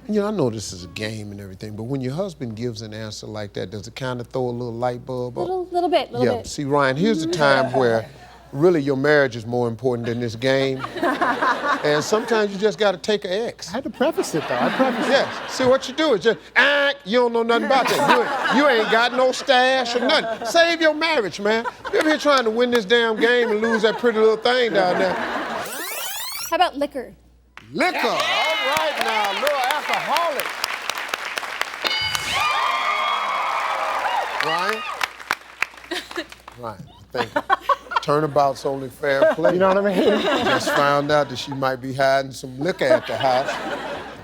You know, I know this is a game and everything, but when your husband gives an answer like that, does it kind of throw a little light bulb up? Little bit. See, Ryan, here's a time where really your marriage is more important than this game. And sometimes you just got to take an X. I had to preface it, though. Yes. See, what you do is just, you don't know nothing about that. You ain't got no stash or nothing. Save your marriage, man. You're here trying to win this damn game and lose that pretty little thing down there. How about liquor? Liquor. All right now, little alcoholic. Ryan, thank you. Turnabout's only fair play. You know what I mean? Just found out that she might be hiding some liquor at the house.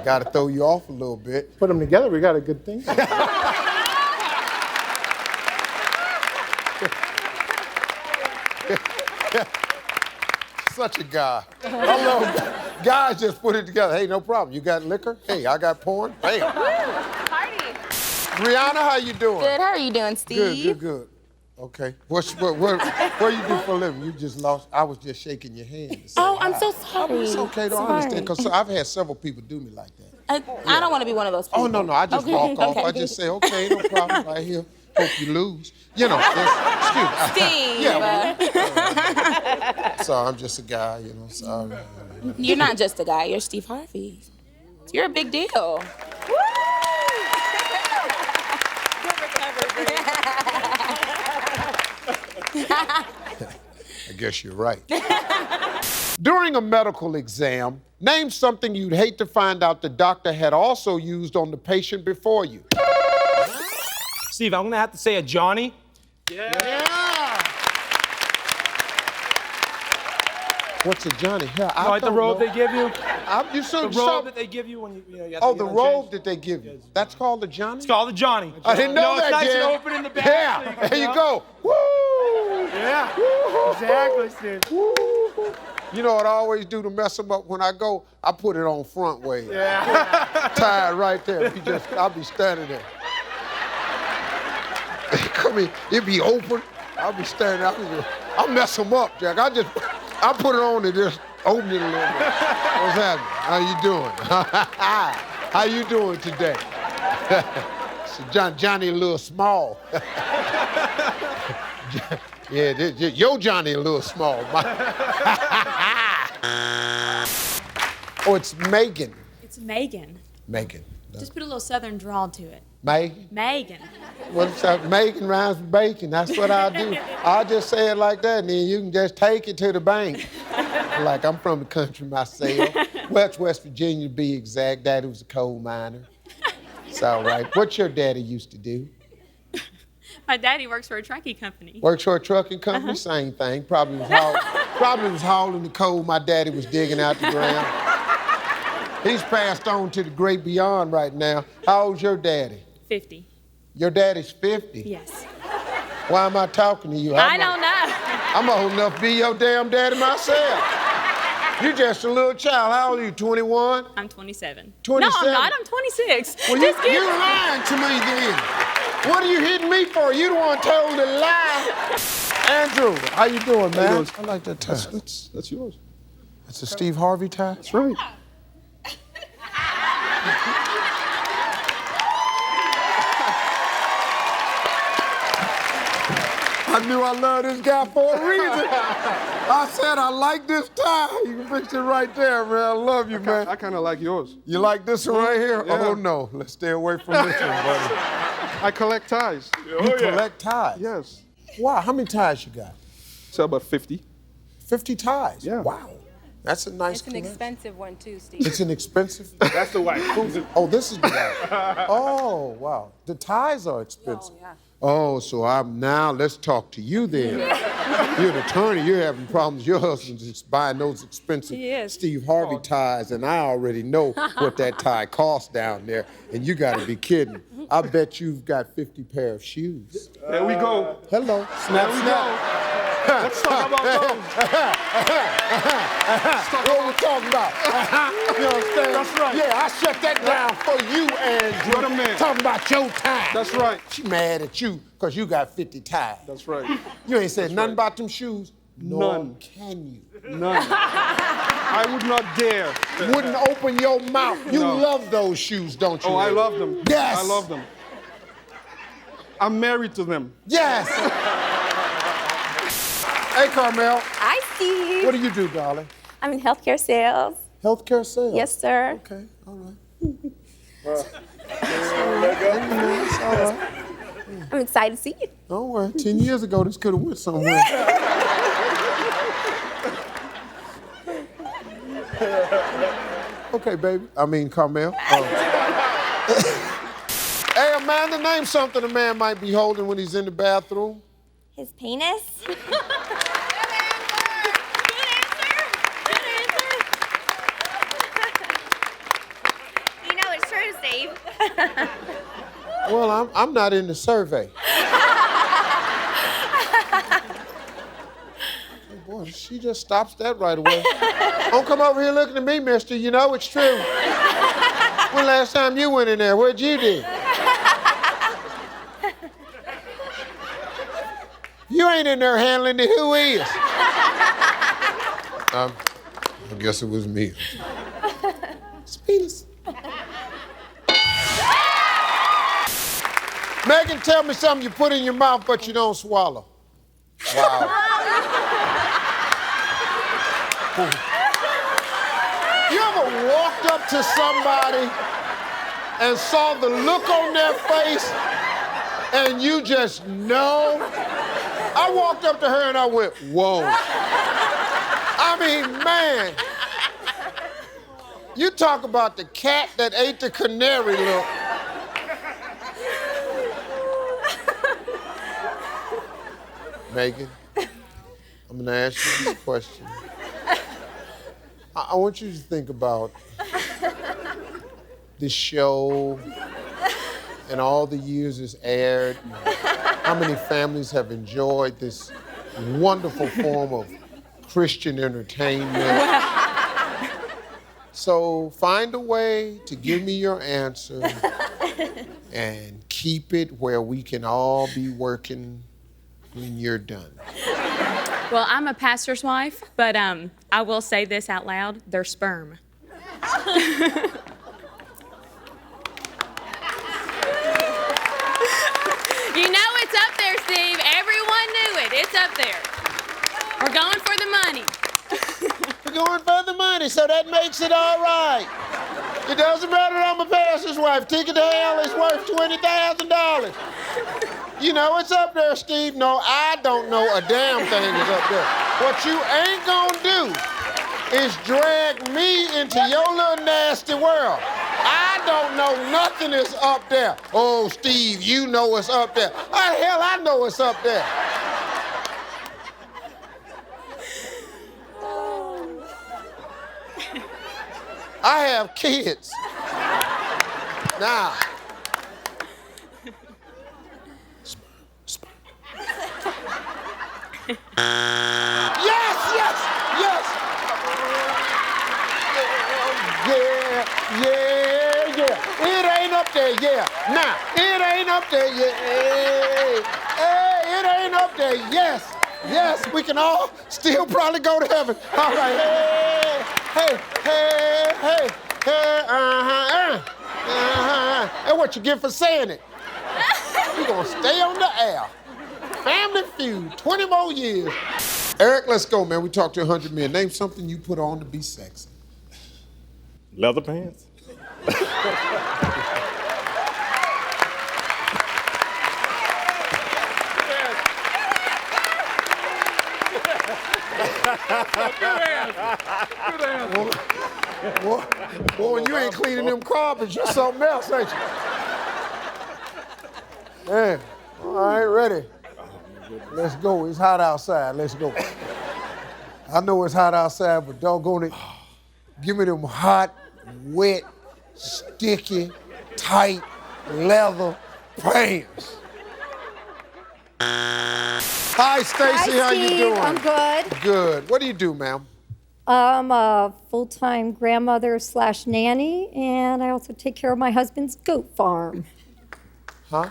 Got to throw you off a little bit. Put them together, we got a good thing. Such a guy. I love guys just put it together. Hey, no problem. You got liquor? Hey, I got porn. Hey. Party. Rihanna, how you doing? Good. How are you doing, Steve? Good. Okay. What you do for a living? You just lost. I was just shaking your hand. Oh, I'm so sorry. It's okay, don't understand. Because I've had several people do me like that. I don't want to be one of those people. Oh, no. I just walk off. I just say, okay, no problem. Right here. Hope you lose. You know, excuse me. Steve. Yeah. So I'm just a guy, you know, sorry. You're not just a guy. You're Steve Harvey. You're a big deal. I guess you're right. During a medical exam, name something you'd hate to find out the doctor had also used on the patient before you. Steve, I'm gonna have to say a Johnny. Yeah. What's a Johnny? Hell, I like the robe they give you? The robe that they give you when you have Oh, to the get robe unchanged? that they give you. That's called a Johnny? It's called a Johnny. I didn't know that, it's nice Jen. and open in the back. Yeah, there you go. Woo! Yeah, Woo! exactly, Steve. Woo! You know what I always do to mess them up when I go? I put it on front way. Yeah. Tied right there. I'll be standing there. Come in, it be open. I'll be standing there. I'll mess them up, Jack. I put it on and just open it a little bit. What's happening? How you doing? How you doing today? So Johnny a little small. Yeah, your Johnny a little small. Oh, it's Megan. It's Megan. Megan. Just put a little southern drawl to it. Megan? Megan. What's up? Megan rhymes with bacon. That's what I'll do. I'll just say it like that, and then you can just take it to the bank. Like, I'm from the country myself. West Virginia, to be exact. Daddy was a coal miner. It's all right. What your daddy used to do? My daddy works for a trucking company. Works for a trucking company? Same thing. Probably was hauling the coal my daddy was digging out the ground. He's passed on to the great beyond right now. How old's your daddy? 50. Your daddy's 50? Yes. Why am I talking to you? I don't know. I'm old enough to be your damn daddy myself. You just a little child. How old are you, 21? I'm 27. 27? No, I'm not. I'm 26. Well, you're lying to me then. What are you hitting me for? You the one told a lie. Andrew, how you doing, man? I like that tie. That's yours. That's a Steve Harvey tie? That's right. I knew I loved this guy for a reason. I said I like this tie. You can fix it right there, man. I love you, man. I kind of like yours. You like this one right here? Yeah. Oh, no. Let's stay away from this one, buddy. I collect ties. You collect ties? Yes. Wow, how many ties you got? So about 50. 50 ties? Yeah. Wow. That's a nice It's an collection. expensive one too, Steve. It's an expensive? That's the wife. Oh, this is the wife. Oh, wow. The ties are expensive. Oh, yeah. Oh, so now let's talk to you then. You're an attorney. You're having problems. Your husband's just buying those expensive He is. Steve Harvey ties, and I already know what that tie costs down there, and you got to be kidding. I bet you've got 50 pair of shoes. There we go. Hello. Snap, snap. Let's talk about those. What we talking about? You understand? That's right. Yeah, I shut that down for you, Andrew. What a man. Talking about your time. That's right. She mad at you because you got 50 ties. That's right. You ain't said nothing about them shoes. Nor None. can you. None. I would not dare. Wouldn't open your mouth. You love those shoes, don't you? Oh, I love them. Yes. I love them. I'm married to them. Yes. Hey, Carmel. Hi, Steve. What do you do, darling? I'm in healthcare sales. Healthcare sales? Yes, sir. Okay, all right. It's all right. I'm excited to see you. Don't worry. 10 years ago, this could have went somewhere. Okay, baby. I mean, Carmel. Hey, Amanda, name something a man might be holding when he's in the bathroom. His penis? You know it's true, Steve. Well, I'm not in the survey. Boy, she just stops that right away. Don't come over here looking at me, mister. You know it's true. When last time you went in there? What'd you do? You ain't in there handling it. Who is? I guess it was me. It's penis. Megan, tell me something you put in your mouth but you don't swallow. Wow. You ever walked up to somebody and saw the look on their face and you just know? I walked up to her and I went, whoa. I mean, man. You talk about the cat that ate the canary look. Megan, I'm gonna ask you this question. I want you to think about this show and all the years it's aired, how many families have enjoyed this wonderful form of Christian entertainment. So find a way to give me your answer and keep it where we can all be working when you're done. Well, I'm a pastor's wife, but I will say this out loud, they're sperm. You know it's up there, Steve. Everyone knew it. It's up there. We're going for the money. We're going for the money, so that makes it all right. It doesn't matter that I'm a pastor's wife. Ticket to hell is worth $20,000. You know it's up there, Steve. No, I don't know a damn thing is up there. What you ain't gonna do is drag me into your little nasty world. I don't know nothing is up there. Oh, Steve, you know it's up there. How the hell I know it's up there? I have kids. Now. Yes, yes, yes. Yeah. It ain't up there, yeah. Nah, it ain't up there, yeah. Hey, it ain't up there, yes. Yes, we can all still probably go to heaven. All right, hey. That's what you get for saying it. You're gonna stay on the air. Family Feud, 20 more years. Eric, let's go, man. We talked to 100 men. Name something you put on to be sexy. Leather pants? Boy, you ain't cleaning them carpets. You're something else, ain't you? Yeah. All right, ready? Let's go. It's hot outside. Let's go. I know it's hot outside, but doggone it, give me them hot, wet, sticky, tight leather pants. Hi, Stacy. How you Steve. doing? I'm good. Good. What do you do, ma'am? I'm a full-time grandmother / nanny, and I also take care of my husband's goat farm. Huh?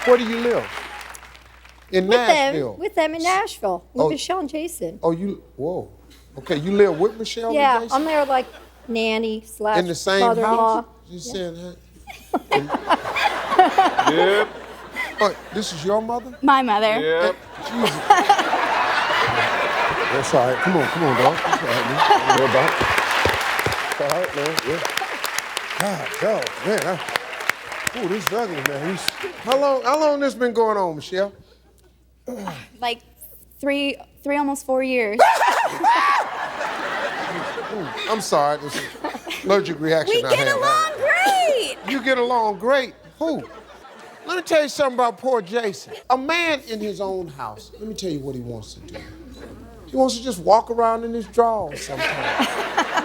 Where do you live? In Nashville. With them in Nashville, with Oh. Michelle and Jason. Oh, whoa. Okay, you live with Michelle Yeah, and Jason? I'm there like nanny / In the same mother-in-law. house? You saying that? Yep. Oh, this is your mother? My mother. Yep. Jesus. That's all right. Come on, dog. That's all right, man. Don't worry about it. It's all right, man. Yeah. God, dog, man. Oh, this is ugly, man. How long this been going on, Michelle? Like three, almost 4 years. I'm sorry. This is allergic reaction We I get have. along great. You get along great. Who? Let me tell you something about poor Jason. A man in his own house, let me tell you what he wants to do. He wants to just walk around in his drawers sometimes.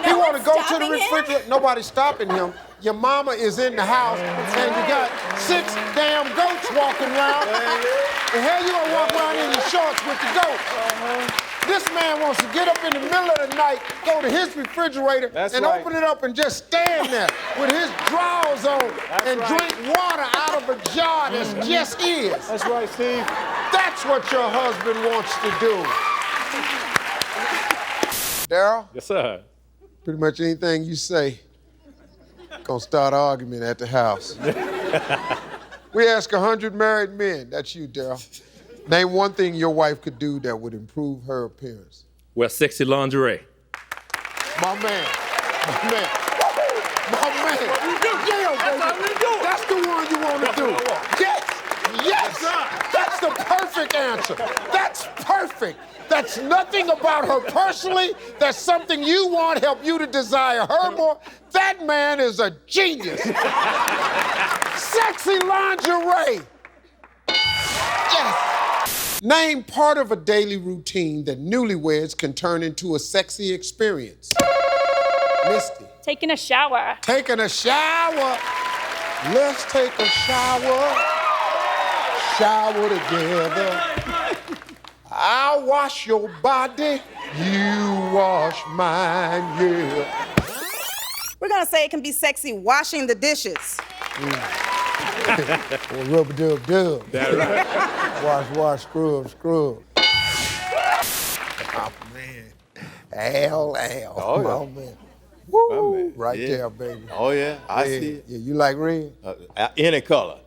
He want to go to the refrigerator. Nobody's stopping him. Your mama is in the house, and you got 6 damn goats walking around. And here you gonna walk around in your shorts with the goats. This man wants to get up in the middle of the night, go to his refrigerator, open it up and just stand there with his drawers on and drink water out of a jar that's just his. That's right, Steve. That's what your husband wants to do. Daryl? Yes, sir. Pretty much anything you say, gonna start an argument at the house. We ask 100 married men, that's you, Daryl. Name one thing your wife could do that would improve her appearance. Wear sexy lingerie. My man. My man. My man. Yeah, baby. That's the one you want to do. Yes. Yes. That's the perfect answer. That's perfect. That's nothing about her personally. That's something you want, help you to desire her more. That man is a genius. Sexy lingerie. Yes. Name part of a daily routine that newlyweds can turn into a sexy experience. Misty. Taking a shower. Taking a shower. Let's take a shower. Shower together. I'll wash your body. You wash mine, yeah. We're gonna say it can be sexy washing the dishes. Well, rub-a-dub-dub. That right. Wash, scrub. Oh, man. Al. Oh, my man. My Woo, man. right Yeah. there, baby. Oh, yeah. I see it. Yeah, you like red? Any color.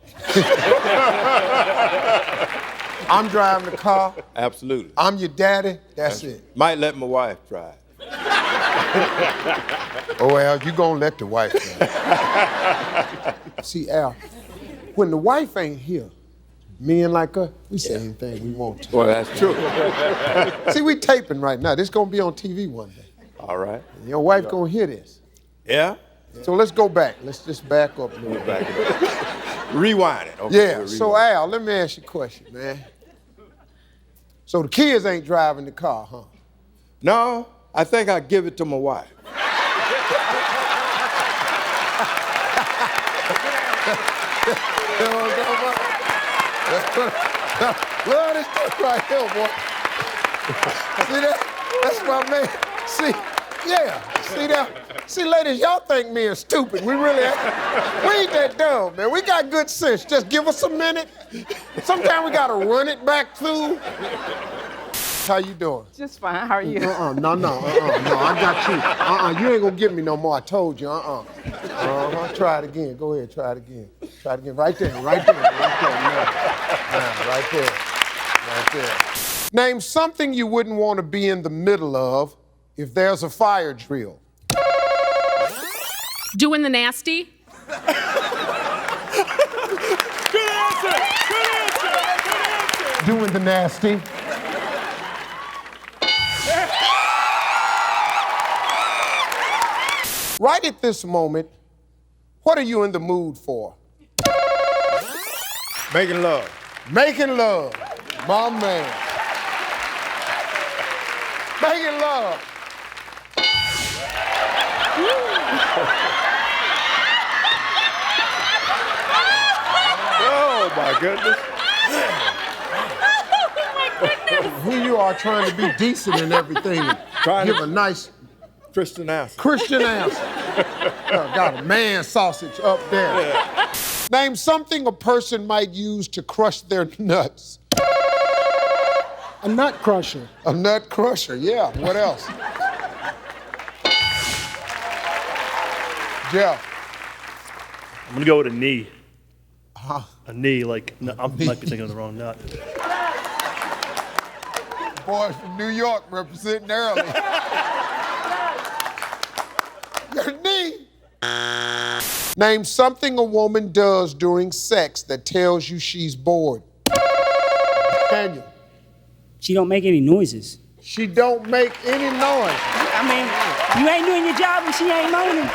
I'm driving the car. Absolutely. I'm your daddy. That's it. Might let my wife try it. Oh, Al, you gonna let the wife try it. See, Al, when the wife ain't here, men like us, we say anything we want to. Well, that's true. See, we taping right now. This gonna be on TV one day. All right. And your wife gonna hear this. Yeah? So let's go back. Let's just back up a little bit. Back it up. Rewind it. Okay, Yeah, we'll so rewind. Al, let me ask you a question, man. So the kids ain't driving the car, huh? No, I think I'll give it to my wife. Love this stuff right here, boy. See that? That's my man. See, yeah, see that? See, ladies, y'all think me is stupid. We really ain't. We ain't that dumb, man. We got good sense. Just give us a minute. Sometimes we gotta run it back through. How you doing? Just fine. How are you? No, I got you. You ain't gonna get me no more. I told you. Try it again. Go ahead. Try it again. Try it again. Right there. Right there. Name something you wouldn't want to be in the middle of if there's a fire drill. Doing the nasty. Good answer. Doing the nasty. Right at this moment, what are you in the mood for? Making love. Making love. My man. Making love. Oh, my goodness. Here you are trying to be decent and everything. And give a nice Christian answer. Christian answer. Got a man sausage up there. Yeah. Name something a person might use to crush their nuts. A nut crusher. A nut crusher, yeah. What else? Jeff. I'm gonna go with a knee. Huh? A knee, like, no, I might be thinking of the wrong nut. Boys from New York representing early. Your knee. Name something a woman does during sex that tells you she's bored. Daniel. She don't make any noises. She don't make any noise. I mean, you ain't doing your job and she ain't moaning.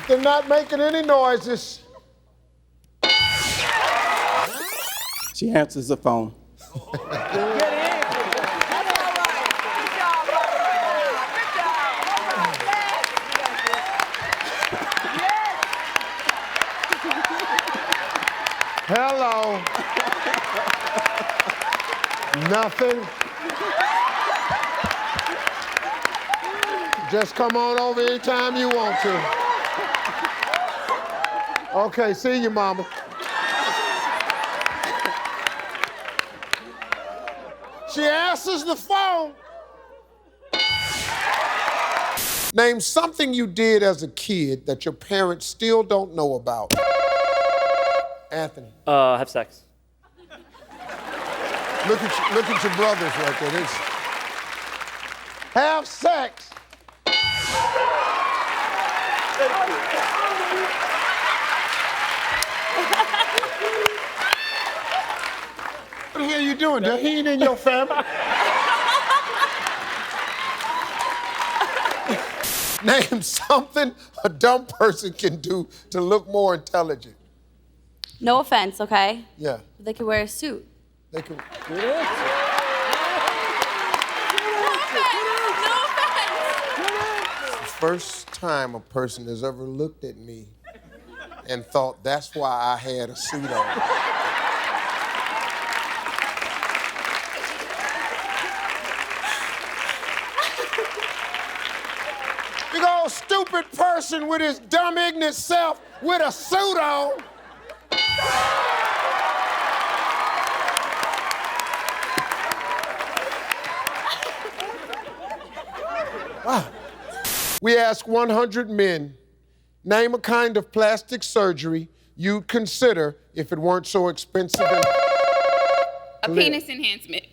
They're not making any noises. She answers the phone. Hello. Nothing. Just come on over anytime you want to. Okay, see you, mama. She answers the phone. Name something you did as a kid that your parents still don't know about. Anthony. Have sex. Look at your brothers right there. Have sex. What the hell are you doing? He ain't in your family. Name something a dumb person can do to look more intelligent. No offense, okay? Yeah. They could wear a suit. They can. First time a person has ever looked at me and thought that's why I had a suit on. Big old stupid person with his dumb, ignorant self with a suit on. Wow. We asked 100 men, name a kind of plastic surgery you'd consider if it weren't so expensive and A penis enhancement.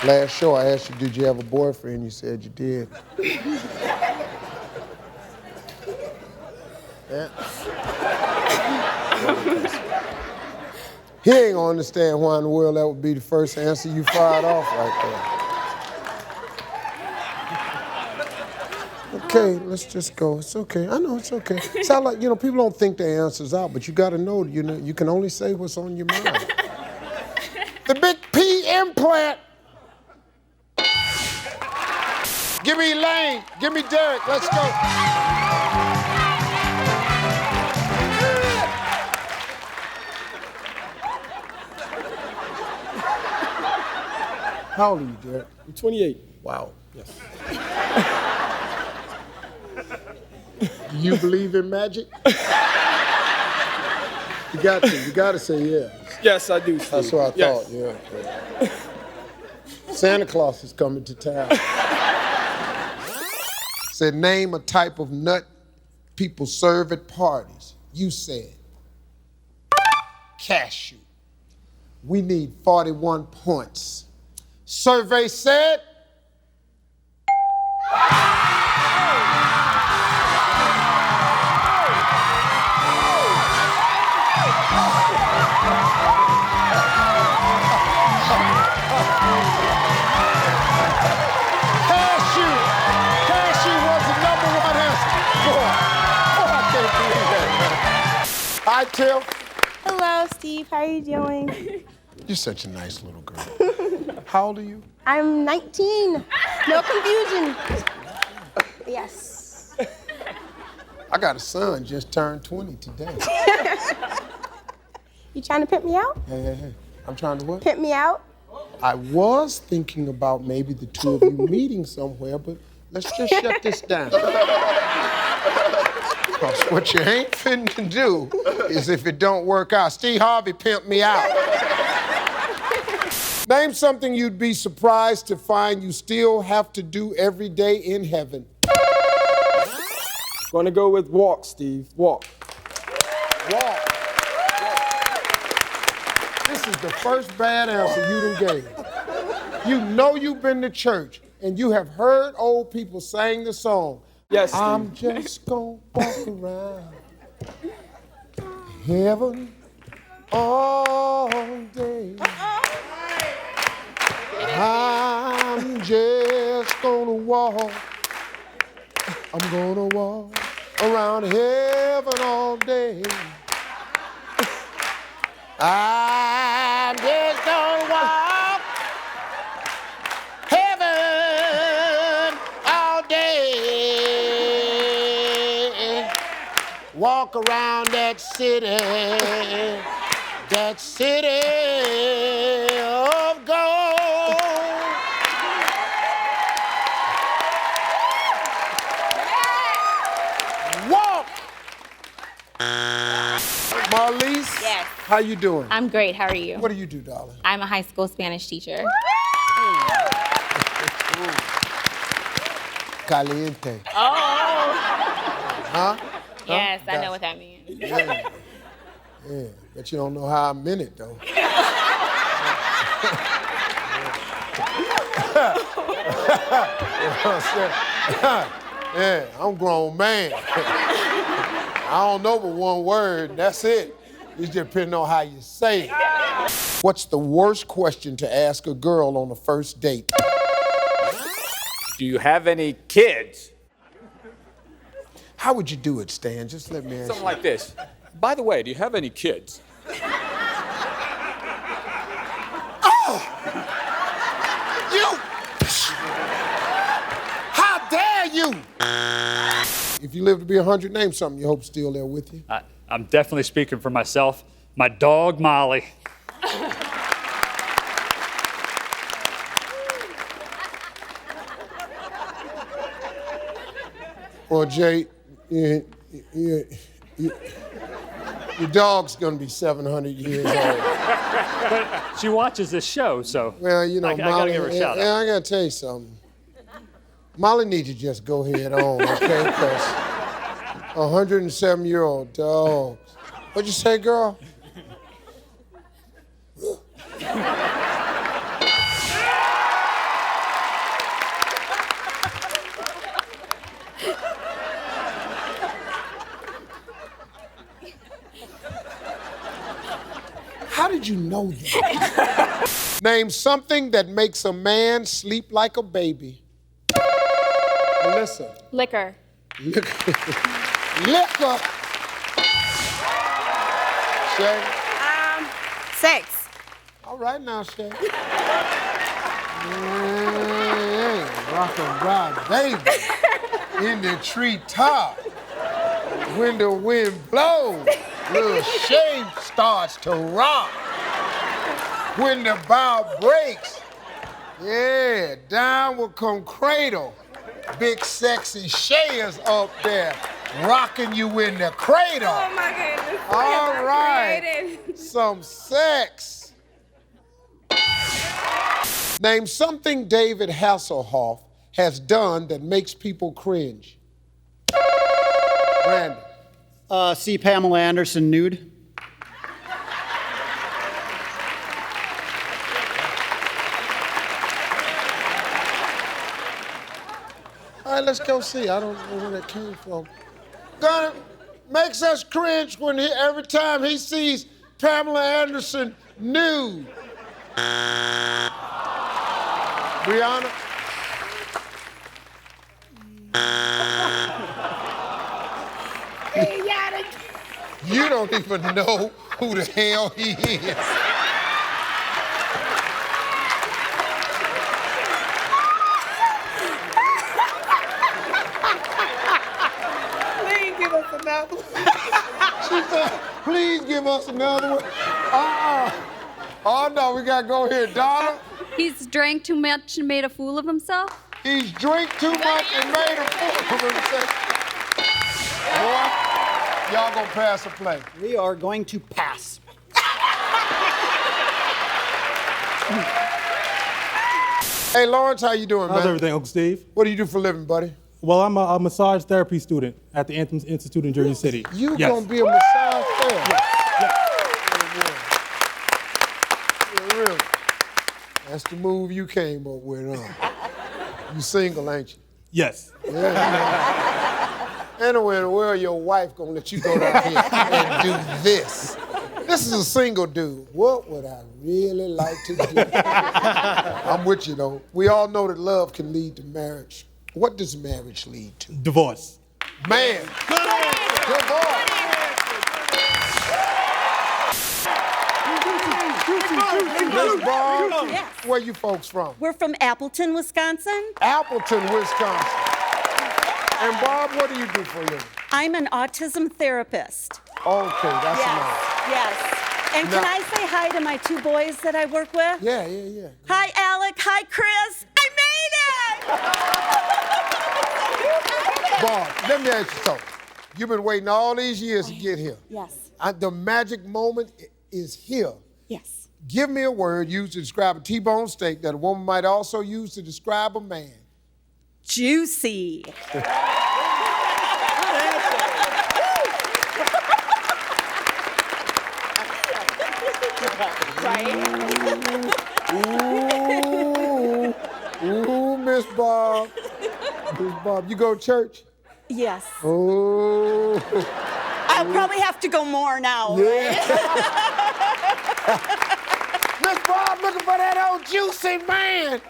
Last show, I asked you, did you have a boyfriend? You said you did. Yeah. He ain't gonna understand why in the world that would be the first answer you fired off right there. Okay, let's just go. It's okay. I know it's okay. Sound like, people don't think their answers out, but you gotta know, you can only say what's on your mind. The big P implant. Give me Elaine. Give me Derek. Let's go. How old are you, Derek? I'm 28. Wow. Yes. Do you believe in magic? You got to say yes. Yes, I do, Steve. That's what I thought, Yes. yeah. Santa Claus is coming to town. Said, name a type of nut people serve at parties. You said, cashew. We need 41 points. Survey said, hi, Tiff. Hello, Steve. How are you doing? You're such a nice little girl. How old are you? I'm 19. No confusion. Yes. I got a son, just turned 20 today. You trying to pimp me out? Hey. I'm trying to what? Pimp me out? I was thinking about maybe the two of you meeting somewhere, but let's just shut this down. Because what you ain't finna do is if it don't work out. Steve Harvey pimped me out. Name something you'd be surprised to find you still have to do every day in heaven. Gonna go with walk, Steve. Walk. Walk. This is the first bad answer you done gave. You know you've been to church and you have heard old people sing the song. Yes, Steve. I'm just gonna walk around heaven all day. I'm just gonna walk. I'm gonna walk around heaven all day. I'm just gonna walk heaven all day. Walk around that city of gold. Walk. Marlise? Yes. How you doing? I'm great. How are you? What do you do, darling? I'm a high school Spanish teacher. Caliente. Oh. Huh? Yes, I know what that means. Yeah. Yeah, but you don't know how I meant it, though. Yeah, I'm a grown man. I don't know but one word, that's it. It's just depending on how you say it. What's the worst question to ask a girl on a first date? Do you have any kids? How would you do it, Stan? Just let me ask Something you. like this. By the way, do you have any kids? Oh! You! How dare you! If you live to be 100, name something you hope still there with you. I'm definitely speaking for myself. My dog, Molly. Well, Jay, your dog's gonna be 700 years old. But she watches this show, so Well, you know, I Molly, gotta give her a shout out. I gotta tell you something. Molly needs to just go head on, okay? Because 107-year-old dog. What'd you say, girl? How did you know that? Name something that makes a man sleep like a baby. Melissa. Liquor. Liquor. Liquor. Shay. Sex. All right now, Shay. Rock and ride, baby. In the treetop. When the wind blows, little Shay starts to rock. When the bow breaks, yeah, down will come cradle. Big sexy Shay is up there, rocking you in the cradle. Oh my goodness. All right, Creative. some sex. Name something David Hasselhoff has done that makes people cringe. Brandon. See Pamela Anderson nude. All right, let's go see. I don't know where that came from. Gonna makes us cringe when every time he sees Pamela Anderson nude. Brianna? You don't even know who the hell he is. apple? She said, please give us another one. Oh, no, we got to go here. Donna? He's drank too much and made a fool of himself. He's drank too much and made a fool of himself. Boy, y'all gonna pass or play? We are going to pass. Hey, Lawrence, how you doing, man? How's everything, Uncle Steve? What do you do for a living, buddy? Well, I'm a massage therapy student at the Anthem Institute in Jersey City. You gonna be a massage therapist? Yeah, really? That's the move you came up with, huh? You single, ain't you? Yes. Yeah. Anywhere in the world, your wife gonna let you go down here and do this. This is a single dude. What would I really like to do? I'm with you, though. We all know that love can lead to marriage. What does marriage lead to? Divorce. Man. Divorce. Miss Barr, Yes. where you folks from? We're from Appleton, Wisconsin. Appleton, Wisconsin. And Bob, what do you do for a living? I'm an autism therapist. Okay, that's enough. Yes. And can Now- I say hi to my two boys that I work with? Yeah. Hi, Alec. Hi, Chris. I made it! Bob, let me ask you something. You've been waiting all these years to get here. Yes. The magic moment is here. Yes. Give me a word used to describe a T-bone steak that a woman might also use to describe a man. Juicy. Ooh, Miss Bob. Miss Bob, you go to church? Yes. Oh. I'll probably have to go more now, Miss Bob looking for that old juicy man.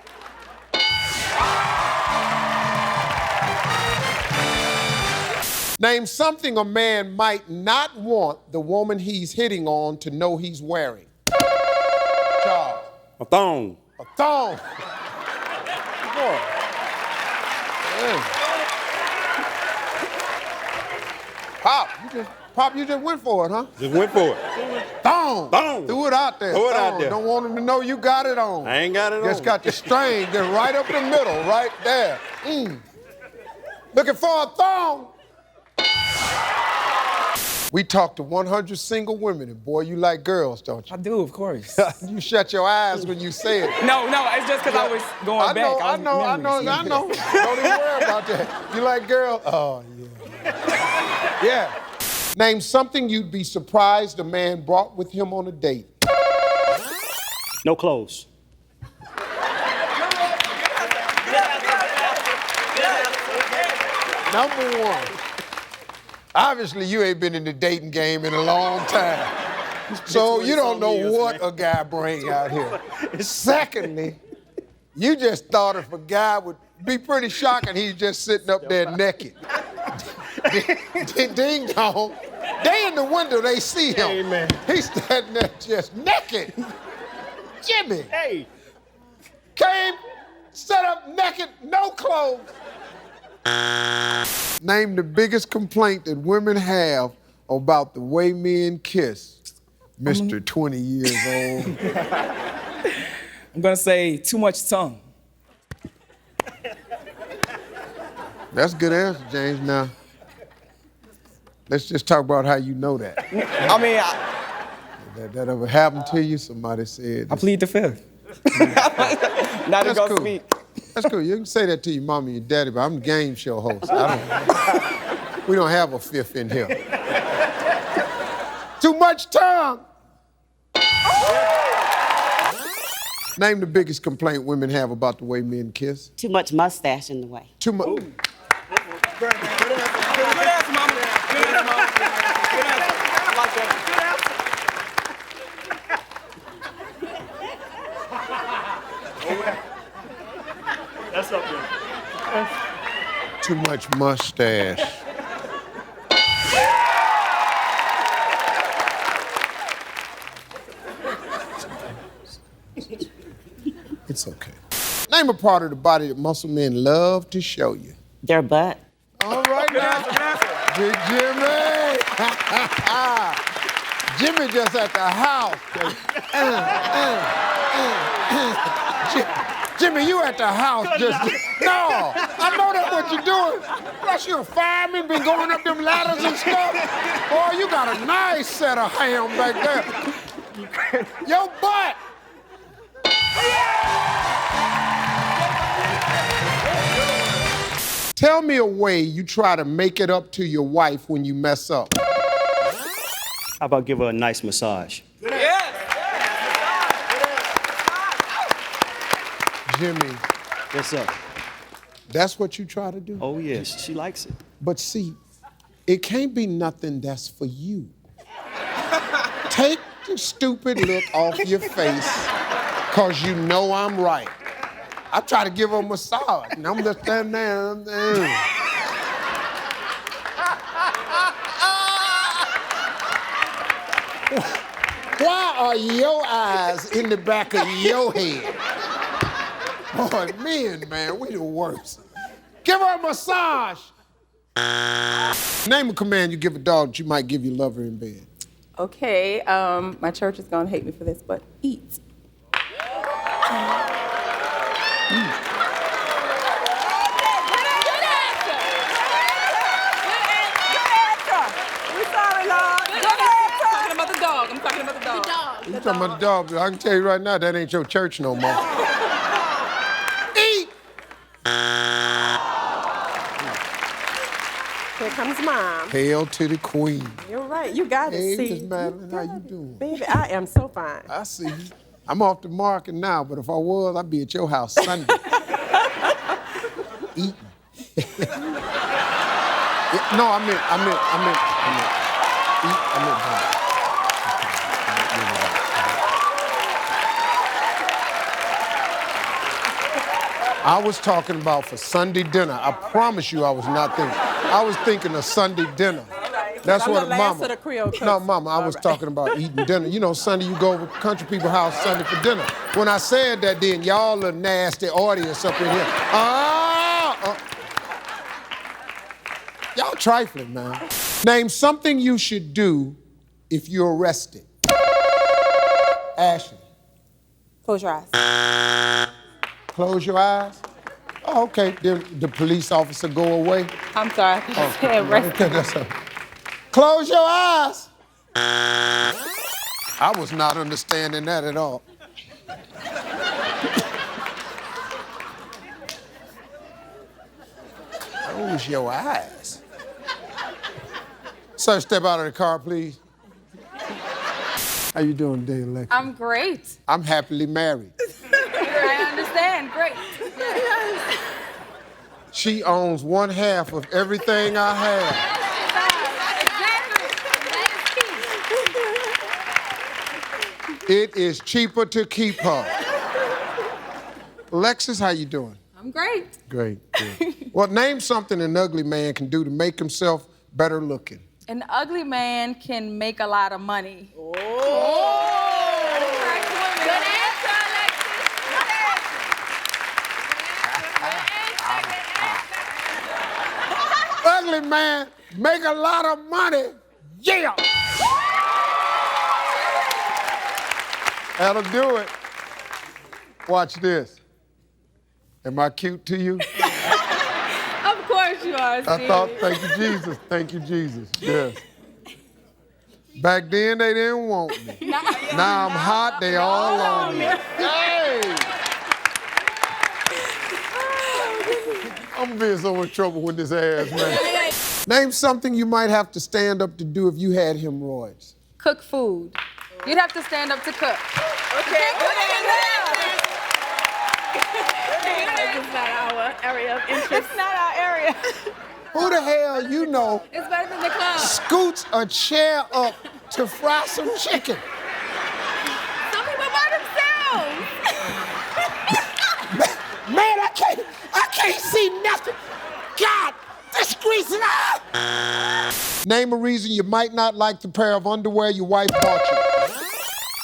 Name something a man might not want the woman he's hitting on to know he's wearing. Charles. A thong. A thong. Boy. Yeah. Pop, you just went for it, huh? Just went for it. Thong. Thong. Threw it out there. Throw it out Thong. there. Don't want him to know you got it on. I ain't got it on. Just got the string just right up the middle, right there. Looking for a thong. We talked to 100 single women, and boy, you like girls, don't you? I do, of course. You shut your eyes when you say it. No, it's just because I was going back. I know. Don't even worry about that. You like girls? Oh, yeah. Yeah. Name something you'd be surprised a man brought with him on a date. No clothes. Number one. Obviously, you ain't been in the dating game in a long time. So you don't know what a guy bring out here. Secondly, you just thought if a guy would be pretty shocking, he's just sitting up there naked. Ding dong. They in the window, they see him. Amen. He's standing there just naked. Jimmy. Hey. Came, set up naked, no clothes. Name the biggest complaint that women have about the way men kiss. Mr. 20 years old. I'm going to say too much tongue. That's a good answer, James. Now, let's just talk about how you know that. I mean, That ever happened to you? Somebody said. I plead the fifth. Not to go speak. That's cool. You can say that to your mom and your daddy, but I'm the game show host. We don't have a fifth in here. Too much tongue. Name the biggest complaint women have about the way men kiss. Too much mustache in the way. Too much. Good answer, Mama. Good answer, Mama. Good answer. I like that. That's up there. Too much mustache. It's okay. Name a part of the body that muscle men love to show you. Their butt. All right, Good now. answer. Good answer. Big Jimmy. Jimmy just at the house. Jimmy, you at the house just... No, I know that's what you're doing. Plus, you're a fireman, been going up them ladders and stuff. Boy, you got a nice set of ham back there. Your butt. Tell me a way you try to make it up to your wife when you mess up. How about give her a nice massage? Jimmy. Yes, sir. That's what you try to do? Oh, yes. She likes it. But see, it can't be nothing that's for you. Take the stupid look off your face, because you know I'm right. I try to give her a massage, and I'm just standing there. Why are your eyes in the back of your head? Boy, men, man, we the worst. Give her a massage. Name a command you give a dog that you might give your lover in bed. Okay, my church is gonna hate me for this, but eat. I'm talking about the dog. You talking about the dog? I can tell you right now, that ain't your church no more. Eat! Here comes Mom. Hail to the queen. You're right, you got it, Hey, see. Miss Madeline, how you doing? Baby, I am so fine. I see you. I'm off the market now, but if I was, I'd be at your house Sunday. Eating. No, I meant. I was talking about for Sunday dinner. I promise you I was not thinking. I was thinking of Sunday dinner. That's I'm what the last Mama. of the Creole cooks. No, Mama, I was talking about eating dinner. You know, Sunday you go over to country people's house Sunday for dinner. When I said that, then y'all a nasty audience up in here. Y'all trifling, man. Name something you should do if you're arrested. Ashley. Close your eyes. Close your eyes? Oh, okay. Then the police officer go away? I'm sorry, I just said rest. Okay, that's all. Close your eyes. I was not understanding that at all. Close your eyes. Sir, step out of the car, please. How you doing today, Alexa? I'm great. I'm happily married. I understand. Great. She owns 1/2 of everything I have. It is cheaper to keep her. Alexis, how you doing? I'm great. Great. Good. Well, name something an ugly man can do to make himself better looking. An ugly man can make a lot of money. Oh. Good answer, Alexis. Ugly man, make a lot of money. Yeah! That'll do it. Watch this. Am I cute to you? Of course you are, Steve. I thought, thank you, Jesus. Thank you, Jesus. Yes. Back then, they didn't want me. Now I'm hot, they all on me. Hey! I'm being so much trouble with this ass, man. Name something you might have to stand up to do if you had hemorrhoids. Cook food. You'd have to stand up to cook. Okay. It's not our area of interest. It's not our area. Who the hell you know It's better than the club. scoots a chair up to fry some chicken? Some people by themselves. Man, I can't see nothing. God, this grease it out. Name a reason you might not like the pair of underwear your wife bought you.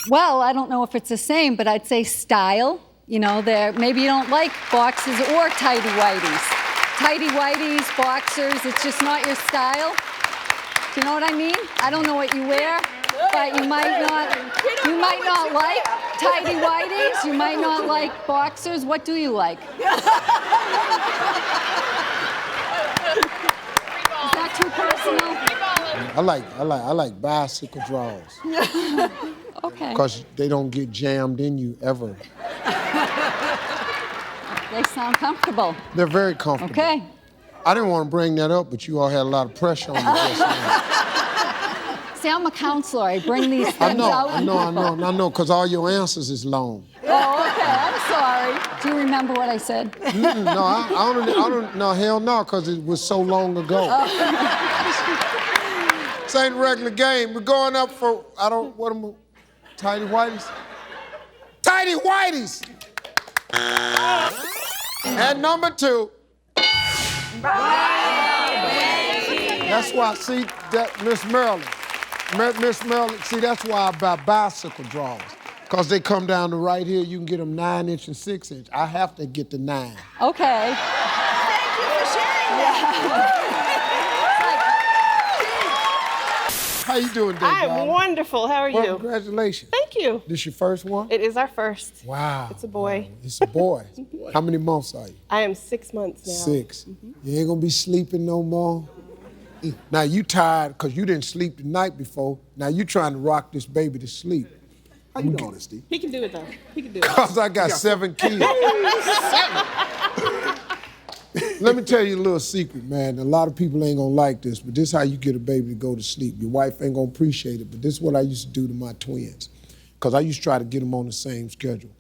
Well, I don't know if it's the same, but I'd say style. You know, maybe you don't like boxes or tighty-whities. Tighty-whities, boxers, it's just not your style. Do you know what I mean? I don't know what you wear, but you might not like tidy whities. You might not like boxers. What do you like? Is that too personal? I like bicycle drawers. Okay. Because they don't get jammed in you ever. They sound comfortable. They're very comfortable. Okay. I didn't want to bring that up, but you all had a lot of pressure on me just now. See, I'm a counselor. I bring these things out. I know, because all your answers is long. Oh, okay. I'm sorry. Do you remember what I said? No, I don't, no, hell no, because it was so long ago. This ain't a regular game. We're going up for, Tidy Whities? Tidy Whities! At number 2. That's why, see, that Miss Maryland, see, that's why I buy bicycle drawers. Because they come down to right here, you can get them 9-inch and 6-inch. I have to get the 9. Okay. Thank you for sharing that. How you doing today, I'm darling? wonderful. How are you? Well, congratulations. Thank you. This your first one? It is our first. Wow. It's a boy. It's a boy. How many months are you? I am 6 months now. 6. You ain't gonna be sleeping no more? Now you tired because you didn't sleep the night before. Now you trying to rock this baby to sleep. How you doing, Steve? He can do it, though. He can do it. Because I got 7 kids. Let me tell you a little secret, man. A lot of people ain't gonna like this, but this is how you get a baby to go to sleep. Your wife ain't gonna appreciate it, but this is what I used to do to my twins. Because I used to try to get them on the same schedule.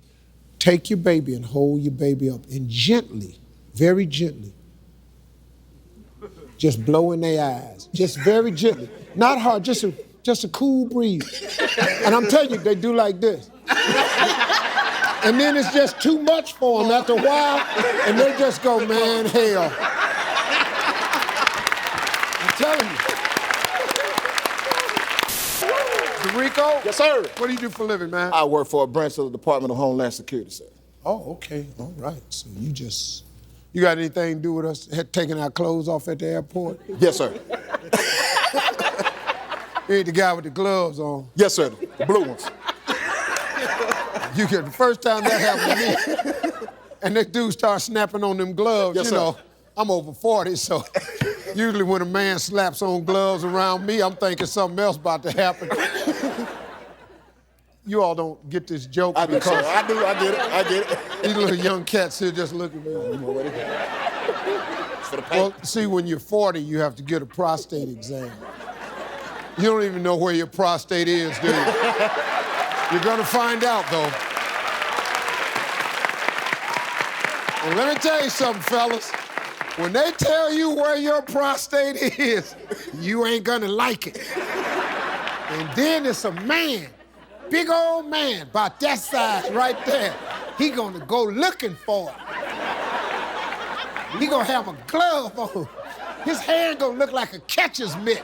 Take your baby and hold your baby up and gently, very gently, just blow in their eyes. Just very gently. Not hard, just a cool breeze. And I'm telling you, they do like this. And then it's just too much for them after a while, and they just go, man, hell. I'm telling you. DeRico? Yes, sir. What do you do for a living, man? I work for a branch of the Department of Homeland Security, sir. Oh, okay. All right. So you got anything to do with us taking our clothes off at the airport? Yes, sir. You ain't the guy with the gloves on. Yes, sir. The blue ones. You get the first time that happened to me, and that dude starts snapping on them gloves. Yes, you know, I'm over 40, so usually when a man slaps on gloves around me, I'm thinking something else about to happen. You all don't get this joke I do, because sir. I get it. these little young cats here just looking at me. Well, see, when you're 40, you have to get a prostate exam. You don't even know where your prostate is, do you? You're gonna find out, though. And let me tell you something, fellas. When they tell you where your prostate is, you ain't gonna like it. And then it's a man, big old man, about that size right there. He gonna go looking for it. He gonna have a glove on. His hand gonna look like a catcher's mitt.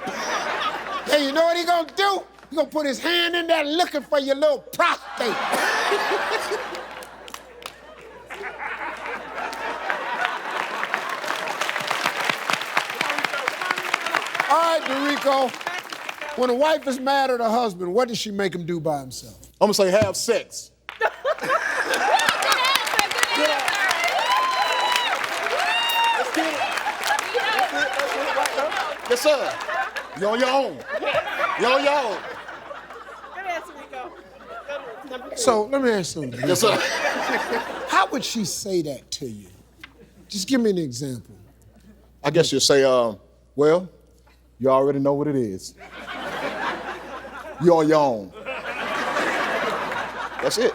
Hey, you know what he gonna do? He gonna put his hand in there looking for your little prostate. All right, DeRico. When a wife is mad at her husband, what does she make him do by himself? I'm gonna say have sex. Yes, sir. You're on your own. You're on your own. Good answer, Rico. Number 3. So let me ask you something. Yes, sir. How would she say that to you? Just give me an example. I guess you'll say, well, you already know what it is. You're on your own. That's it.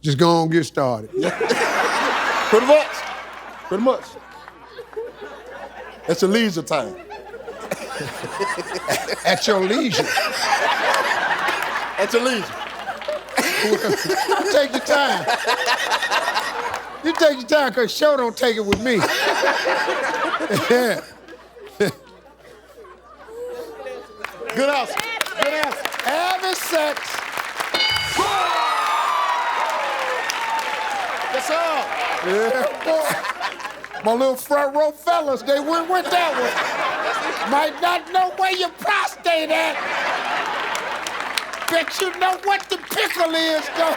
Just go on and get started. Pretty much. Pretty much. That's your leisure time. At your leisure. At your leisure. Take your time. You take your time, because show don't take it with me. Yeah. Good answer. Good answer. Having sex. Yes, sir. Yeah, boy. My little front row fellas, they went with that one. Might not know where your prostate at. Bet you know what the pickle is, though.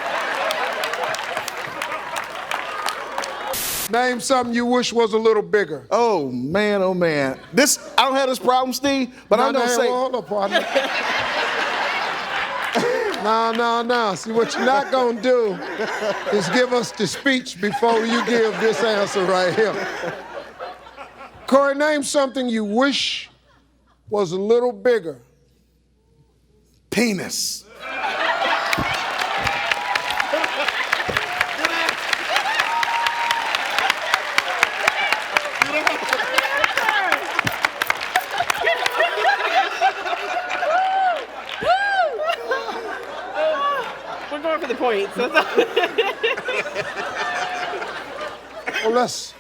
Name something you wish was a little bigger. Oh, man, oh, man. I don't have this problem, Steve, but I'm going to say... Hold up, partner. No. See, what you're not going to do is give us the speech before you give this answer right here. Corey, name something you wish was a little bigger. Penis. We're going for the points. Well, let's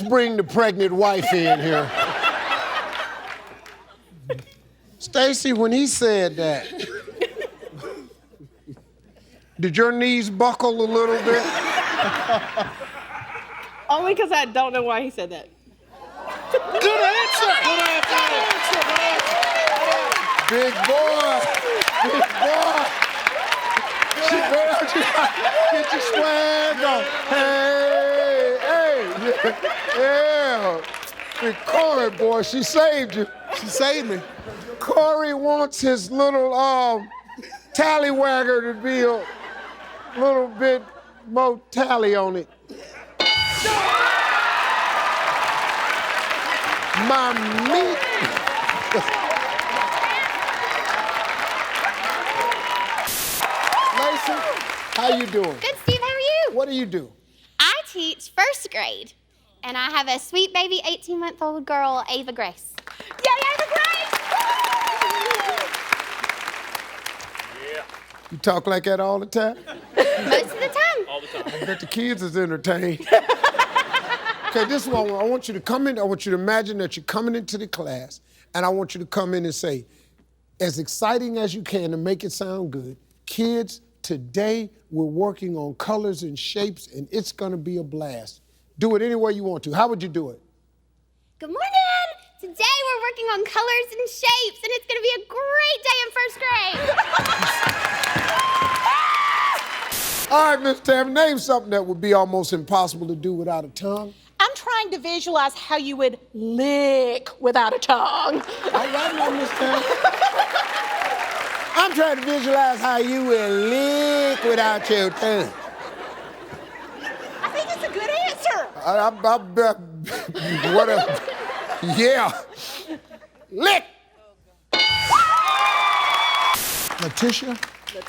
bring the pregnant wife in here. Stacy, when he said that, did your knees buckle a little bit? Only because I don't know why he said that. Good answer. Good answer. Big boy. Get your swag on. Hey. Yeah. Big Corey, boy, she saved you. She saved me. Corey wants his little tallywagger to be a little bit more tally on it. My meat. Lacey, how you doing? Good, Steve, how are you? What do you do? I teach first grade, and I have a sweet baby 18-month-old girl, Ava Grace. Yay, Ava Grace! You talk like that all the time? Most of the time. All the time. I bet the kids is entertained. Okay, this is what I want you to come in. I want you to imagine that you're coming into the class, and I want you to come in and say, as exciting as you can to make it sound good, kids, today we're working on colors and shapes, and it's gonna be a blast. Do it any way you want to. How would you do it? Good morning! Today we're working on colors and shapes, and it's gonna be a great day in first grade. All right, Miss Tam, name something that would be almost impossible to do without a tongue. I'm trying to visualize how you would lick without a tongue. All right, now, Miss Tam. I'm trying to visualize how you will lick without your tongue. I think it's a good answer. Whatever. Yeah. Lick.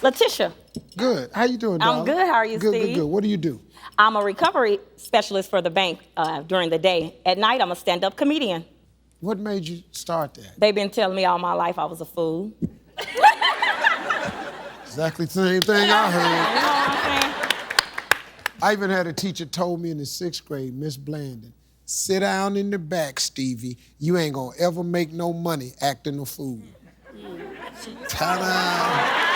Letitia. Good. How you doing, I'm darling? good. How are you, Steve? Good. What do you do? I'm a recovery specialist for the bank during the day. At night, I'm a stand-up comedian. What made you start that? They've been telling me all my life I was a fool. Exactly the same thing I heard. You know what I'm saying? I even had a teacher told me in the 6th grade, Miss Blandon, sit down in the back, Stevie. You ain't gonna ever make no money acting a fool. Ta-da!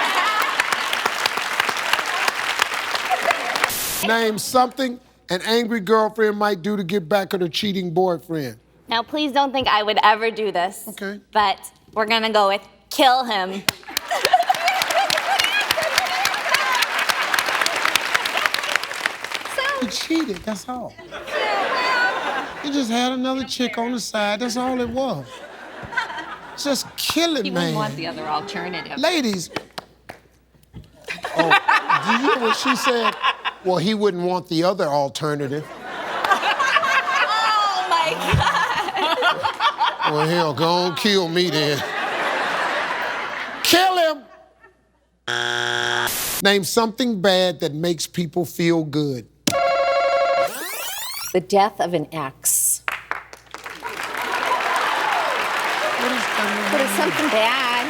Name something an angry girlfriend might do to get back at her cheating boyfriend. Now, please don't think I would ever do this. Okay. But we're gonna go with kill him. He cheated, that's all. He just had another chick on the side, that's all it was. Just kill it, He man. wouldn't want the other alternative. Ladies. Oh, do you hear what she said? Well, he wouldn't want the other alternative. Oh my God! Well, hell, go on, kill me then. Kill him! Name something bad that makes people feel good. The death of an ex. But it's something bad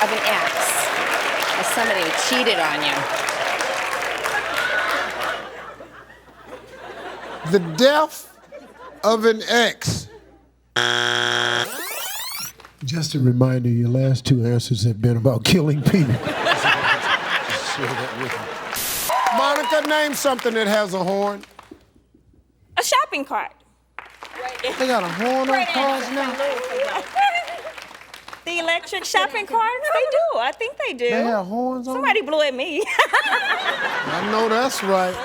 of an ex, as somebody who cheated on you. The death of an ex. Just a reminder, your last two answers have been about killing people. Share that with me. Monica, name something that has a horn. A shopping cart. They got a horn on cars now? The electric shopping carts, they do. I think they do. They have horns on Somebody blew at me. I know that's right.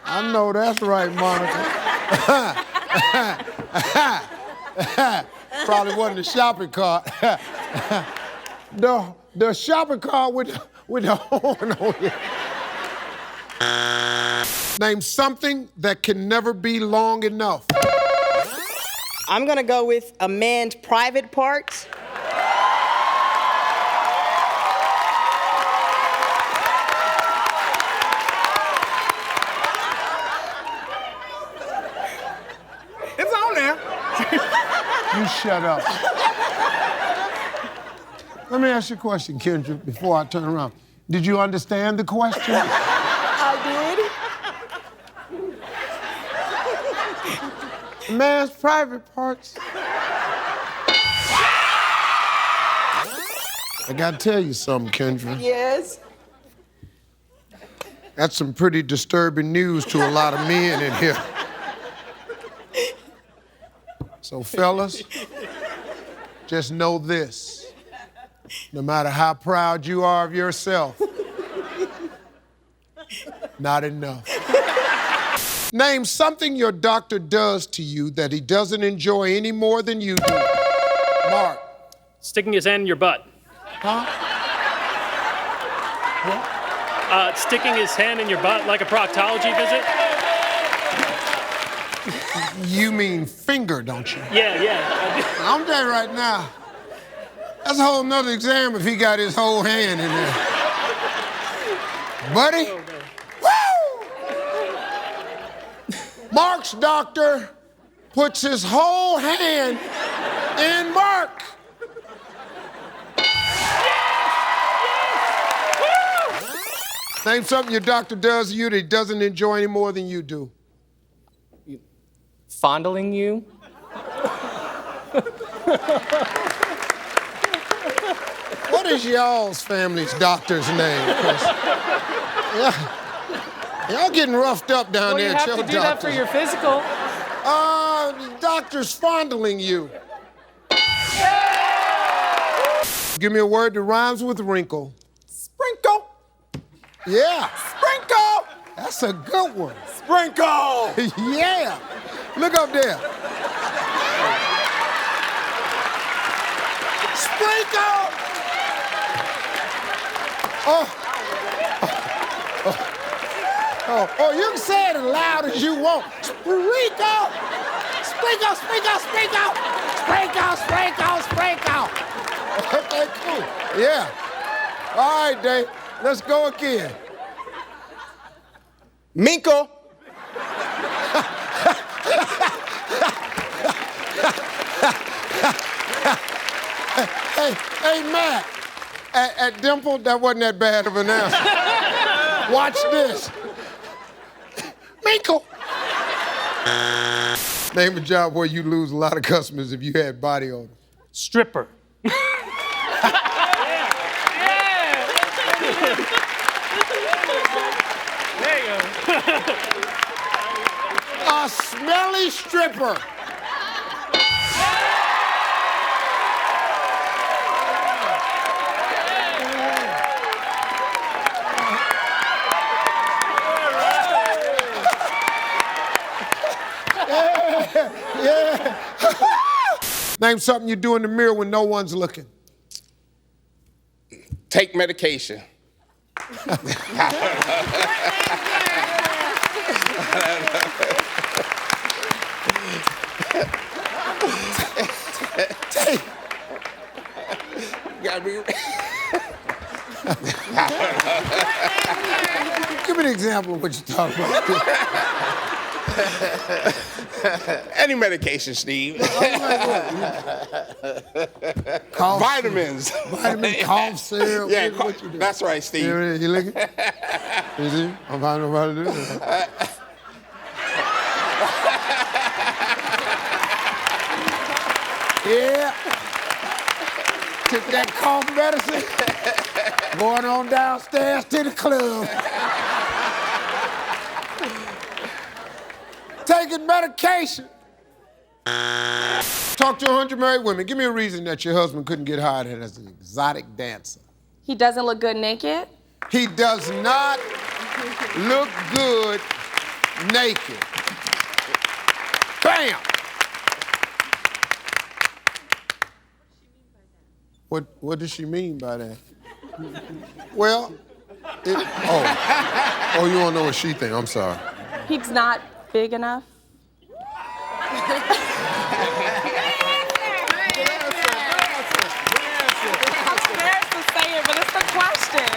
I know that's right, Monica. Probably wasn't the shopping cart. The shopping cart with the horn on it. Name something that can never be long enough. I'm gonna go with a man's private parts. It's on there. You shut up. Let me ask you a question, Kendra, before I turn around. Did you understand the question? I did. Man's private parts. I gotta tell you something, Kendra. Yes. That's some pretty disturbing news to a lot of men in here. So, fellas, just know this. No matter how proud you are of yourself, not enough. Name something your doctor does to you that he doesn't enjoy any more than you do. Mark. Sticking his hand in your butt. Huh? Sticking his hand in your butt like a proctology visit? You mean finger, don't you? Yeah. I'm there right now. That's a whole nother exam if he got his whole hand in there. Buddy? Woo! Mark's doctor puts his whole hand in Mark. Name something your doctor does to you that he doesn't enjoy any more than you do. Fondling you? What is y'all's family's doctor's name? Y'all getting roughed up down there at your You have to do that for your physical. The doctor's fondling you. Give me a word that rhymes with wrinkle. Sprinkle. Yeah. Sprinkle. That's a good one. Sprinkle. Yeah. Look up there. Sprinkle. Oh, you can say it as loud as you want. Sprinkle. Sprinkle, sprinkle, sprinkle. Sprinkle, sprinkle, sprinkle. Okay, cool. Yeah. All right, Dave. Let's go again. Minkle. Hey, Matt. At Dimple, that wasn't that bad of an answer. Watch this. Minkle. Name a job where you lose a lot of customers if you had body odor. Stripper. There you go. A smelly stripper. Yeah. Name something you do in the mirror when no one's looking. Take medication. Give me an example of what you're talking about. Any medication, Steve. Vitamins. Vitamin, cough syrup. Yeah, what you do? that's right, Steve. You looking? You see? I'm finding nobody to do this. Yeah. Took that cough medicine. Going on downstairs to the club. Taking medication. talk to 100 married women. Give me a reason that your husband couldn't get hired as an exotic dancer. He doesn't look good naked. He does not look good naked. Bam! What does she mean by that? Well, oh, you want to know what she thinks? I'm sorry. He's not big enough. But it's the question.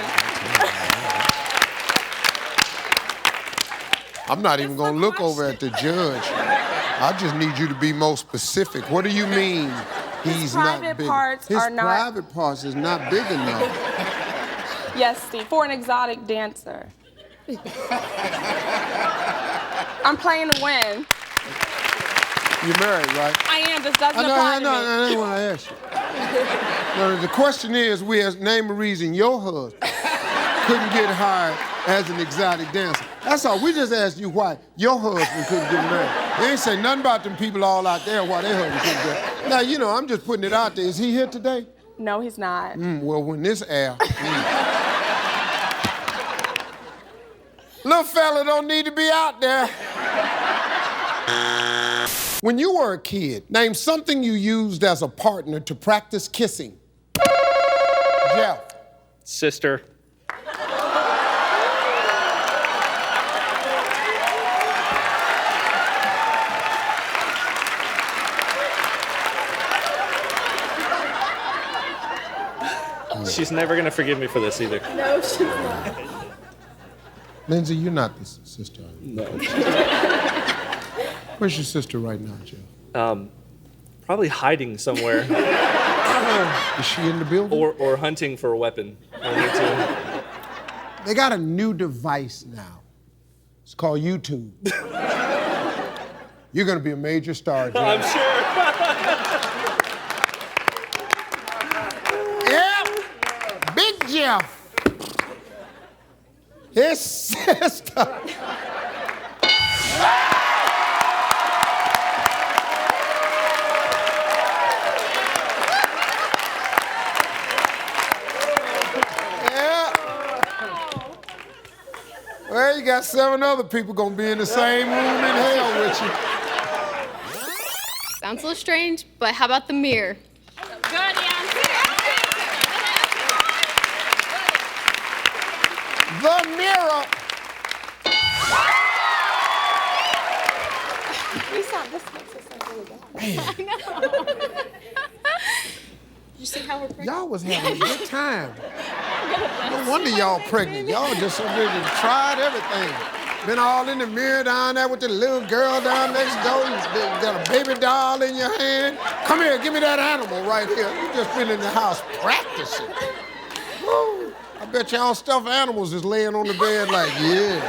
I'm not even gonna look over at the judge. I just need you to be more specific. What do you mean he's not big? His private parts His are not... private parts is not big enough. Yes, Steve, for an exotic dancer. I'm playing to win. You're married, right? I am. This doesn't apply to me. I didn't want to ask you. No, the question is, name a reason your husband couldn't get hired as an exotic dancer. That's all. We just asked you why your husband couldn't get married. They ain't say nothing about them people all out there why their husband couldn't get married. Now, you know, I'm just putting it out there. Is he here today? No, he's not. Well, when this air. Little fella don't need to be out there. When you were a kid, name something you used as a partner to practice kissing. Jeff. Sister. She's never gonna forgive me for this either. No, she's not. Lindsay, you're not the sister. No. Where's your sister right now, Jeff? Probably hiding somewhere. Is she in the building? Or hunting for a weapon. They got a new device now. It's called YouTube. You're gonna be a major star, Jeff. I'm sure. Yep. Big Jeff. His sister. Well, you got 7 other people gonna be in the same room in hell with you. Sounds a little strange, but how about the mirror? Good answer. The mirror. This makes us sound really bad. Man. I know. You see how we're pregnant? Y'all was having a good time. No wonder y'all pregnant. Y'all just so ready to try everything. Been all in the mirror down there with the little girl down next door. You got a baby doll in your hand. Come here, give me that animal right here. You just been in the house practicing. Woo. I bet y'all stuffed animals is laying on the bed like, yeah.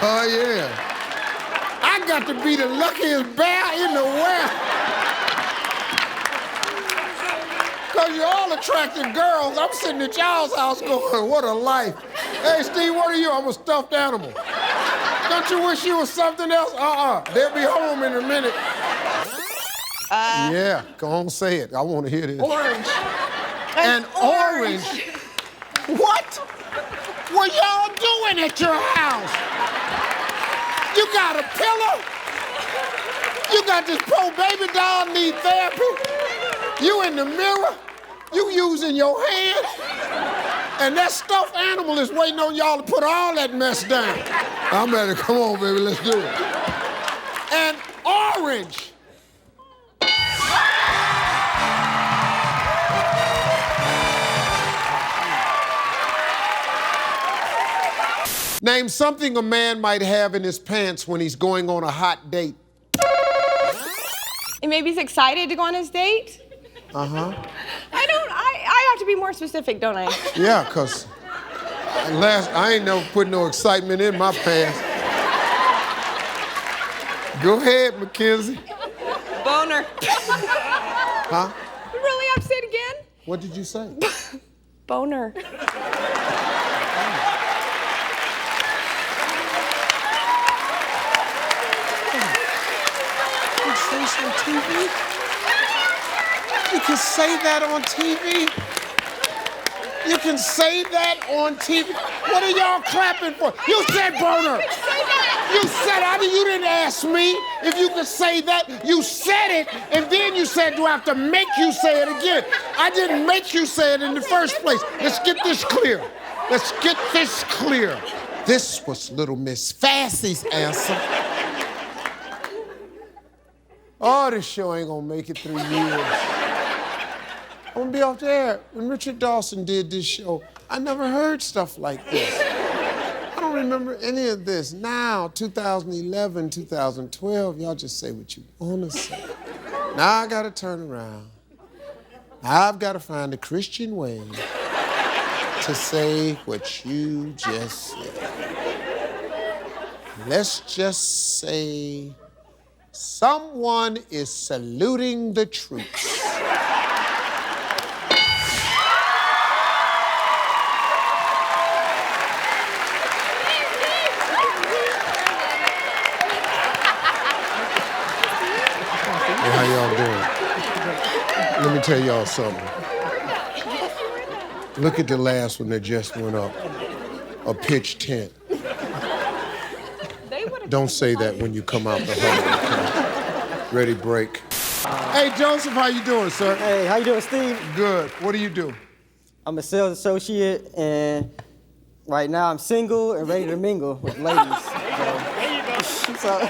Oh, yeah. I got to be the luckiest bear in the world. Because you're all attractive girls. I'm sitting at y'all's house going, what a life. Hey, Steve, what are you? I'm a stuffed animal. Don't you wish you was something else? They'll be home in a minute. Yeah, go on, say it. I want to hear this. Orange. An orange? What? What y'all doing at your house? You got a pillow? You got this poor baby doll need therapy? You in the mirror? You using your hand? And that stuffed animal is waiting on y'all to put all that mess down. I'm ready. Come on, baby, let's do it. And orange. Name something a man might have in his pants when he's going on a hot date. And maybe he's excited to go on his date? Uh-huh. I have to be more specific, don't I? Yeah, because I ain't never put no excitement in my pants. Go ahead, Mackenzie. Boner. Huh? Really upset again? What did you say? Boner. You say some TV? You can say that on TV? You can say that on TV? What are y'all clapping for? You said burner. You said, you didn't ask me if you could say that. You said it, and then you said, do I have to make you say it again? I didn't make you say it in the first place. Let's get this clear. Let's get this clear. This was Little Miss Fassy's answer. Oh, this show ain't gonna make it 3 years. I'm gonna be off the air. When Richard Dawson did this show, I never heard stuff like this. I don't remember any of this. Now, 2011, 2012, y'all just say what you wanna say. Now I gotta turn around. I've gotta find a Christian way to say what you just said. Let's just say someone is saluting the troops. How y'all doing? Let me tell y'all something. Look at the last one that just went up. A pitch tent. Don't say that when you come out the huddle. Okay? Ready, break. Hey, Joseph, how you doing, sir? Hey, how you doing, Steve? Good. What do you do? I'm a sales associate, and right now I'm single and ready to mingle with ladies. So.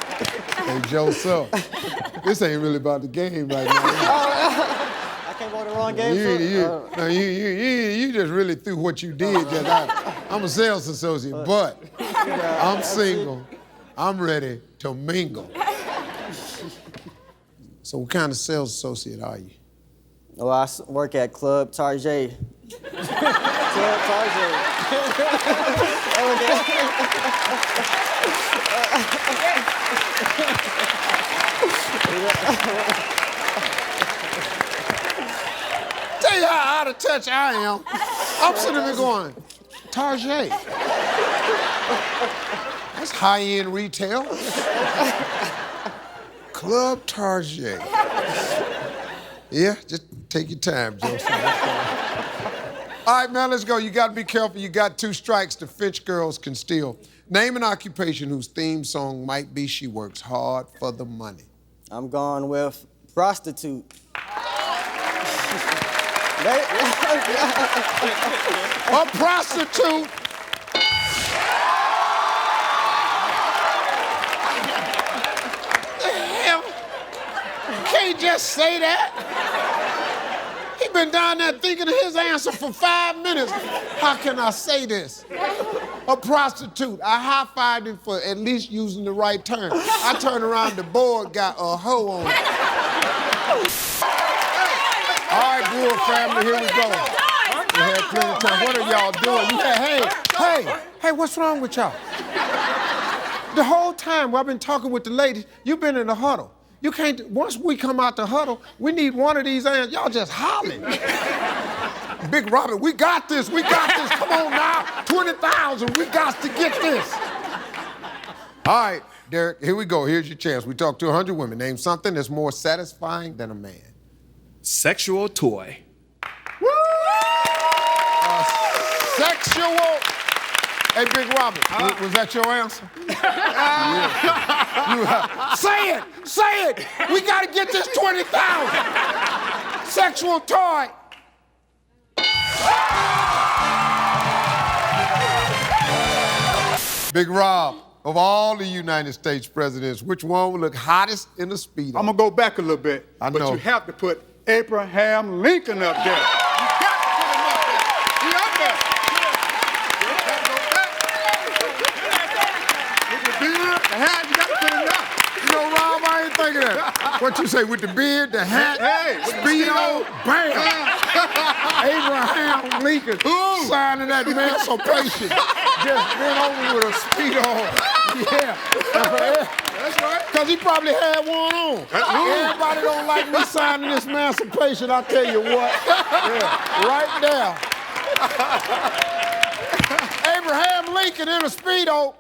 Hey, Joseph, this ain't really about the game right now. I can't go the wrong game, You just really threw what you did just out. I'm a sales associate, but I'm single. I'm ready to mingle. So what kind of sales associate are you? Oh, I work at Club Target. Club Target. Tell you how out of touch I am. I'm sitting there going, Target. That's high-end retail. Club Target. Yeah, just take your time, Joseph. All right, man, let's go. You got to be careful. You got 2 strikes. The Finch girls can steal. Name an occupation whose theme song might be She Works Hard for the Money. I'm going with prostitute. A prostitute. The hell? You can't just say that. He been down there thinking of his answer for 5 minutes. How can I say this? A prostitute. I high-fived him for at least using the right term. I turned around, the board got a hoe on it. All right, Brewer family, here we go. We had plenty of time. What are y'all doing? Hey, what's wrong with y'all? The whole time while I've been talking with the ladies, you've been in the huddle. You can't, once we come out the huddle, we need one of these ants. Y'all just hollering. Big Robert, we got this, come on now. 20,000, we got to get this. All right, Derek, here we go. Here's your chance. We talked to 100 women. Name something that's more satisfying than a man. Sexual toy. Woo! Sexual. Hey, Big Robert, was that your answer? Say it. We got to get this 20,000. Sexual toy. Big Rob, of all the United States presidents, which one would look hottest in a Speedo? I'm gonna go back a little bit, but you have to put Abraham Lincoln up there. You got to put him up there. He up there. With the beard, the hat, you got to put him up. You know, Rob, I ain't thinking that. What you say, with the beard, the hat, Speedo, bam! Abraham Lincoln signing that emancipation. Just been over with a Speedo. Yeah. That's right. Because he probably had one on. Everybody don't like me signing this emancipation, I'll tell you what. Yeah, right there. Abraham Lincoln in a Speedo.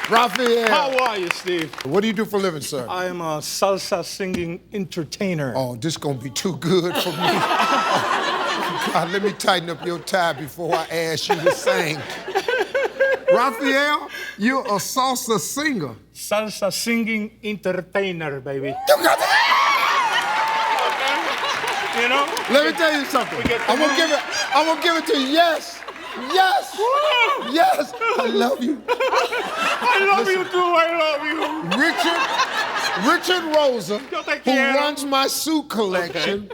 Raphael. How are you, Steve? What do you do for a living, sir? I am a salsa singing entertainer. Oh, this is gonna be too good for me. God, let me tighten up your tie before I ask you to sing. Raphael, you're a salsa singer. Salsa singing entertainer, baby. You know? Let me tell you something. I'm gonna give it to you. Yes. Yes. Yes. I love you. I love you too. I love you. Richard Rosa, who runs my suit collection,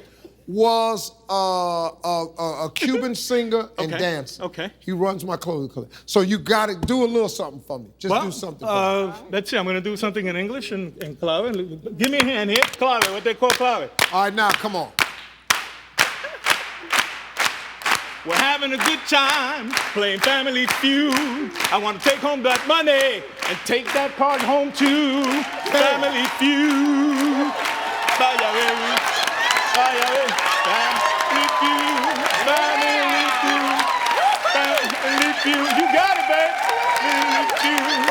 was a Cuban singer and dancer. Okay. He runs my clothing collection. So you got to do a little something for me. Just do something for me. Let's see. I'm going to do something in English and clave. Give me a hand here. Clave, what they call clave. All right, now, come on. We're having a good time playing Family Feud. I want to take home that money and take that card home too. Family Feud. Vaya, baby. Vaya, baby. Family Feud. Family Feud. Family Feud. You got it, baby. Family Feud.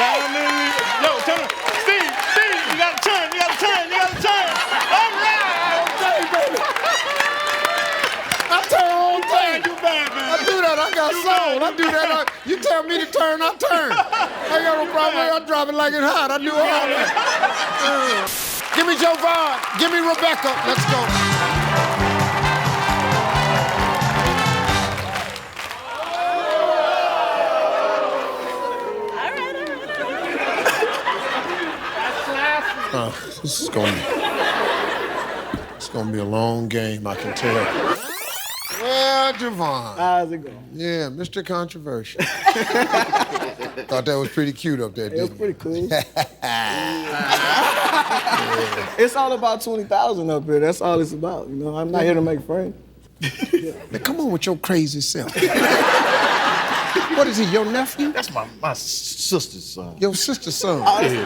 Family. Yo, turn on. Steve, you got to turn. You got to turn. You got to turn. All right. Okay, baby. I turn on thing. You bad, man. I do that. I got soul. I do that. You tell me to turn, I turn. I got no problem. I drop it like it's hot. I do all that. Give me Jovan. Give me Rebecca. Let's go. This is gonna be a long game, I can tell. Well, Javon. How's it going? Yeah, Mr. Controversial. Thought that was pretty cute up there, didn't It was pretty cool. It's all about 20,000 up here. That's all it's about. You know, I'm not here to make friends. Now, come on with your crazy self. What is he, your nephew? That's my sister's son. Your sister's son? Yeah.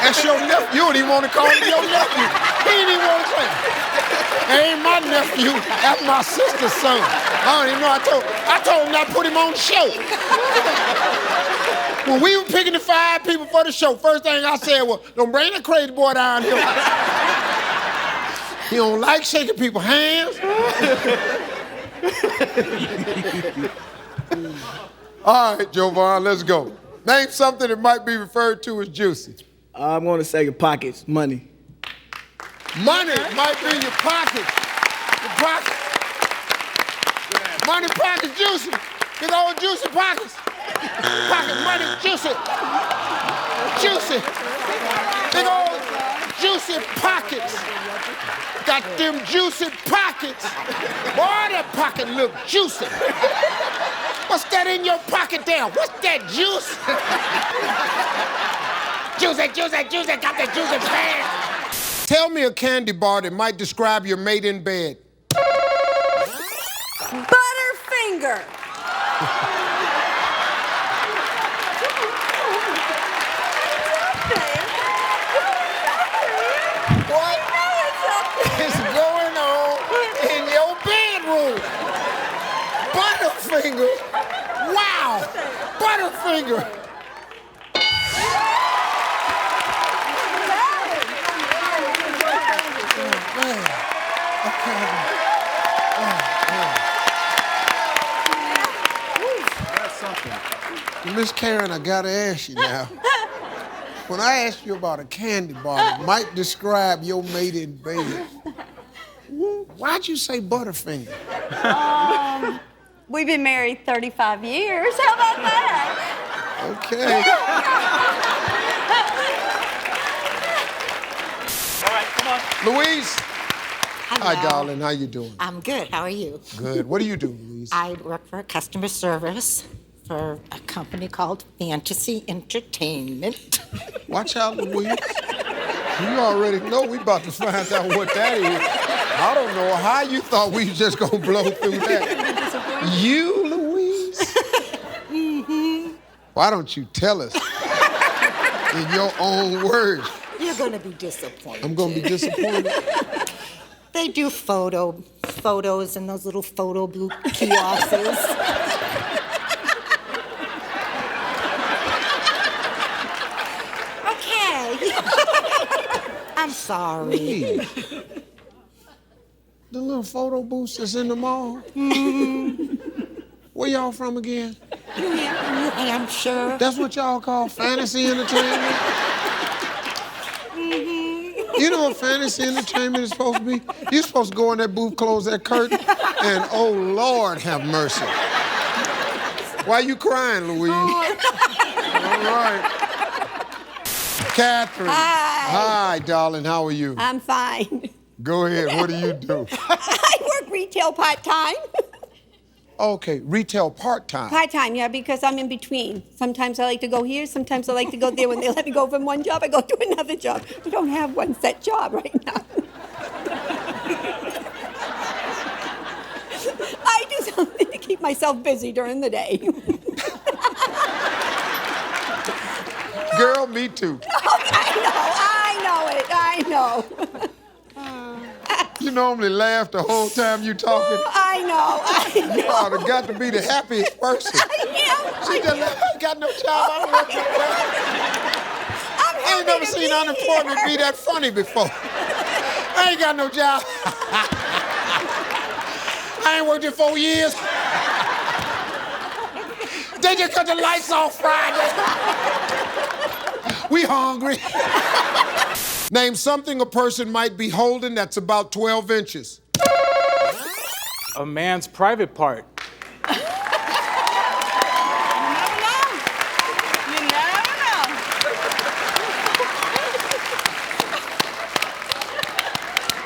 That's your nephew. You don't even want to call him your nephew. He didn't even want to say it. That ain't my nephew. That's my sister's son. I don't even know. I told him not to put him on the show. When we were picking the 5 people for the show, first thing I said was, don't bring that crazy boy down here. He don't like shaking people's hands. All right, Jovan, let's go. Name something that might be referred to as juicy. I'm going to say your pockets, money. Money might be your pockets. Your pockets. Money pockets juicy. Big old juicy pockets. Pocket money juicy. Juicy. Big old juicy pockets. Got them juicy pockets. Boy, that pocket look juicy. What's that in your pocket there? What's that juice? Juicy, juicy, juicy, got the juicy pants. Tell me a candy bar that might describe your mate in bed. Butterfinger. What is going on in your bedroom? Butterfinger. Wow. Butterfinger. Miss Karen, I gotta ask you now. When I asked you about a candy bar that might describe your mate in bed, why'd you say Butterfinger? We've been married 35 years. How about that? Okay. All right, come on. Louise. Hi, darling. How you doing? I'm good. How are you? Good. What do you do, Louise? I work for customer service for a company called Fantasy Entertainment. Watch out, Louise. You already know we about to find out what that is. I don't know how you thought we was just gonna blow through that. You, Louise? Mm-hmm. Why don't you tell us in your own words? You're gonna be disappointed. I'm gonna be disappointed. They do photos in those little photo booth kiosks. sorry. Please. The little photo booths that's in the mall. Where y'all from again? New Hampshire. That's what y'all call fantasy entertainment? You know what fantasy entertainment is supposed to be? You're supposed to go in that booth, close that curtain, and oh, Lord, have mercy. Why you crying, Louise? All right. Catherine. Hi. Hi, darling. How are you? I'm fine. Go ahead. What do you do? I work retail part-time. Okay, retail part-time. Part-time, yeah, because I'm in between. Sometimes I like to go here, sometimes I like to go there. When they let me go from one job, I go to another job. We don't have one set job right now. I do something to keep myself busy during the day. Girl, me too. I know. You normally laugh the whole time you talking. I know. You ought to got to be the happiest person. I am. She just like, I ain't got no job. I ain't never seen unemployment be that funny before. I ain't got no job. I ain't worked in 4 years. They just cut the lights off Friday. We hungry. Name something a person might be holding that's about 12 inches. A man's private part.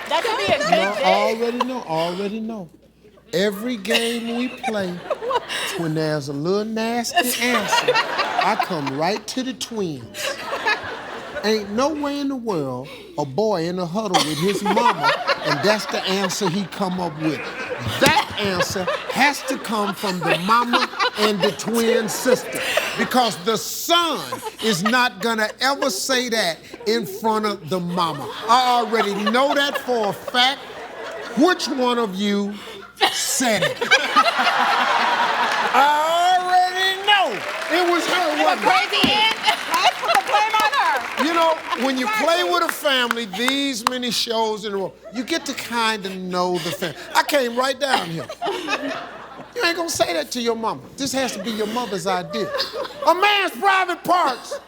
That could be a good day. Already know. Every game we play, when there's a little nasty answer, I come right to the twins. Ain't no way in the world a boy in a huddle with his mama and that's the answer he come up with. That answer has to come from the mama and the twin sister because the son is not gonna ever say that in front of the mama. I already know that for a fact. Which one of you said it? I already know. It was her, wasn't it? Crazy Aunt. Let's put the blame on her. You know, when you play with a family, these many shows in a row, you get to kind of know the family. I came right down here. You ain't gonna say that to your mama. This has to be your mother's idea. A man's private parts.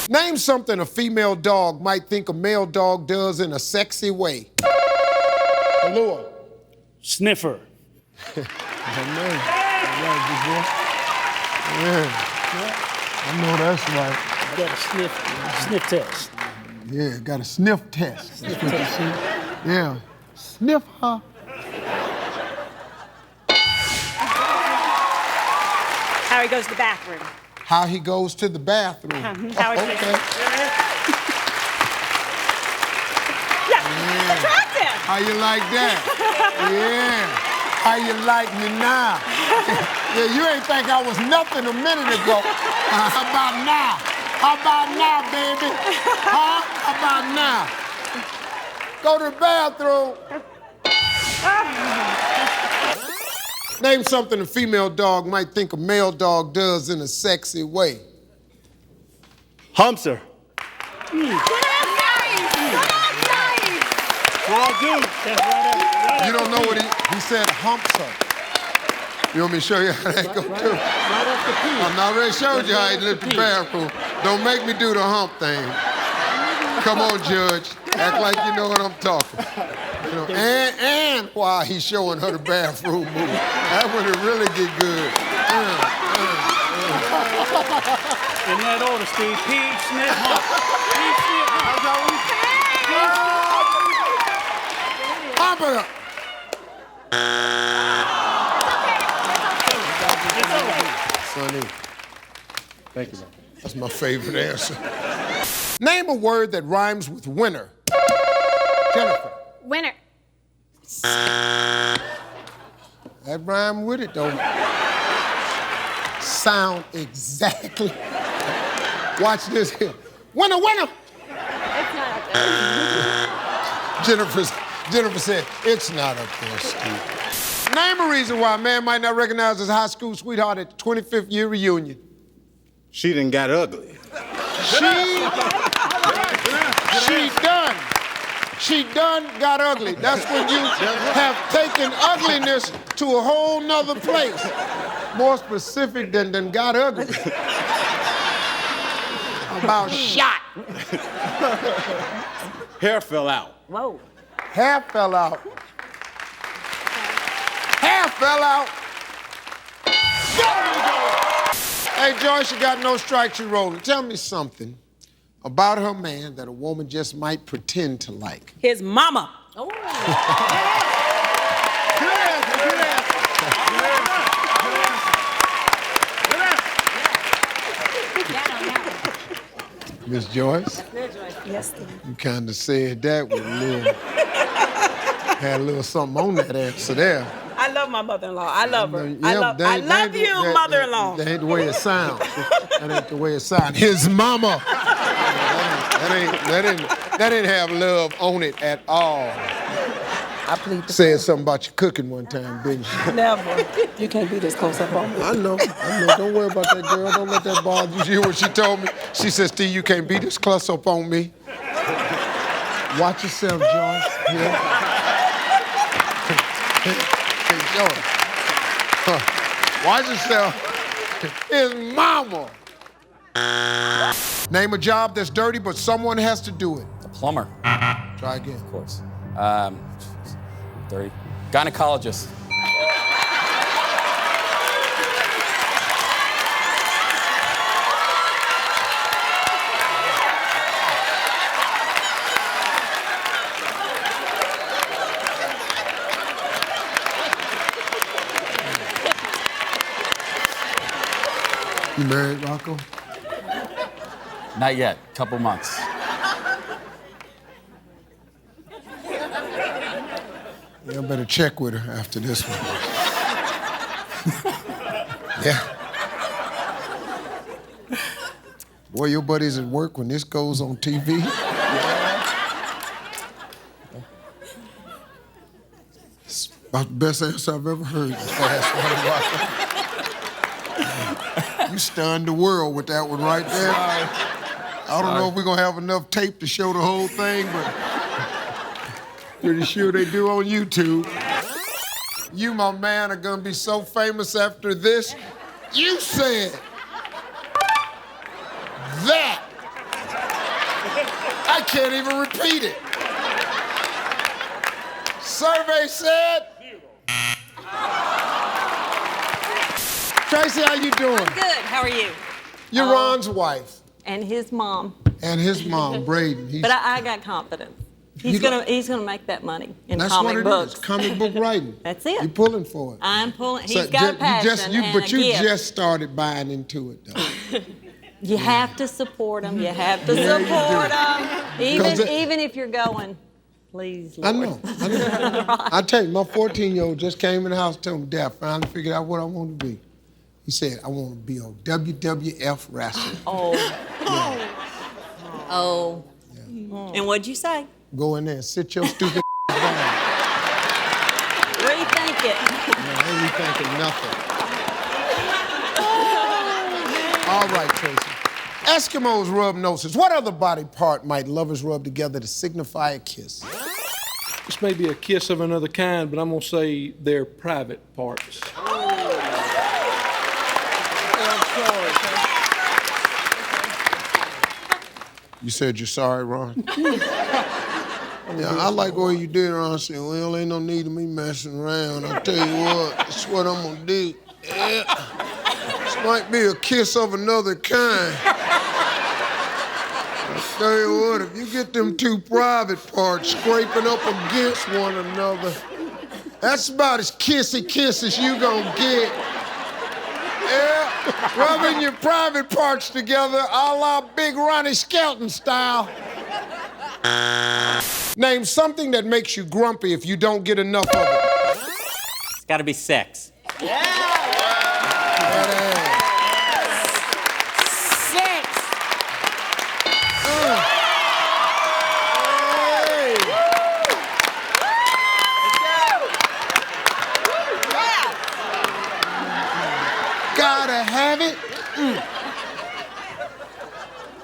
Name something a female dog might think a male dog does in a sexy way. Allure. Sniffer. I know that's right. Got a sniff test. Yeah, got a sniff test. Sniff test. Yeah. Sniff her. How he goes to the bathroom. How he goes to the bathroom. How he Okay. Yeah, attractive. How you like that? Yeah. How you like me now? Yeah, you ain't think I was nothing a minute ago. How about now? How about now, baby? Huh? How about now? Go to the bathroom. Name something a female dog might think a male dog does in a sexy way. Humps her. You don't know what he said, humps her. You want me to show you how that go too? I already showed you how he lived the bathroom. Don't make me do the hump thing. Come on, Judge. Act like you know what I'm talking. You know, and while he's showing her the bathroom move. That would really get good. In that order, Steve. Pee, sniff, hump. Pee, sniff, hump. Hump it up. Sonny. Thank you, man. That's my favorite answer. Name a word that rhymes with winner. Jennifer. Winner. That rhyme with it, though. Sound exactly. Watch this here. Winner, winner. It's not up there. Jennifer said, it's not up there, Steve. Name a reason why a man might not recognize his high school sweetheart at the 25th year reunion. She done got ugly. She done got ugly. That's when you have taken ugliness to a whole nother place. More specific than got ugly. About shot. Hair fell out. Whoa. Hair fell out. Hair fell out. Hey, Joyce, you got no strikes, you rolling. Tell me something about her man that a woman just might pretend to like. His mama. Oh. Miss Joyce? Yes, You kind of said that with had a little something on that answer there. I love my mother-in-law. I love her. Yeah, I love you, mother-in-law. That ain't the way it sounds. That ain't the way it sounds. His mama. That didn't have love on it at all. I plead the Said something about your cooking one time, didn't you? Never. You can't be this close up on me. I know. Don't worry about that girl. Don't let that bother you. You hear what she told me? She said, Steve, you can't be this close up on me. Watch yourself, Joyce. Yeah. Hey, Joyce. Watch yourself. His mama. Name a job that's dirty, but someone has to do it. A plumber. Try again. Of course. Dirty. Gynecologist. You married, Rocco? Not yet. Couple months. You better check with her after this one. Yeah. Boy, your buddies at work when this goes on TV. It's about the best answer I've ever heard. You stunned the world with that one right there. I don't know if we're gonna have enough tape to show the whole thing, but pretty sure they do on YouTube. You, my man, are gonna be so famous after this. You said that. I can't even repeat it. Survey said. Tracy, how you doing? I'm good. How are you? You're Ron's wife. And his mom. And his mom, Braden. But I got confidence. He's gonna make that money in That's comic what it books. is, comic book writing. That's it. You're pulling for it. I'm pulling. So He's got a passion but you gift. just started buying into it, though. You have to support him. You have to Yeah, you support do. him. Even if you're going, please, I Lord. know. I tell you, my 14-year-old just came in the house and told me, Dad, I finally figured out what I want to be. He said, I want to be a WWF wrestler. Oh. Yeah. Oh. Yeah. And what'd you say? Go in there and sit your stupid down. Rethink it. No, I ain't rethinking nothing. All right, Tracy. Eskimos rub noses. What other body part might lovers rub together to signify a kiss? This may be a kiss of another kind, but I'm gonna say their private parts. You said you're sorry, Ron? Yeah, I like what you did, Ron. I said, well, ain't no need of me messing around. I'll tell you what, that's what I'm gonna do. Yeah. This might be a kiss of another kind. I'll tell you what, if you get them two private parts scraping up against one another, that's about as kissy as you gonna get. Yeah, rubbing your private parts together a la Big Ronnie Skelton style. Name something that makes you grumpy if you don't get enough of it. It's gotta be sex. Gotta have it.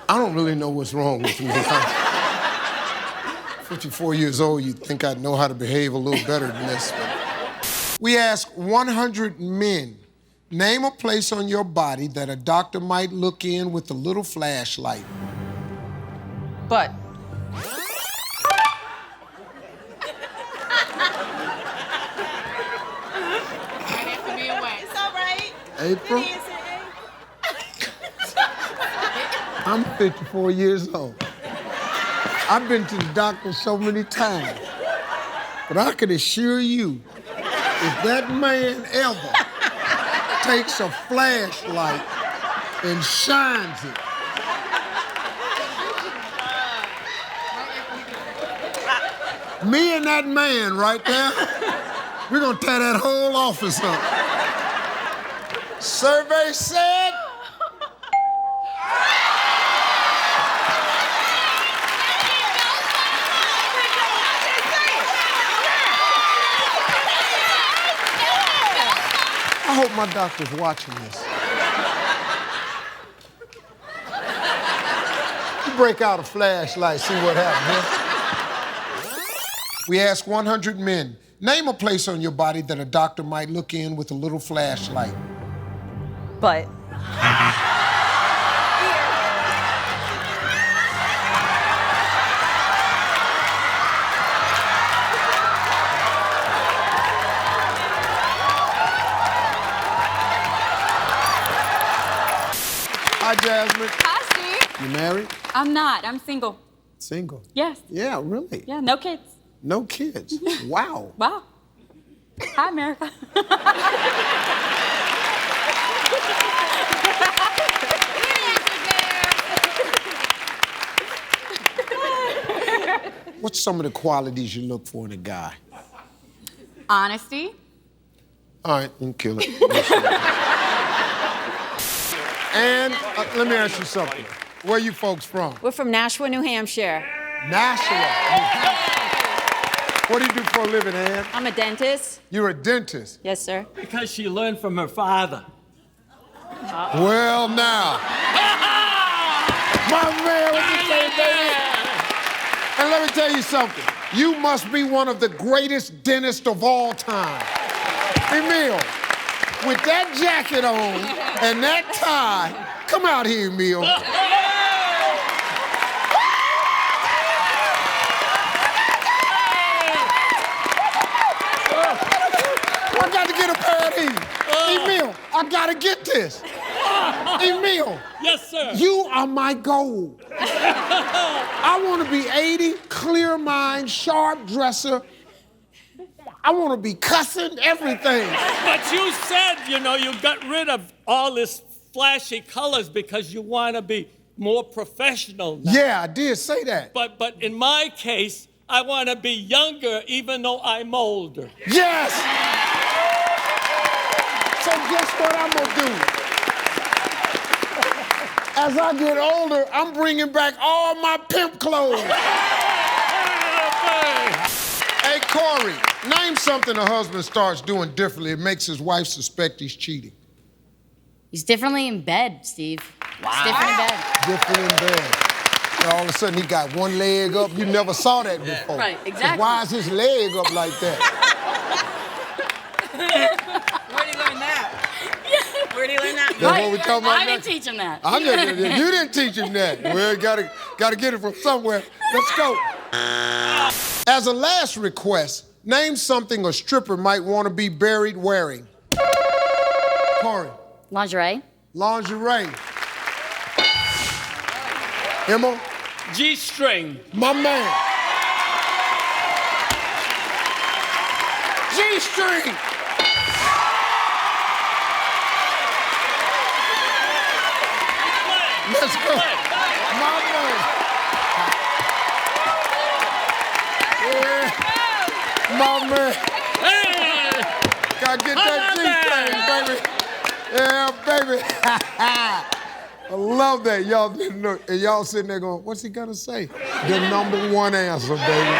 I don't really know what's wrong with me. 54 years old, you'd think I'd know how to behave a little better than this. But we ask 100 men, name a place on your body that a doctor might look in with a little flashlight. Butt. It's all right. April? I'm 54 years old. I've been to the doctor so many times. But I can assure you, if that man ever takes a flashlight and shines it, me and that man right there, we're gonna tear that whole office up. Survey said. I hope my doctor's watching this. You break out a flashlight, see what happens, huh? We ask 100 men, name a place on your body that a doctor might look in with a little flashlight. Butt. Hi, Jasmine. Hi, Steve. You married? I'm not. I'm single. Single? Yes. Yeah, really? Yeah, no kids. No kids? Wow. Wow. Hi, America. What's some of the qualities you look for in a guy? Honesty. All right, you can kill it. And let me ask you something. Where you folks from? We're from Nashua, New Hampshire. Nashua, New Hampshire. What do you do for a living, Ann? I'm a dentist. You're a dentist? Yes, sir. Because she learned from her father. Well, now. My man, what you say, baby? And let me tell you something. You must be one of the greatest dentists of all time. Emil, with that jacket on and that tie, come out here, Emil. I got to get a pair of these. Emil, I got to get this. Emil. Yes, sir. You are my goal. I want to be 80, clear mind, sharp dresser. I want to be cussing, everything. But you said, you got rid of all this flashy colors because you want to be more professional now. Yeah, I did say that. But in my case, I want to be younger even though I'm older. Yes! So guess what I'm going to do? As I get older, I'm bringing back all my pimp clothes. Hey, Corey, name something a husband starts doing differently. It makes his wife suspect he's cheating. He's differently in bed, Steve. Wow. He's different in bed. Different in bed. And all of a sudden, he got one leg up. You never saw that before. Right, exactly. Why is his leg up like that? Where'd he learn that? Where'd he learn that? That's what we talking about I now? didn't teach him that. You didn't teach him that. Well, gotta get it from somewhere. Let's go. As a last request, name something a stripper might want to be buried wearing. Corey. Lingerie. Lingerie. Emma. G-string. My man. G-string. Let's go. My man. Yeah. My man. Hey! Gotta get that G-string, baby. Yeah, baby. I love that. Y'all didn't look. And y'all sitting there going, what's he gonna say? The #1 answer, baby.